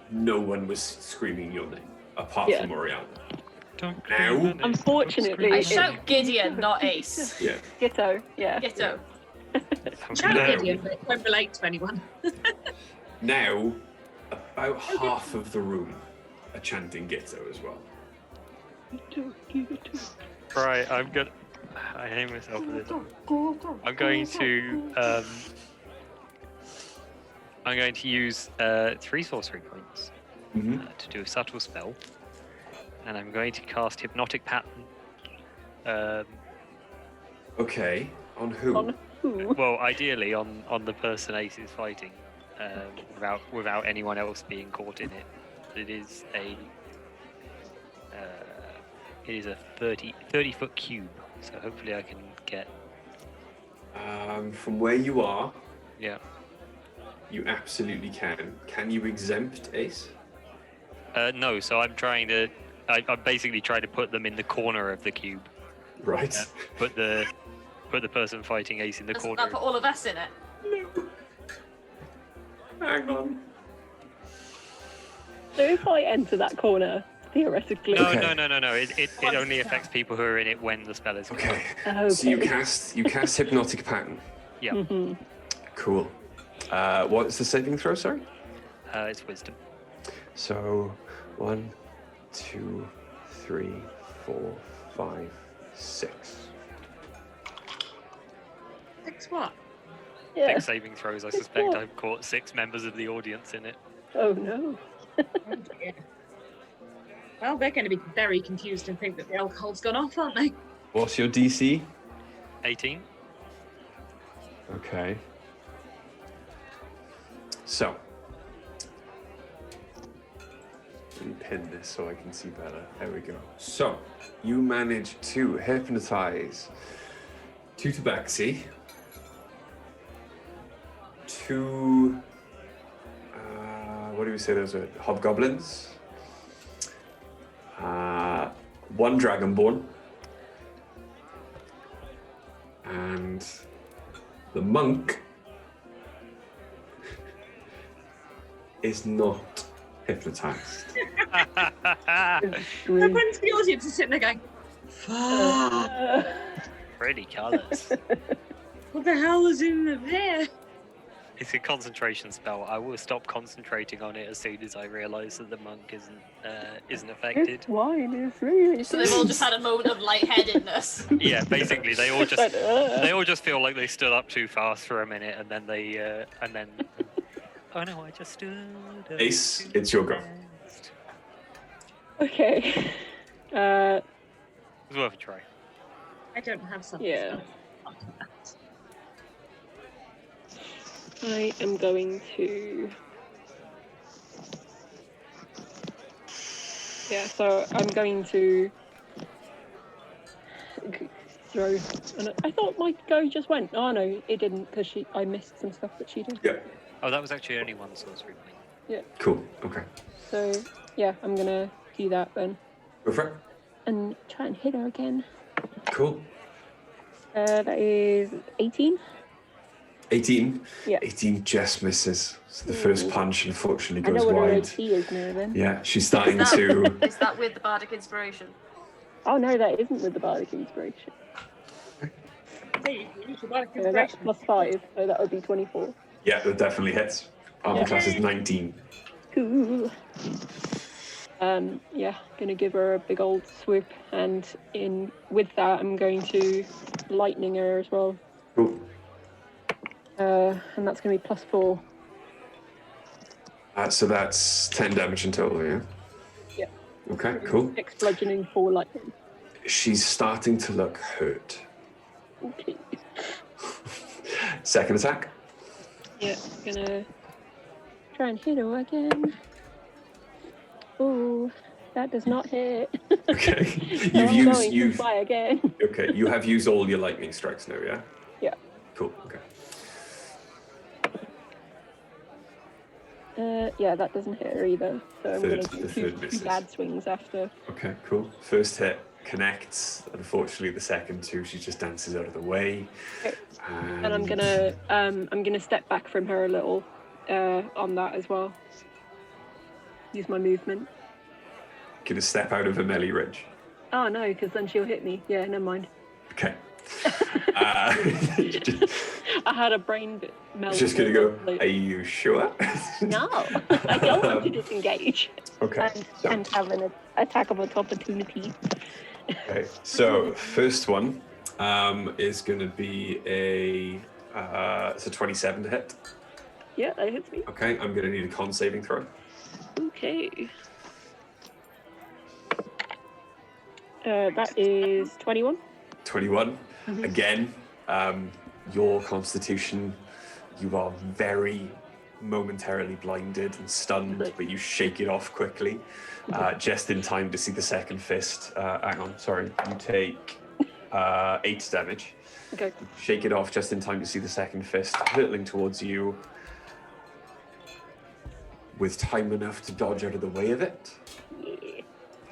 no one was screaming your name apart Yeah. from Oriana. Don't Now? scream at it. Unfortunately, I it- shout Gideon, not Ace. Yeah. Ditto, yeah. Ghetto. Shout No. Gideon, but it won't relate to anyone. Now, about half of the room are chanting Ghetto as well. Right, I hate myself for this. I'm going to use 3 sorcery points Mm-hmm. to do a subtle spell, and I'm going to cast Hypnotic Pattern. Okay, on who? On who? Well, ideally on the person Ace is fighting, without anyone else being caught in it. It is a 30-foot cube, so hopefully I can get. From where you are, Yeah. you absolutely can. Can you exempt Ace? No, so I'm trying to. I'm basically trying to put them in the corner of the cube. Right. Put the person fighting Ace in the Doesn't corner. that put all of us in it? Hang on. So if I enter that corner, theoretically. No, Okay. no. It only affects people who are in it when the spell is. Okay. Okay. So you cast Hypnotic Pattern. Yeah. Mhm. Cool. What's the saving throw, sorry? It's wisdom. So 1, 2, 3, 4, 5, 6. 6 what? Yeah. 6 saving throws. I suspect I've caught 6 members of the audience in it. Oh no. Oh, dear. Well, they're going to be very confused and think that the alcohol's gone off, aren't they? What's your DC? 18. Okay. So, let me pin this so I can see better. There we go. So, you manage to hypnotize 2 tabaxi, 2, what do we say those are? Hobgoblins, 1 dragonborn, and the monk is not hypnotized. Everyone in the audience is sitting there going, fuck, Pretty colours. what the hell is in there? It's a concentration spell. I will stop concentrating on it as soon as I realise that the monk isn't affected. This wine is really So they've all just had a moment of lightheadedness. Yeah, basically they all just But, they all just feel like they stood up too fast for a minute, and then oh no, I just stood up Ace, too it's your go. fast. Okay. It's worth a try. I don't have something. Yeah. I am going to. Yeah, so I'm going to throw. And I thought my go just went. Oh no, it didn't because I missed some stuff that she did. Yeah. Oh, that was actually only 1 sorcery point. Cool. Okay. So yeah, I'm gonna do that then Go for it. and try and hit her again. Cool. That is 18. 18. Yeah. 18 just misses. So the first Ooh. punch unfortunately I goes know what her wide. HP is now then. Yeah, she's starting Is that- to. Is that with the bardic inspiration? Oh no, that isn't with the bardic inspiration. Hey, you need to work Yeah, that's inspiration. +5, so that would be 24. Yeah, that definitely hits. Armor Yeah. class is 19. Cool. Yeah, gonna give her a big old swoop, and with that, I'm going to lightning her as well. Cool. And that's gonna be +4. So that's 10 damage in total, yeah? Yeah. Okay, cool. 6 bludgeoning, 4 lightning. She's starting to look hurt. Okay. Second attack. Yeah, gonna try and hit her again. Oh, that does not hit. Okay. So I'm going to fly again. Okay, you have used all your lightning strikes now, yeah? Yeah. Cool, okay. Yeah, that doesn't hit her either. So I'm going to do two bad swings after. Okay, cool. First hit connects. Unfortunately, the second two, she just dances out of the way. Okay. And I'm gonna step back from her a little on that as well. Use my movement. Gonna step out of a melee ridge. Oh no, because then she'll hit me. Yeah, never mind. Okay. I had a brain melt. Just gonna go, are you sure? No, I don't want to disengage. Okay. And have an attack of opportunity. Okay, so first one is gonna be it's a 27 to hit. Yeah, that hits me. Okay, I'm gonna need a con saving throw. Okay. That is 21. 21. Again, your constitution, you are very momentarily blinded and stunned, but you shake it off quickly, just in time to see the second fist. Hang on, sorry. You take 8 damage. Okay. Shake it off just in time to see the second fist hurtling towards you, with time enough to dodge out of the way of it. Yeah.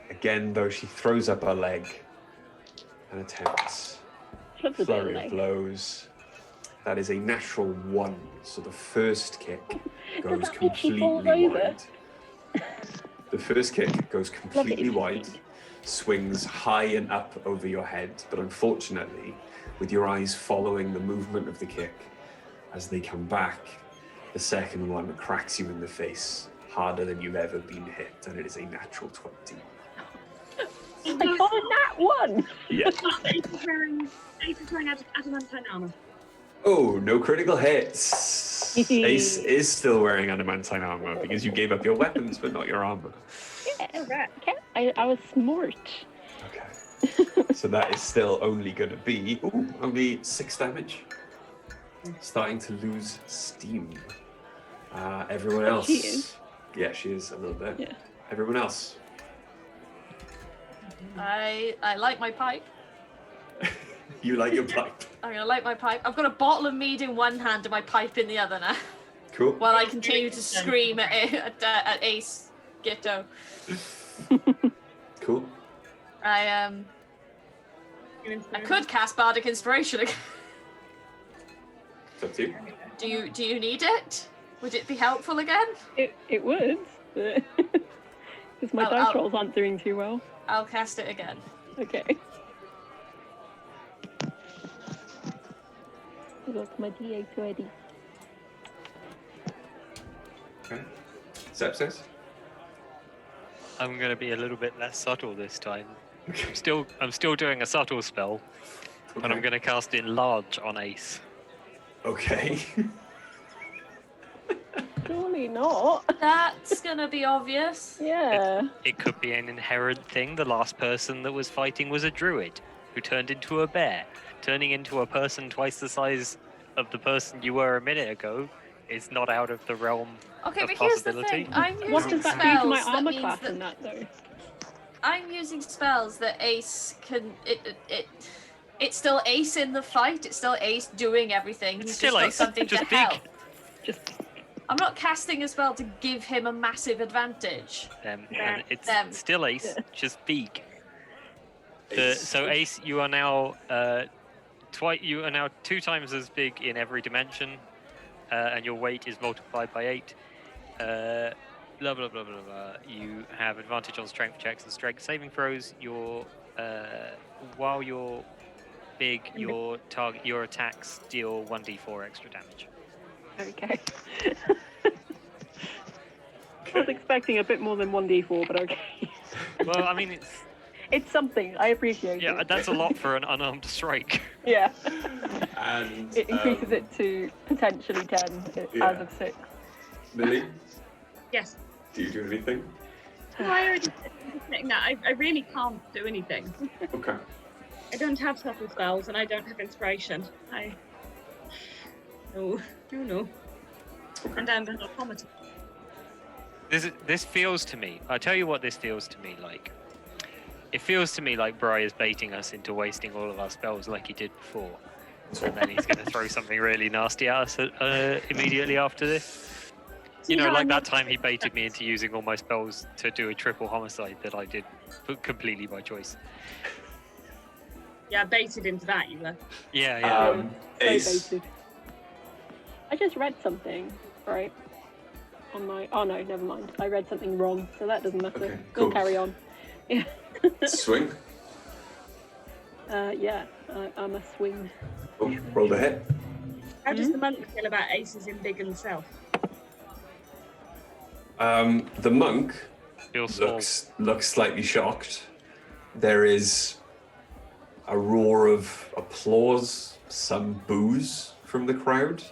Again, though, she throws up her leg and attempts flurry of blows. That is a natural 1, so the first kick goes completely wide. The first kick goes completely wide, swings high and up over your head, but unfortunately, with your eyes following the movement of the kick, as they come back, the second one cracks you in the face harder than you've ever been hit, and it is a natural 20. I got that one! Yeah. Ace is wearing adamantine armor. Oh, no critical hits. Ace is still wearing adamantine armor because you gave up your weapons but not your armor. Yeah, right. I was smart. Okay. So that is still only going to be only 6 damage. Starting to lose steam. Everyone else. She is. Yeah, she is a little bit. Yeah. Everyone else. I light my pipe. You light your pipe. I'm gonna light my pipe. I've got a bottle of mead in one hand and my pipe in the other now. Cool. While I continue to scream at Ace Ghetto. Cool. I could cast Bardic Inspiration again. It's up to you. Do you need it? Would it be helpful again? It would, because my dice rolls aren't doing too well. I'll cast it again. Okay. I got my D8 ready. Okay. Sepsis? I'm going to be a little bit less subtle this time. I'm still doing a subtle spell, but I'm going to cast Enlarge on Ace. Okay. Surely not. That's gonna be obvious. Yeah. It could be an inherent thing. The last person that was fighting was a druid who turned into a bear. Turning into a person twice the size of the person you were a minute ago is not out of the realm Okay, of but here's the possibility. thing. I'm using What does that do spells to my that armor means class that in that though? I'm using spells that Ace can. It's still Ace in the fight. It's still Ace doing everything. It's He's still just got Ace, something just to big. help. Just I'm not casting a spell to give him a massive advantage. And it's Them. still Ace, Yeah. just big. Ace. So Ace, you are now you are now 2 times as big in every dimension, and your weight is multiplied by 8. Blah blah blah blah blah. You have advantage on strength checks and strength saving throws. While you're big, your attacks deal 1d4 extra damage. okay. I was expecting a bit more than 1d4, but okay. Well, I mean, It's something. I appreciate yeah, it. that's a lot for an unarmed strike. Yeah. And It increases it to potentially 10 as of 6. Millie, Yes. do you do anything? Oh, I already said that. I really can't do anything. Okay. I don't have subtle spells and I don't have inspiration. No. And I'm an automaton. This feels to me. I'll tell you what this feels to me like. It feels to me like Bri is baiting us into wasting all of our spells like he did before. And then he's going to throw something really nasty at us immediately after this. You know, like that time he baited me into using all my spells to do a triple homicide that I did completely by choice. Yeah, baited into that, you were. Yeah. So Ace. baited. I just read something, right? On my... Oh no, never mind. I read something wrong, so that doesn't matter. Okay, We'll cool. carry on. Yeah. Swing. Yeah, I'm a swing. Oh, roll the hit. How does the monk feel about aces in big and self? The monk Feels small. looks slightly shocked. There is a roar of applause, some boos from the crowd.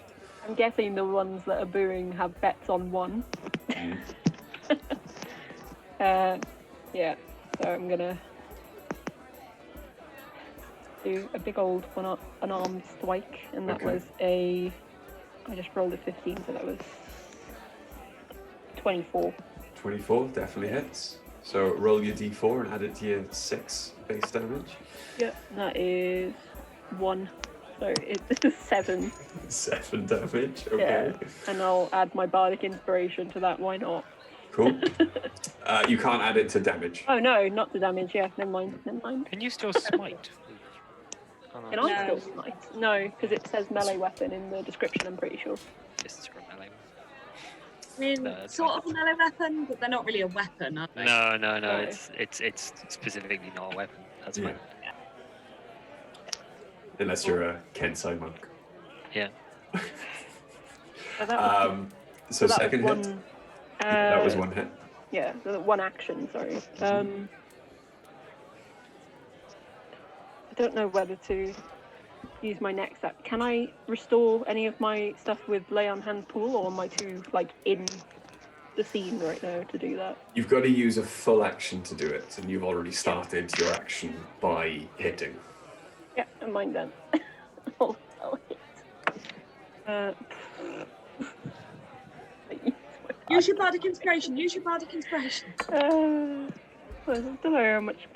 I'm guessing the ones that are booing have bets on one. Yeah, so I'm gonna do a big old unarmed strike, and that Okay. was I just rolled a 15, so that was 24. 24 definitely hits. So roll your d4 and add it to your 6 base damage. Yeah, that is 1. So it's 7. 7 damage. Okay. Yeah, and I'll add my bardic inspiration to that. Why not? Cool. You can't add it to damage. Oh no, not the damage. Yeah, never mind. Can you still smite? Can I still smite? No, because it says melee weapon in the description. I'm pretty sure. Just for melee. I mean, No, it's sort fine. of a melee weapon, but they're not really a weapon, are they? No. No. It's specifically not a weapon. That's Yeah. fine. Unless you're a Kensai monk. Yeah. So that was, So that second was hit. one. That was one hit. Yeah, the one action. Sorry. I don't know whether to use my next act. Can I restore any of my stuff with lay on hand pool, or am I too in the scene right now to do that? You've got to use a full action to do it, and you've already started your action by hitting. Yeah, never mind then. I'll hit. Use your bardic inspiration. Use your bardic inspiration. I don't know how much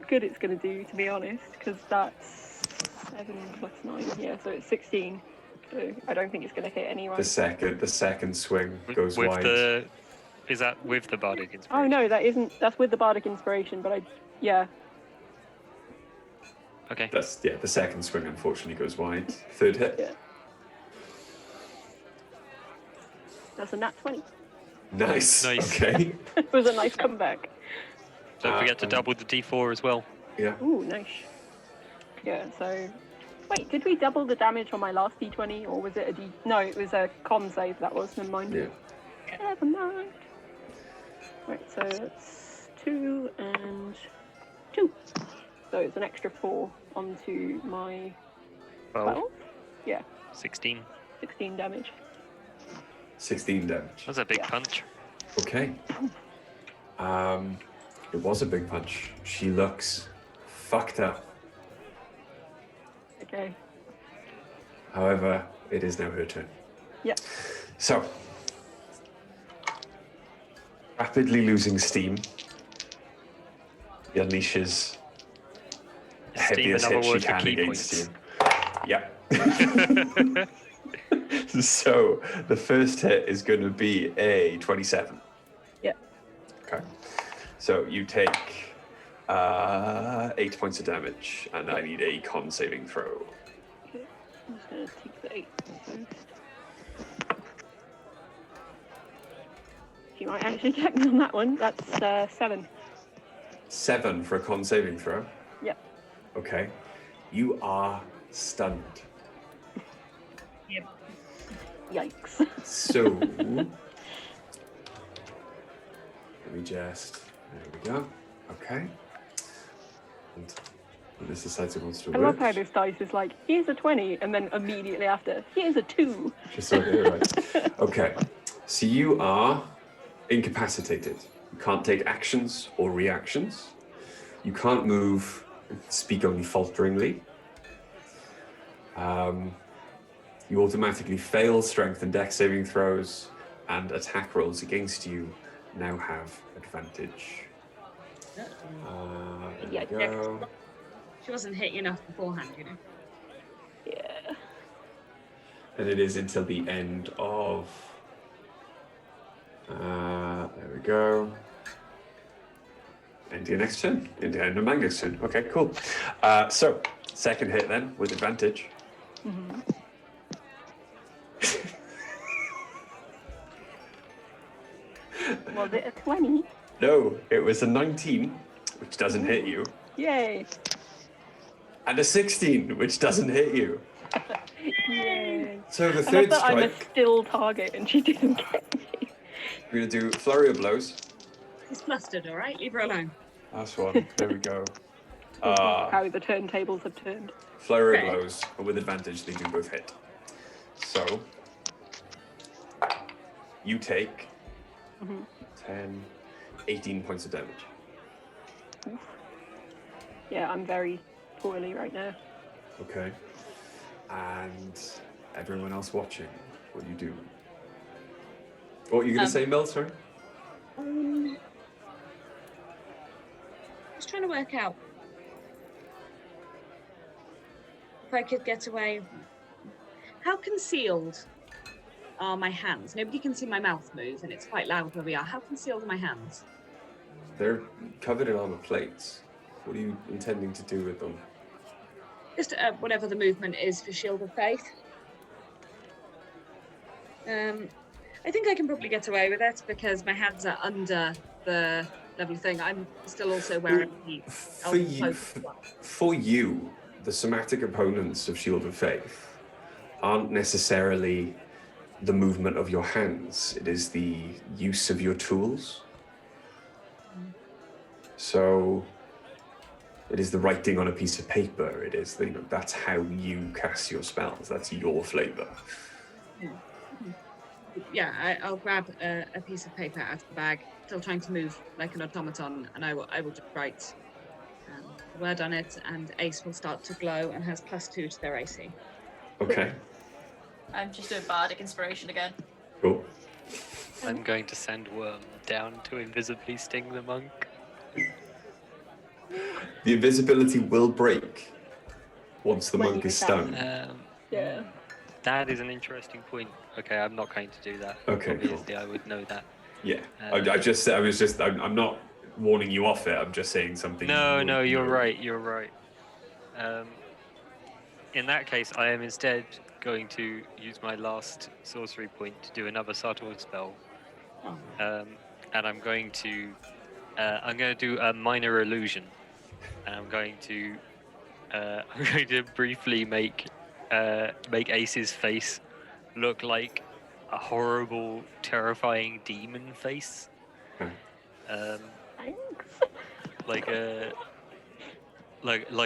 good it's going to do, to be honest, because that's 7 plus 9. Yeah, so it's 16. So I don't think it's going to hit anyway. The second swing goes with wide. Is that with the bardic inspiration? Oh no, that isn't. That's with the bardic inspiration, but yeah. Okay. The second swing unfortunately goes wide. Third hit. Yeah. That's a nat 20. Nice. Nice. Okay. It was a nice comeback. Don't forget to double the d4 as well. Yeah. Ooh, nice. Yeah, so... Wait, did we double the damage on my last d20, or was it a d... No, it was a con save, that was. Never mind. Yeah. Never mind. Right, so it's 2 and 2. So it's an extra 4 onto my 12. Yeah, 16. 16 damage. 16 damage. That's a big Yeah. punch. Okay. It was a big punch. She looks fucked up. Okay. However, it is now her turn. Yeah. So, rapidly losing steam, he unleashes the Steam, heaviest another hit she word for can key against points. you. Yep. So, the first hit is going to be a 27. Yeah. Okay. So, you take 8 points of damage, and I need a con saving throw. Okay. I'm just going to take the 8 first. You might actually check me on that one. That's 7. 7 for a con saving throw. Yeah. Okay. You are stunned. Yep. Yikes. So, let me just, there we go. Okay. And this decides it wants to I work. love how this dice is like, here's a 20, and then immediately after, here's a 2. Just over here, right? Okay. So you are incapacitated. You can't take actions or reactions. You can't move, speak only falteringly. You automatically fail strength and dex saving throws, and attack rolls against you now have advantage. There we go. She wasn't hit enough beforehand, you know. Yeah. And it is until the end of... there we go. Into your next turn. Into the end of Mango's turn. Okay, cool. So, second hit then, with advantage. Mm-hmm. Was it a 20? No, it was a 19, which doesn't hit you. Yay! And a 16, which doesn't hit you. Yay! So the I love third that I'm a strike, still target and she didn't get me. we're going to do flurry of blows. She's flustered, all right? Leave her alone. Last one. There we go. How the turntables have turned. Flurry of Right. blows, but with advantage, they do both hit. So, you take 10, 18 points of damage. Yeah, I'm very poorly right now. Okay. And everyone else watching, what do you do? What are you going to say, Mel? Sorry? I was trying to work out if I could get away. How concealed are my hands? Nobody can see my mouth move, and it's quite loud where we are. How concealed are my hands? They're covered in armor plates. What are you intending to do with them? Just whatever the movement is for Shield of Faith. I think I can probably get away with it because my hands are under the lovely thing. I'm still also wearing the elven cloak as well. For you, the somatic opponents of Shield of Faith aren't necessarily the movement of your hands. It is the use of your tools. So it is the writing on a piece of paper. It is, that's how you cast your spells. That's your flavor. Yeah, I'll grab a piece of paper out of the bag, still trying to move like an automaton, and I will just write the word on it, and Ace will start to glow and has +2 to their AC. Okay, I'm just doing bardic inspiration again. cool. I'm going to send Worm down to invisibly sting the monk. The invisibility will break once the When monk you is attack. stunned. Yeah. That is an interesting point. Okay, I'm not going to do that. Okay, cool. Obviously, I would know that. Yeah, I'm not warning you off it. I'm just saying something. No, you're know. right. You're right. In that case, I am instead going to use my last sorcery point to do another subtle spell, and I'm going to do a minor illusion, and I'm going to briefly make Ace's face look like a horrible, terrifying demon face. Thanks. Like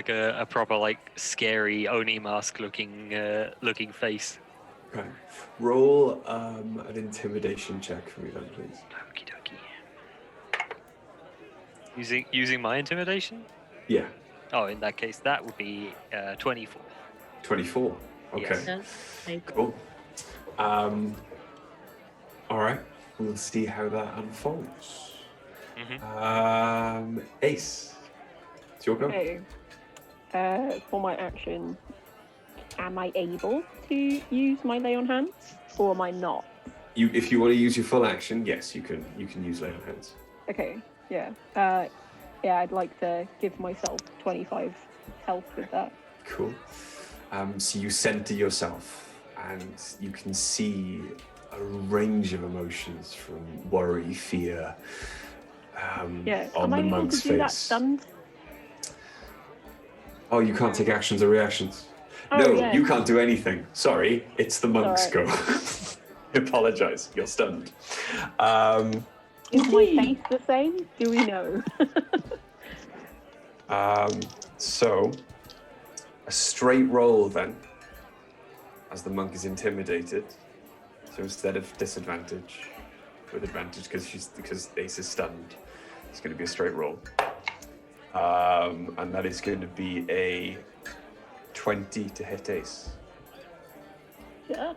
a proper like scary Oni mask looking face. Okay. Roll an intimidation check for me then, please. Okie dokie. Using my intimidation? Yeah, Oh, in that case, that would be 24. 24. Okay. Yes. Cool. All right. We'll see how that unfolds. Ace, it's your go. Okay. For my action, am I able to use my lay on hands, or am I not? If you want to use your full action, yes, you can use lay on hands. Okay. Yeah. I'd like to give myself 25 health with that. Cool. So you center yourself, and you can see a range of emotions from worry, fear, Yeah. on Am the I able monk's to do that face. stunned? Oh, you can't take actions or reactions. Oh, No, yeah. you can't do anything. Sorry, it's the monk's go. Alright. I apologize. You're stunned. Is my face the same? Do we know? So, a straight roll then, as the monk is intimidated. So instead of disadvantage, with advantage because Ace is stunned, it's going to be a straight roll. And that is going to be a 20 to hit Ace. Yeah.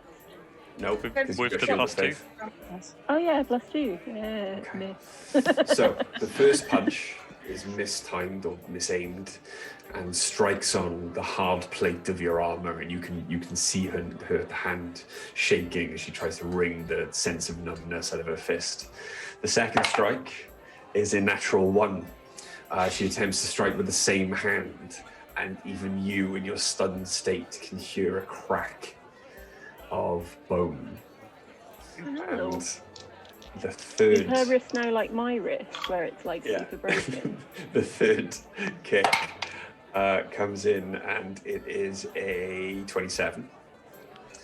Nope. With 'cause with you've the got plus shield of two. faith. Oh yeah, +2. Yeah. Okay. Miss. So the first punch is mistimed or misaimed and strikes on the hard plate of your armor, and you can see her hand shaking as she tries to wring the sense of numbness out of her fist. The second strike is a natural 1. She attempts to strike with the same hand, and even you in your stunned state can hear a crack of bone. Oh. And the third... Is her wrist now like my wrist, where it's like Yeah. super broken? The third kick comes in, and it is a 27.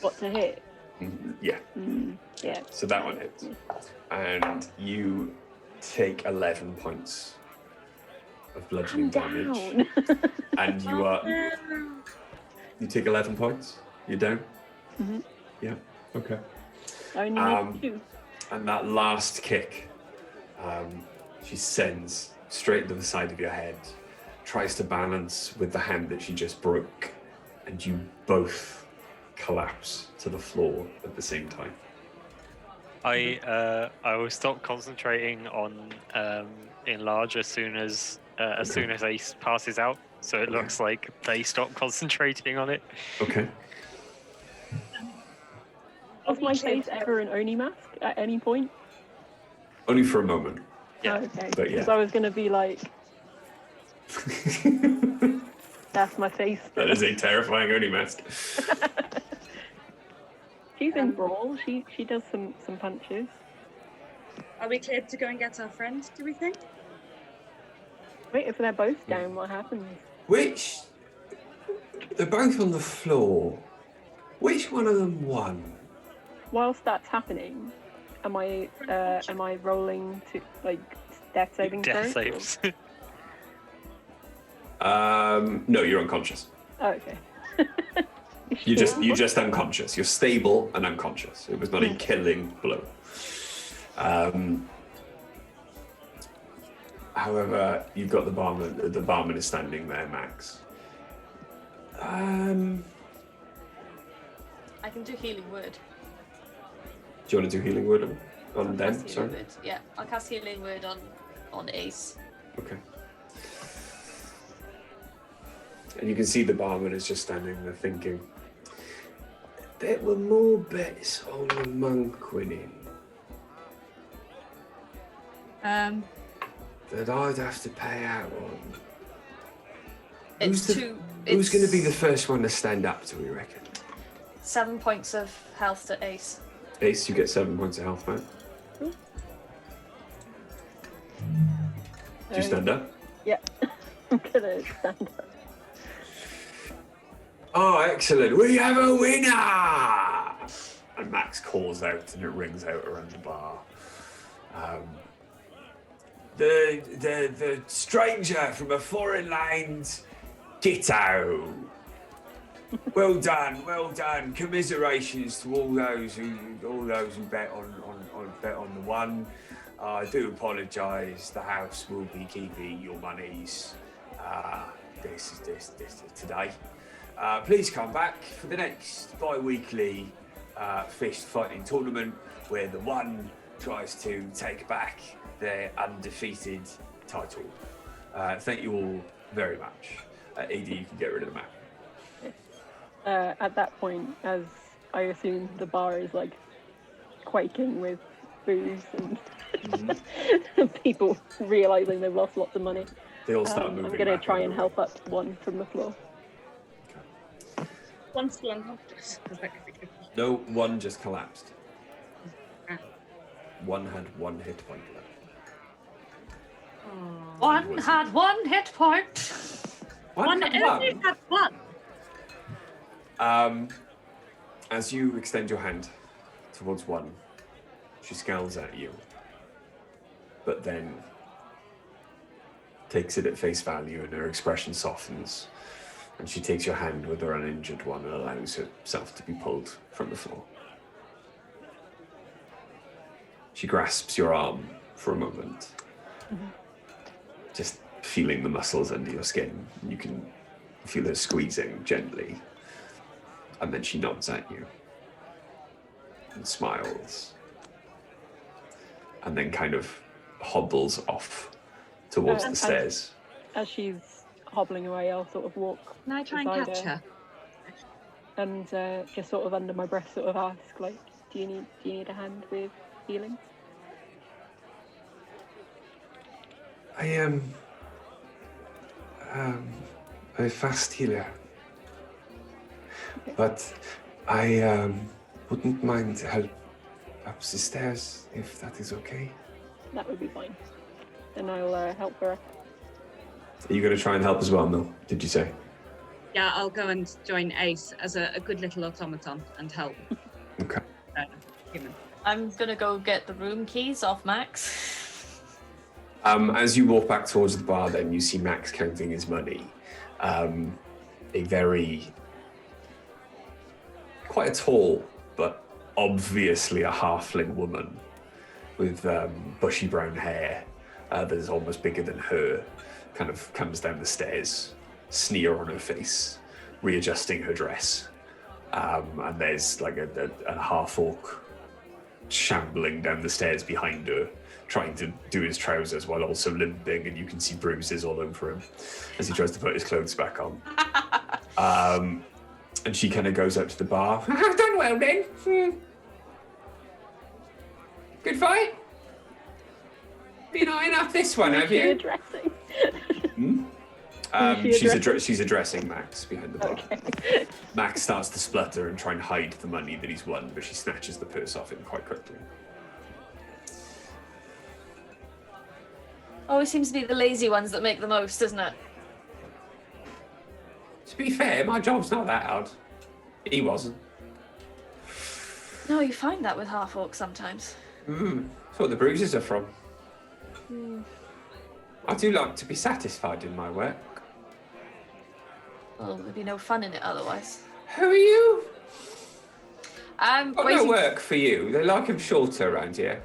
What to hit? Yeah, Yeah. so that one hits. And you take 11 points of bludgeoning damage. Down. And you are... You take 11 points? You're down? Mhm. Yeah, okay. I only need 2. And that last kick, she sends straight into the side of your head, tries to balance with the hand that she just broke, and you both collapse to the floor at the same time. I will stop concentrating on enlarge as soon as Ace passes out, so it looks like they stop concentrating on it. Okay. Was my face ever an Oni mask at any point? Only for a moment. Yeah. Oh, okay. But yeah. Because I was going to be like, that's my face. That is a terrifying Oni mask. She's in Brawl. She does some punches. Are we cleared to go and get our friend, do we think? Wait, if they're both down, what happens? Which... They're both on the floor. Which one of them won? Whilst that's happening, am I rolling to like death saving Death throws? saves. No, you're unconscious. Oh, okay. You're just unconscious. You're stable and unconscious. It was not a killing blow. However, you've got the barman. The barman is standing there, Max. I can do healing word. Do you want to do healing word on I'll them? cast Sorry. healing word. Yeah, I'll cast healing word on Ace. Okay. And you can see the barman is just standing there thinking, there were more bets on the monk winning that I'd have to pay out on. Who's going to be the first one to stand up, do we reckon? 7 points of health to Ace. Ace, you get 7 points of health, man. Do you stand up? Yeah. I'm gonna stand up. Oh, excellent. We have a winner! And Max calls out and it rings out around the bar. The stranger from a foreign land, Gitto. Well done. Commiserations to all those who bet on the one. I do apologise. The house will be keeping your monies. This today. Please come back for the next bi-weekly fist fighting tournament where the one tries to take back their undefeated title. Thank you all very much. AD, you can get rid of the map. At that point, as I assume the bar is like quaking with booze and people realising they've lost lots of money, They all start moving. I'm going to back try in and the help up one from the floor. One's still unconscious. No, one just collapsed. One had 1 hit point left. One had 1 hit point. One had only had one. As you extend your hand towards one, she scowls at you, but then takes it at face value and her expression softens, and she takes your hand with her uninjured one and allows herself to be pulled from the floor. She grasps your arm for a moment, just feeling the muscles under your skin. You can feel her squeezing gently, and then she nods at you. and smiles, and then kind of hobbles off towards the stairs. As she's hobbling away, I'll sort of walk Can I try and beside catch her? and just sort of under my breath sort of ask, like, do you need a hand with healing? I am a fast healer, but I wouldn't mind help up the stairs if that is okay. That would be fine. Then I'll help her. Are you going to try and help as well, Mil? Did you say? Yeah, I'll go and join Ace as a good little automaton and help. Okay. Human. I'm gonna go get the room keys off Max. As you walk back towards the bar, then you see Max counting his money. A very, quite a tall, but obviously a halfling woman with bushy brown hair that is almost bigger than her, kind of comes down the stairs, sneer on her face, readjusting her dress. And there's like a half-orc shambling down the stairs behind her, trying to do his trousers while also limping, and you can see bruises all over him as he tries to put his clothes back on. And she kind of goes up to the bar. Done well then. Good fight. Been eyeing up this one, have you? Addressing. She's addressing Max behind the bar. Okay. Max starts to splutter and try and hide the money that he's won, but she snatches the purse off him quite quickly. Always seems to be the lazy ones that make the most, doesn't it? To be fair, my job's not that hard. He wasn't. No, you find that with half-orcs sometimes. That's what the bruises are from. I do like to be satisfied in my work. Well, there'd be no fun in it otherwise. Who are you? I'm Got waiting. no work for you. They like him shorter around here.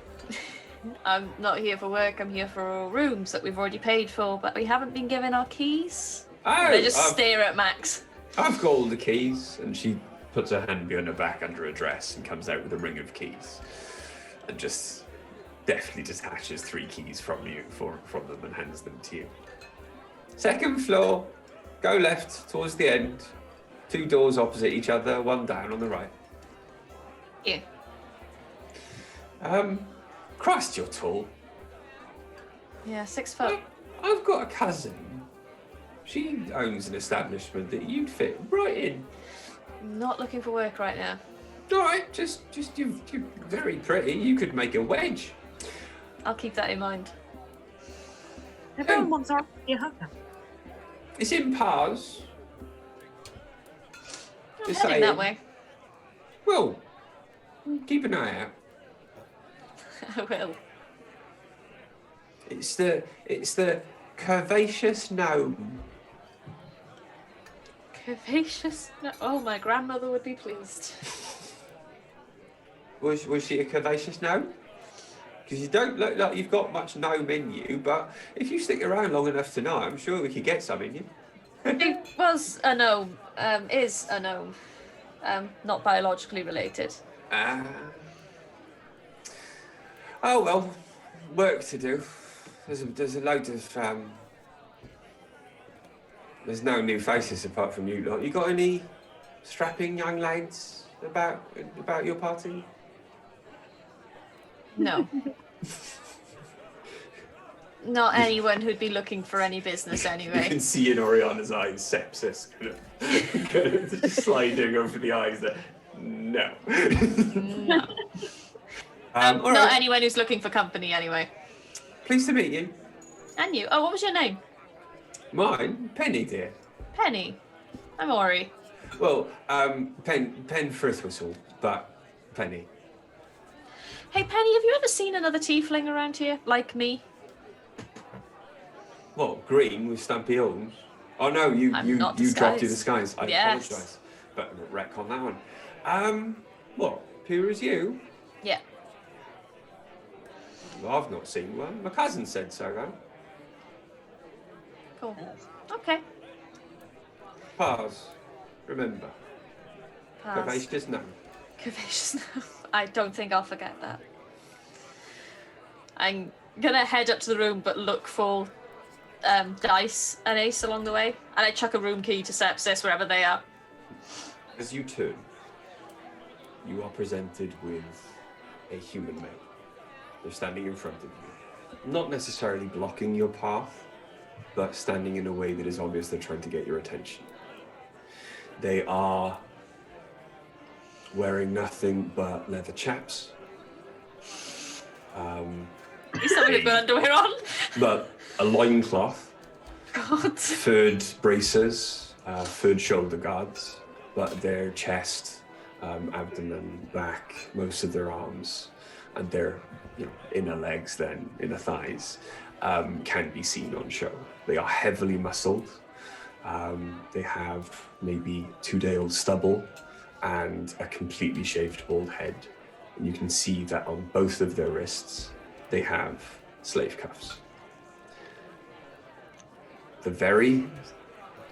I'm not here for work. I'm here for rooms that we've already paid for, but we haven't been given our keys. Oh, They just stare at Max. I've got all the keys. And she puts her hand behind her back under her dress and comes out with a ring of keys. And just deftly detaches 3 keys from them and hands them to you. 2nd floor. Go left towards the end. 2 doors opposite each other, 1 down on the right. Yeah. Christ, you're tall. Yeah, 6 foot. I've got a cousin. She owns an establishment that you'd fit right in. Not looking for work right now. All right, just you're very pretty. You could make a wedge. I'll keep that in mind. Everyone wants our hooker. It's in Pars. I'm Just heading saying. that way. Well, keep an eye out. I will. It's the curvaceous gnome. Curvaceous. No, oh, my grandmother would be pleased. Was she a curvaceous gnome? Because you don't look like you've got much gnome in you, but if you stick around long enough to know, I'm sure we could get some in you. She was a gnome. Is a gnome. Not biologically related. Oh well, work to do. There's a load of there's no new faces apart from you lot. You got any strapping young lads about your party? No. Not anyone who'd be looking for any business You anyway. can see in Oriana's eyes sepsis kind of sliding over the eyes there. No. No. All Not right. anyone who's looking for company anyway. Pleased to meet you. And you. Oh, what was your name? Mine, Penny, dear. Penny. I'm Ori. Well, Pen Frithwhistle, but Penny. Hey, Penny, have you ever seen another tiefling around here? Like me? What, green with stumpy horns? Oh no, you I'm you not dropped your disguised. disguise. I Yes. apologise. But wreck on that one. What, pure as you? Yeah. Well, I've not seen one. My cousin said so though. Cool. Okay. Pars. Remember. Pass. Curvaceous gnome. Curvaceous now. I don't think I'll forget that. I'm gonna head up to the room, but look for dice and ace along the way, and I chuck a room key to Sepsis wherever they are. As you turn, you are presented with a human male. They're standing in front of you, not necessarily blocking your path, but standing in a way that is obvious they're trying to get your attention. They are wearing nothing but leather chaps. He's somebody with underwear on. But a loincloth, God. furred bracers, furred shoulder guards, but their chest, abdomen, back, most of their arms, and their inner legs, then inner thighs, can be seen on show. They are heavily muscled. They have maybe 2-day-old stubble and a completely shaved bald head. And you can see that on both of their wrists, they have slave cuffs. The very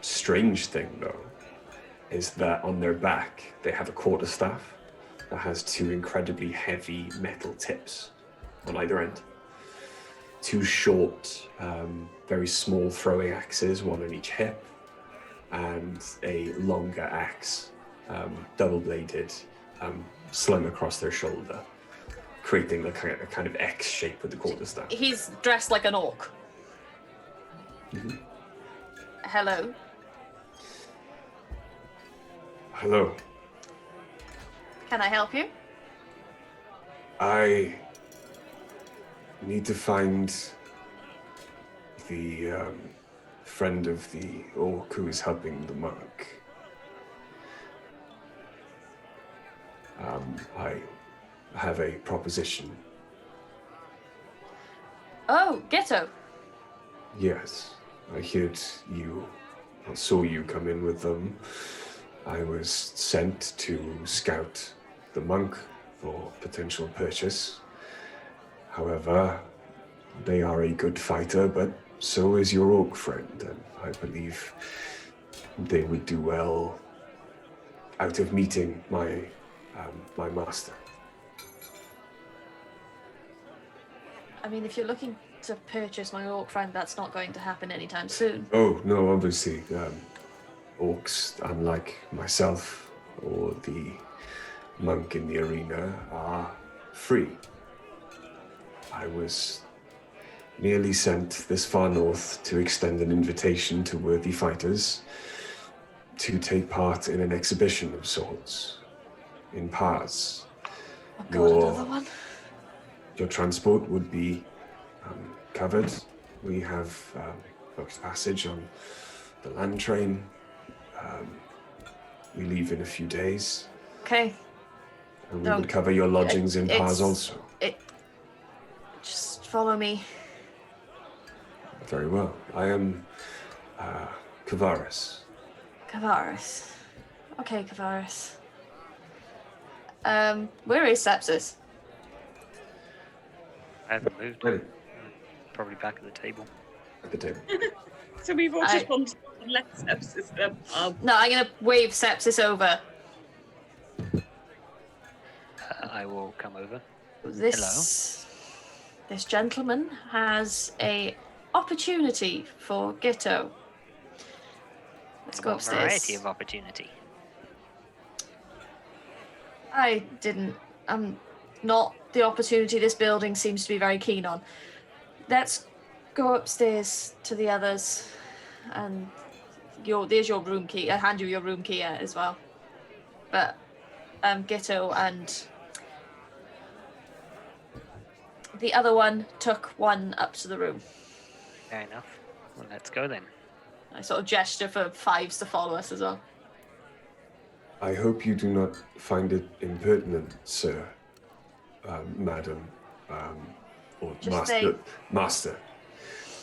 strange thing, though, is that on their back, they have a quarterstaff that has 2 incredibly heavy metal tips on either end. 2 short, very small throwing axes, one on each hip, and a longer axe, double-bladed, slung across their shoulder, creating a kind of X shape with the quarterstaff. He's dressed like an orc. Mm-hmm. Hello. Hello. Can I help you? I need to find the friend of the orc who is helping the monk. I have a proposition. Oh, Ghetto. Yes, I saw you come in with them. I was sent to scout the monk for potential purchase. However, they are a good fighter, but so is your orc friend, and I believe they would do well out of meeting my master. I mean, if you're looking to purchase my orc friend, that's not going to happen anytime soon. Oh, no, obviously, orcs, unlike myself or the monk in the arena, are free. I was merely sent this far north to extend an invitation to worthy fighters to take part in an exhibition of sorts in Pars. Oh God, another one. Your transport would be covered. We have booked passage on the land train. We leave in a few days. Okay. And we would cover your lodgings in Pars also. Just follow me. Very well. I am Kavaris. Kavaris. Okay, Kavaris. Where is Sepsis? I haven't moved. Ready? Probably back at the table. At the table. So we've all just wanted to let Sepsis them. No, I'm gonna wave Sepsis over. I will come over. This gentleman has a opportunity for Ghetto. Let's go upstairs. Variety of opportunity. I'm not the opportunity this building seems to be very keen on. Let's go upstairs to the others, and there's your room key. I'll hand you your room key as well. But Ghetto and the other one took one up to the room. Fair enough. Well, let's go then. I sort of gesture for fives to follow us as well. I hope you do not find it impertinent, sir, madam, or Just master.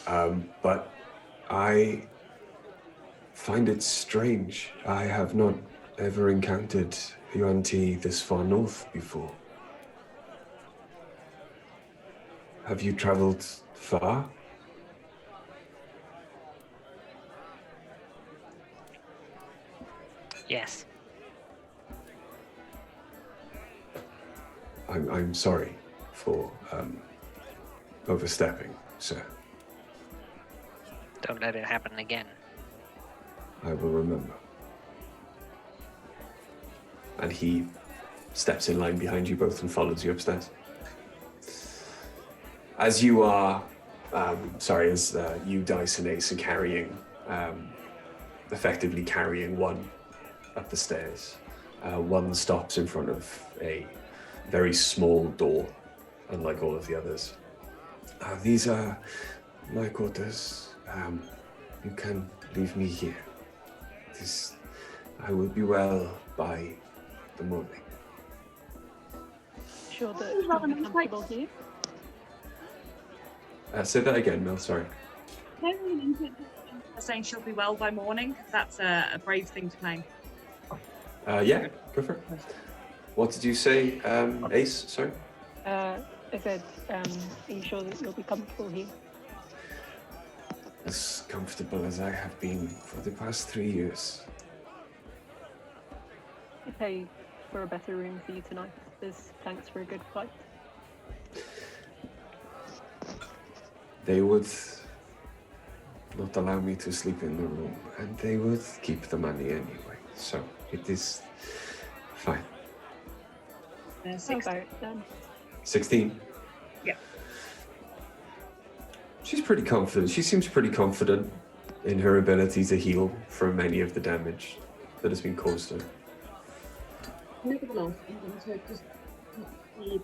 But I find it strange. I have not ever encountered Yuan-Ti this far north before. Have you traveled far? Yes. I'm sorry for overstepping, sir. Don't let it happen again. I will remember. And he steps in line behind you both and follows you upstairs. As you are, as you, Dice, and Ace are carrying, effectively carrying one up the stairs, one stops in front of a very small door, unlike all of the others. These are my quarters. You can leave me here. I will be well by the morning. Sure that you're comfortable here. Say that again, Mel, sorry. Saying she'll be well by morning. That's a brave thing to claim. Yeah, go for it. What did you say, Ace? Sorry? I said, are you sure that you'll be comfortable here? As comfortable as I have been for the past 3 years. I pay for a better room for you tonight. Thanks for a good flight. They would not allow me to sleep in the room, and they would keep the money anyway, so it is fine. 16. About 16? Yeah. She's pretty confident. She seems pretty confident in her ability to heal from any of the damage that has been caused to her. Nevertheless, I'm going to just leave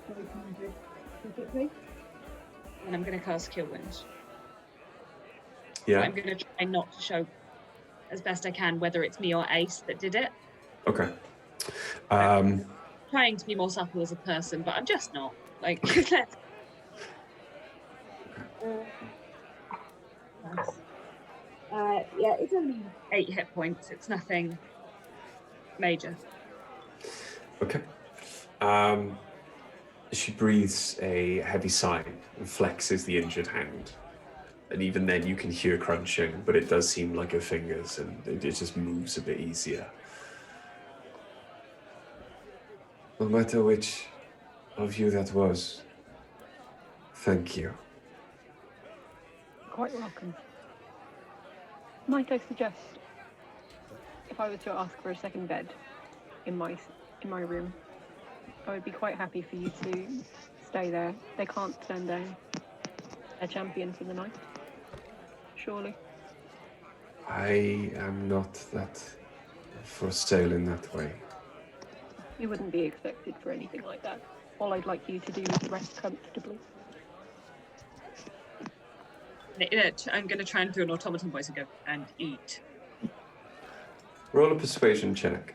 quickly. And I'm going to cast Cure Wounds. Yeah. I'm going to try not to show as best I can whether it's me or Ace that did it. Okay. Trying to be more subtle as a person, but I'm just not. Like, yeah, it's only 8 hit points. It's nothing major. Okay. She breathes a heavy sigh and flexes the injured hand. And even then you can hear crunching, but it does seem like her fingers, and it just moves a bit easier. No matter which of you that was, thank you. Quite welcome. Might I suggest, if I were to ask for a second bed in my room, I would be quite happy for you to stay there. They can't turn down a champion for the night, surely. I am not that for sale in that way. You wouldn't be expected for anything like that. All I'd like you to do is rest comfortably. I'm going to try and do an automaton voice and go, and eat. Roll a persuasion check.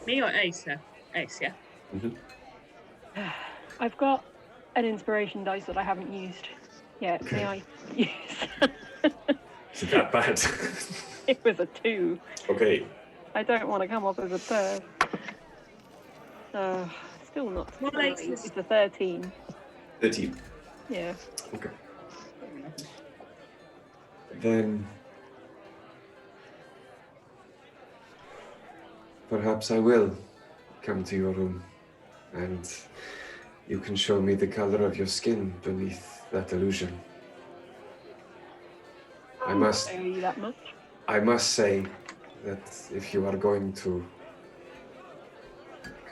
Me or Ace? Ace, yeah. Mm-hmm. I've got an inspiration dice that I haven't used yet. Okay. May I use? Is it that bad? It was a 2. Okay. I don't want to come up as a third. Still not. What great. Ace is- It's a 13. 13. Yeah. Okay. Then perhaps I will come to your room and you can show me the color of your skin beneath that illusion. I must Owe you that much? say that if you are going to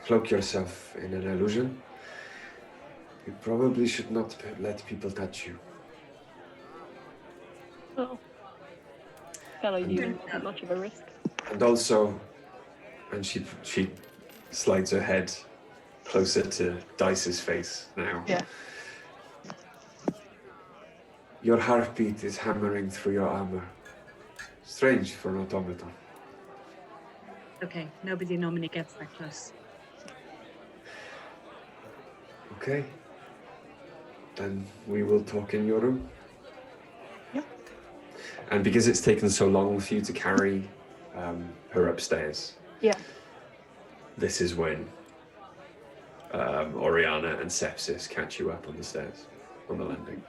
cloak yourself in an illusion, you probably should not let people touch you. Oh. Fellow human isn't much of a risk. And also, and she slides her head closer to Dice's face now. Yeah. Your heartbeat is hammering through your armor. Strange for an automaton. Okay, nobody normally gets that close. Okay. Then we will talk in your room. Yep. And because it's taken so long for you to carry her upstairs, Yeah. this is when Oriana and Sepsis catch you up on the stairs, on the landing.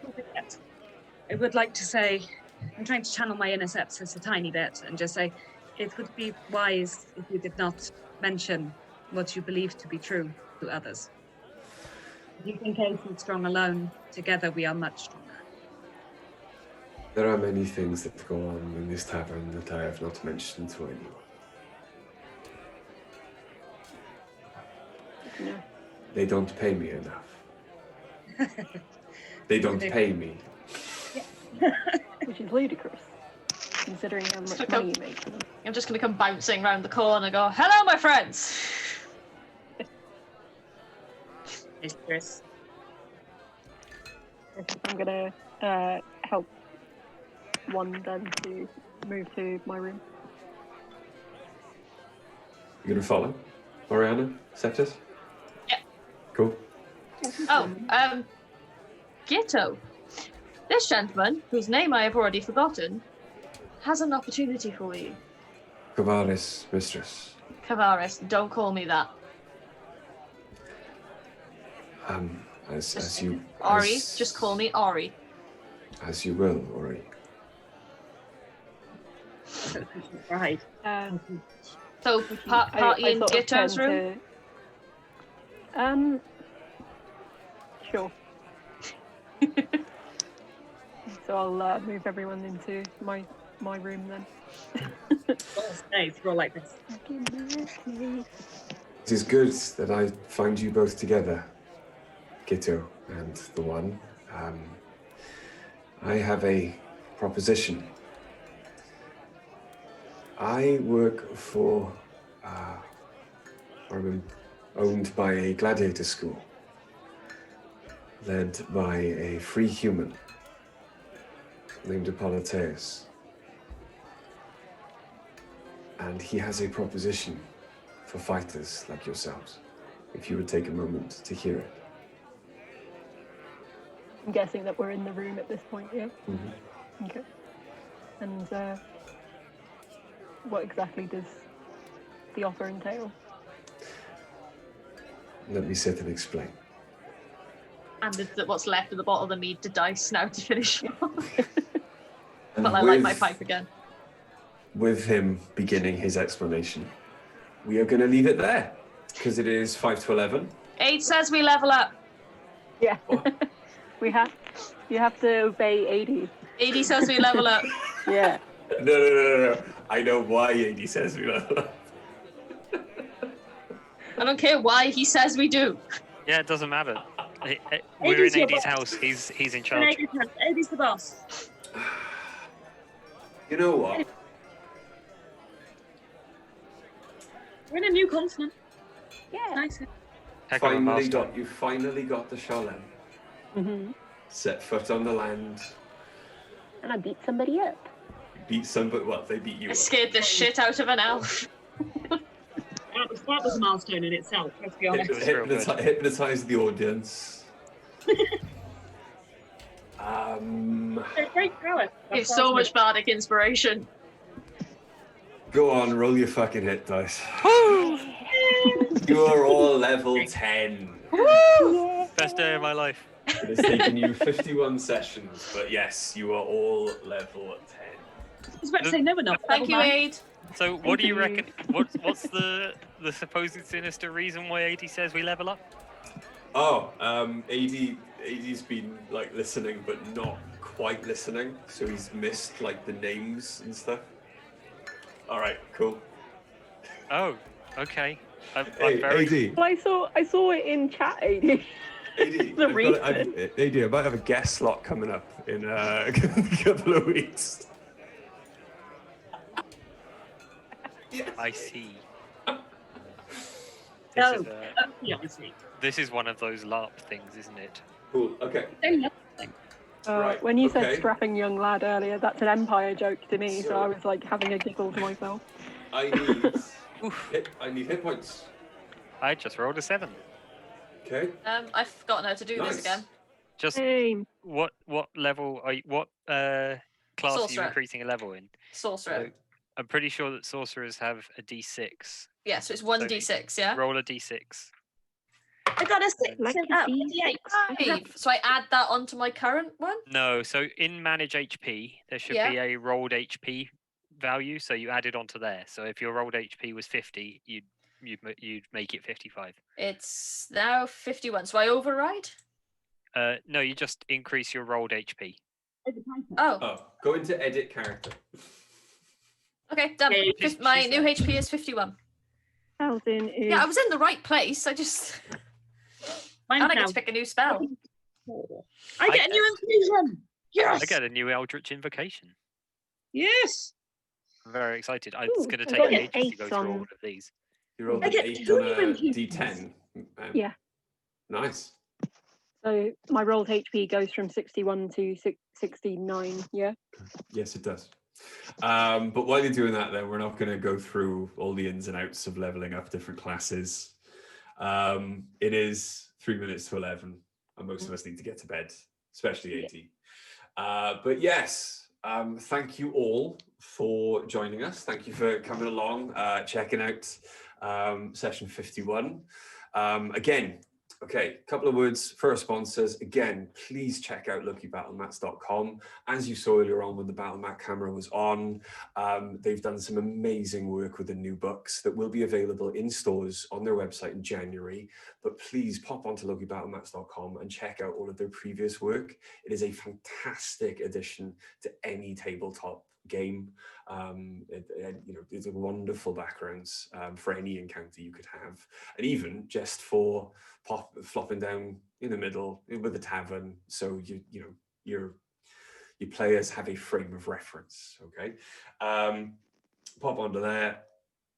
I would like to say, I'm trying to channel my inner Sepsis a tiny bit and just say, it would be wise if you did not mention what you believe to be true to others. If you think Ace is strong alone, together we are much stronger. There are many things that go on in this tavern that I have not mentioned to anyone. No. They don't pay me enough. They don't pay me. Which is ludicrous, considering how much money you make for them. I'm just going to come bouncing around the corner and go, hello, my friends! It's Chris. I'm gonna help one then to move to my room. You gonna follow? Oriana? Septus? Yeah. Cool. Oh, Ghetto. This gentleman, whose name I have already forgotten, has an opportunity for you. Cavaris, mistress. Cavaris, don't call me that. As you... Ori, as- just call me Ori. As you will, Ori. Right. So, party in sort of Ghetto's turn room? Sure. So I'll move everyone into my room then. Nice, roll like this. It is good that I find you both together, Gito and the One. I have a proposition. I work for, owned by a gladiator school, led by a free human named Apolliteus. And he has a proposition for fighters like yourselves, if you would take a moment to hear it. I'm guessing that we're in the room at this point, yeah? Mm-hmm. Okay. And what exactly does the offer entail? Let me sit and explain. And what's left of the bottle of the mead to dice now to finish off. And But I like my pipe again. With him beginning his explanation, we are going to leave it there, because it is 5 to 11. 8 says we level up. Yeah. What? You have to obey 80. 80 says we level up. Yeah. No. I know why 80 says we level up. I don't care why he says we do. Yeah, it doesn't matter. We're in your AD's boss. house. He's in charge. Eddie's the boss. You know what? We're in a new continent. Yeah. Nice. Heck of a milestone. You finally got the Shalem. Mm-hmm. Set foot on the land. And I beat somebody up. Beat somebody. Well, they beat you. I up. scared the shit out of an elf. That was a milestone in itself, let's be honest. real good. Hypnotize the audience. Great power. You have so much bardic inspiration. Go on, roll your fucking hit dice. You are all level 10. Best day of my life. It has taken you 51 sessions, but yes, you are all level 10. I was about to say, no, we're not. Thank you, Aid. So, what do you Thank reckon? What's the supposed sinister reason why AD says we level up? Oh, AD's been like listening, but not quite listening, so he's missed like the names and stuff. All right, cool. Oh, okay. I'm Hey, very. AD. Well, I saw it in chat, AD. AD, The AD, I might have a guest slot coming up in a couple of weeks. I see. No, This is this is one of those LARP things, isn't it? Cool. Okay. Right, When you said okay. strapping young lad earlier, that's an Empire joke to me, so I was like having a giggle to myself. I need hit points. I just rolled a 7. Okay. I've forgotten how to do Nice. this again. Just Same. what level are you? What class are you Sorcerer. increasing a level in? Sorcerer. So, I'm pretty sure that sorcerers have a D6. Yeah, so it's 1d6, yeah? Roll a D6. I got a 6 Like and a up. D8. 5. So I add that onto my current one? No, so in manage HP, there should Yeah. be a rolled HP value, so you add it onto there. So if your rolled HP was 50, you'd make it 55. It's now 51. So I override? No, you just increase your rolled HP. Oh, Go into edit character. okay, done. Okay. My new HP is 51. 1,000 is... Yeah, I was in the right place. I just... And I get to pick a new spell. I get a new infusion. Yes. I get a new Eldritch Invocation. Yes. I'm very excited. Ooh, It's going to I take got me an ages to go 8 through all on- of these. You rolled I an get 8 two on a infusions. D10. Yeah. Nice. So my rolled HP goes from 61 to 69, yeah? Yes, it does. But while you're doing that, then we're not going to go through all the ins and outs of leveling up different classes. It is 3 minutes to 11, and most of us need to get to bed, especially AT. But yes, thank you all for joining us. Thank you for coming along, checking out session 51. Again, okay, a couple of words for our sponsors. Again, please check out luckybattlemats.com. As you saw earlier on when the Battle Mat camera was on, they've done some amazing work with the new books that will be available in stores on their website in January. But please pop onto luckybattlemats.com and check out all of their previous work. It is a fantastic addition to any tabletop game. It's a wonderful backgrounds for any encounter you could have, and even just for flopping down in the middle with a tavern, so your players have a frame of reference. Okay, pop onto there.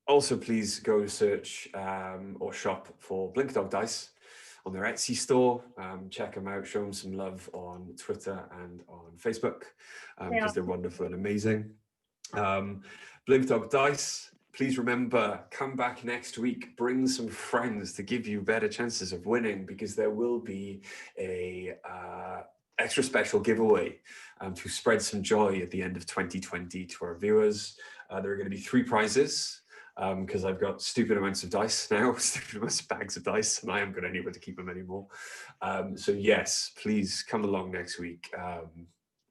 Also, please go search or shop for Blink Dog Dice on their Etsy store. Check them out, show them some love on Twitter and on Facebook, because they're wonderful and amazing. Blink Dog Dice, please remember, come back next week, bring some friends to give you better chances of winning, because there will be a extra special giveaway to spread some joy at the end of 2020 to our viewers. There are going to be 3 prizes, because I've got stupid amounts of dice now, stupid amounts of bags of dice, and I am going to need to keep them anymore. So yes, please come along next week.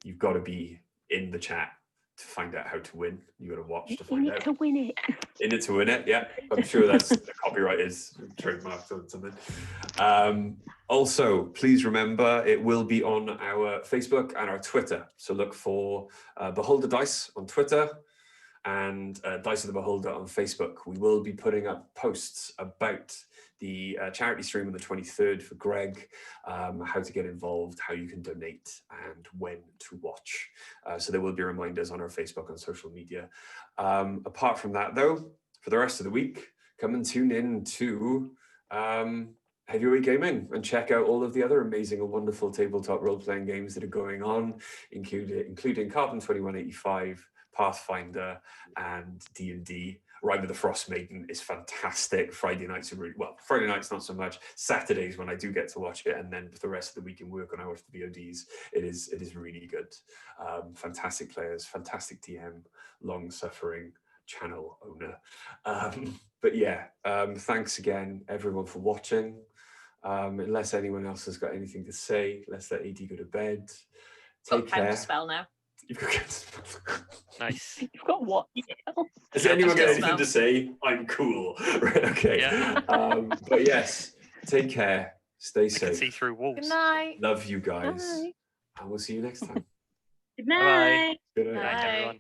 You've got to be in the chat to find out how to win. You got to watch to find out. To win it. In it to win it, yeah. I'm sure that's the copyright is trademarked or something. Also, please remember, it will be on our Facebook and our Twitter. So look for Beholder Dice on Twitter and Dice of the Beholder on Facebook. We will be putting up posts about the charity stream on the 23rd for Greg, how to get involved, how you can donate, and when to watch. So there will be reminders on our Facebook and social media. Apart from that, though, for the rest of the week, come and tune in to Heavyweight Gaming and check out all of the other amazing and wonderful tabletop role-playing games that are going on, including Carbon 2185, Pathfinder, and D&D. Ride with the Frost Maiden is fantastic. Friday nights are really, well, Friday nights not so much. Saturdays when I do get to watch it, and then for the rest of the week and work on our VODs, it is really good. Fantastic players, fantastic DM, long-suffering channel owner. But yeah, thanks again everyone for watching. Unless anyone else has got anything to say, let's let AD go to bed. Take care. Counter spell now. You've got Nice. You've got what? Has anyone got Counter anything to say? I'm cool. Right, okay. Yeah. But yes, take care. Stay I can see safe. through walls. Good night. Love you guys. Bye. And we'll see you next time. Good Bye-bye. night. Good night. Good night, Bye. everyone.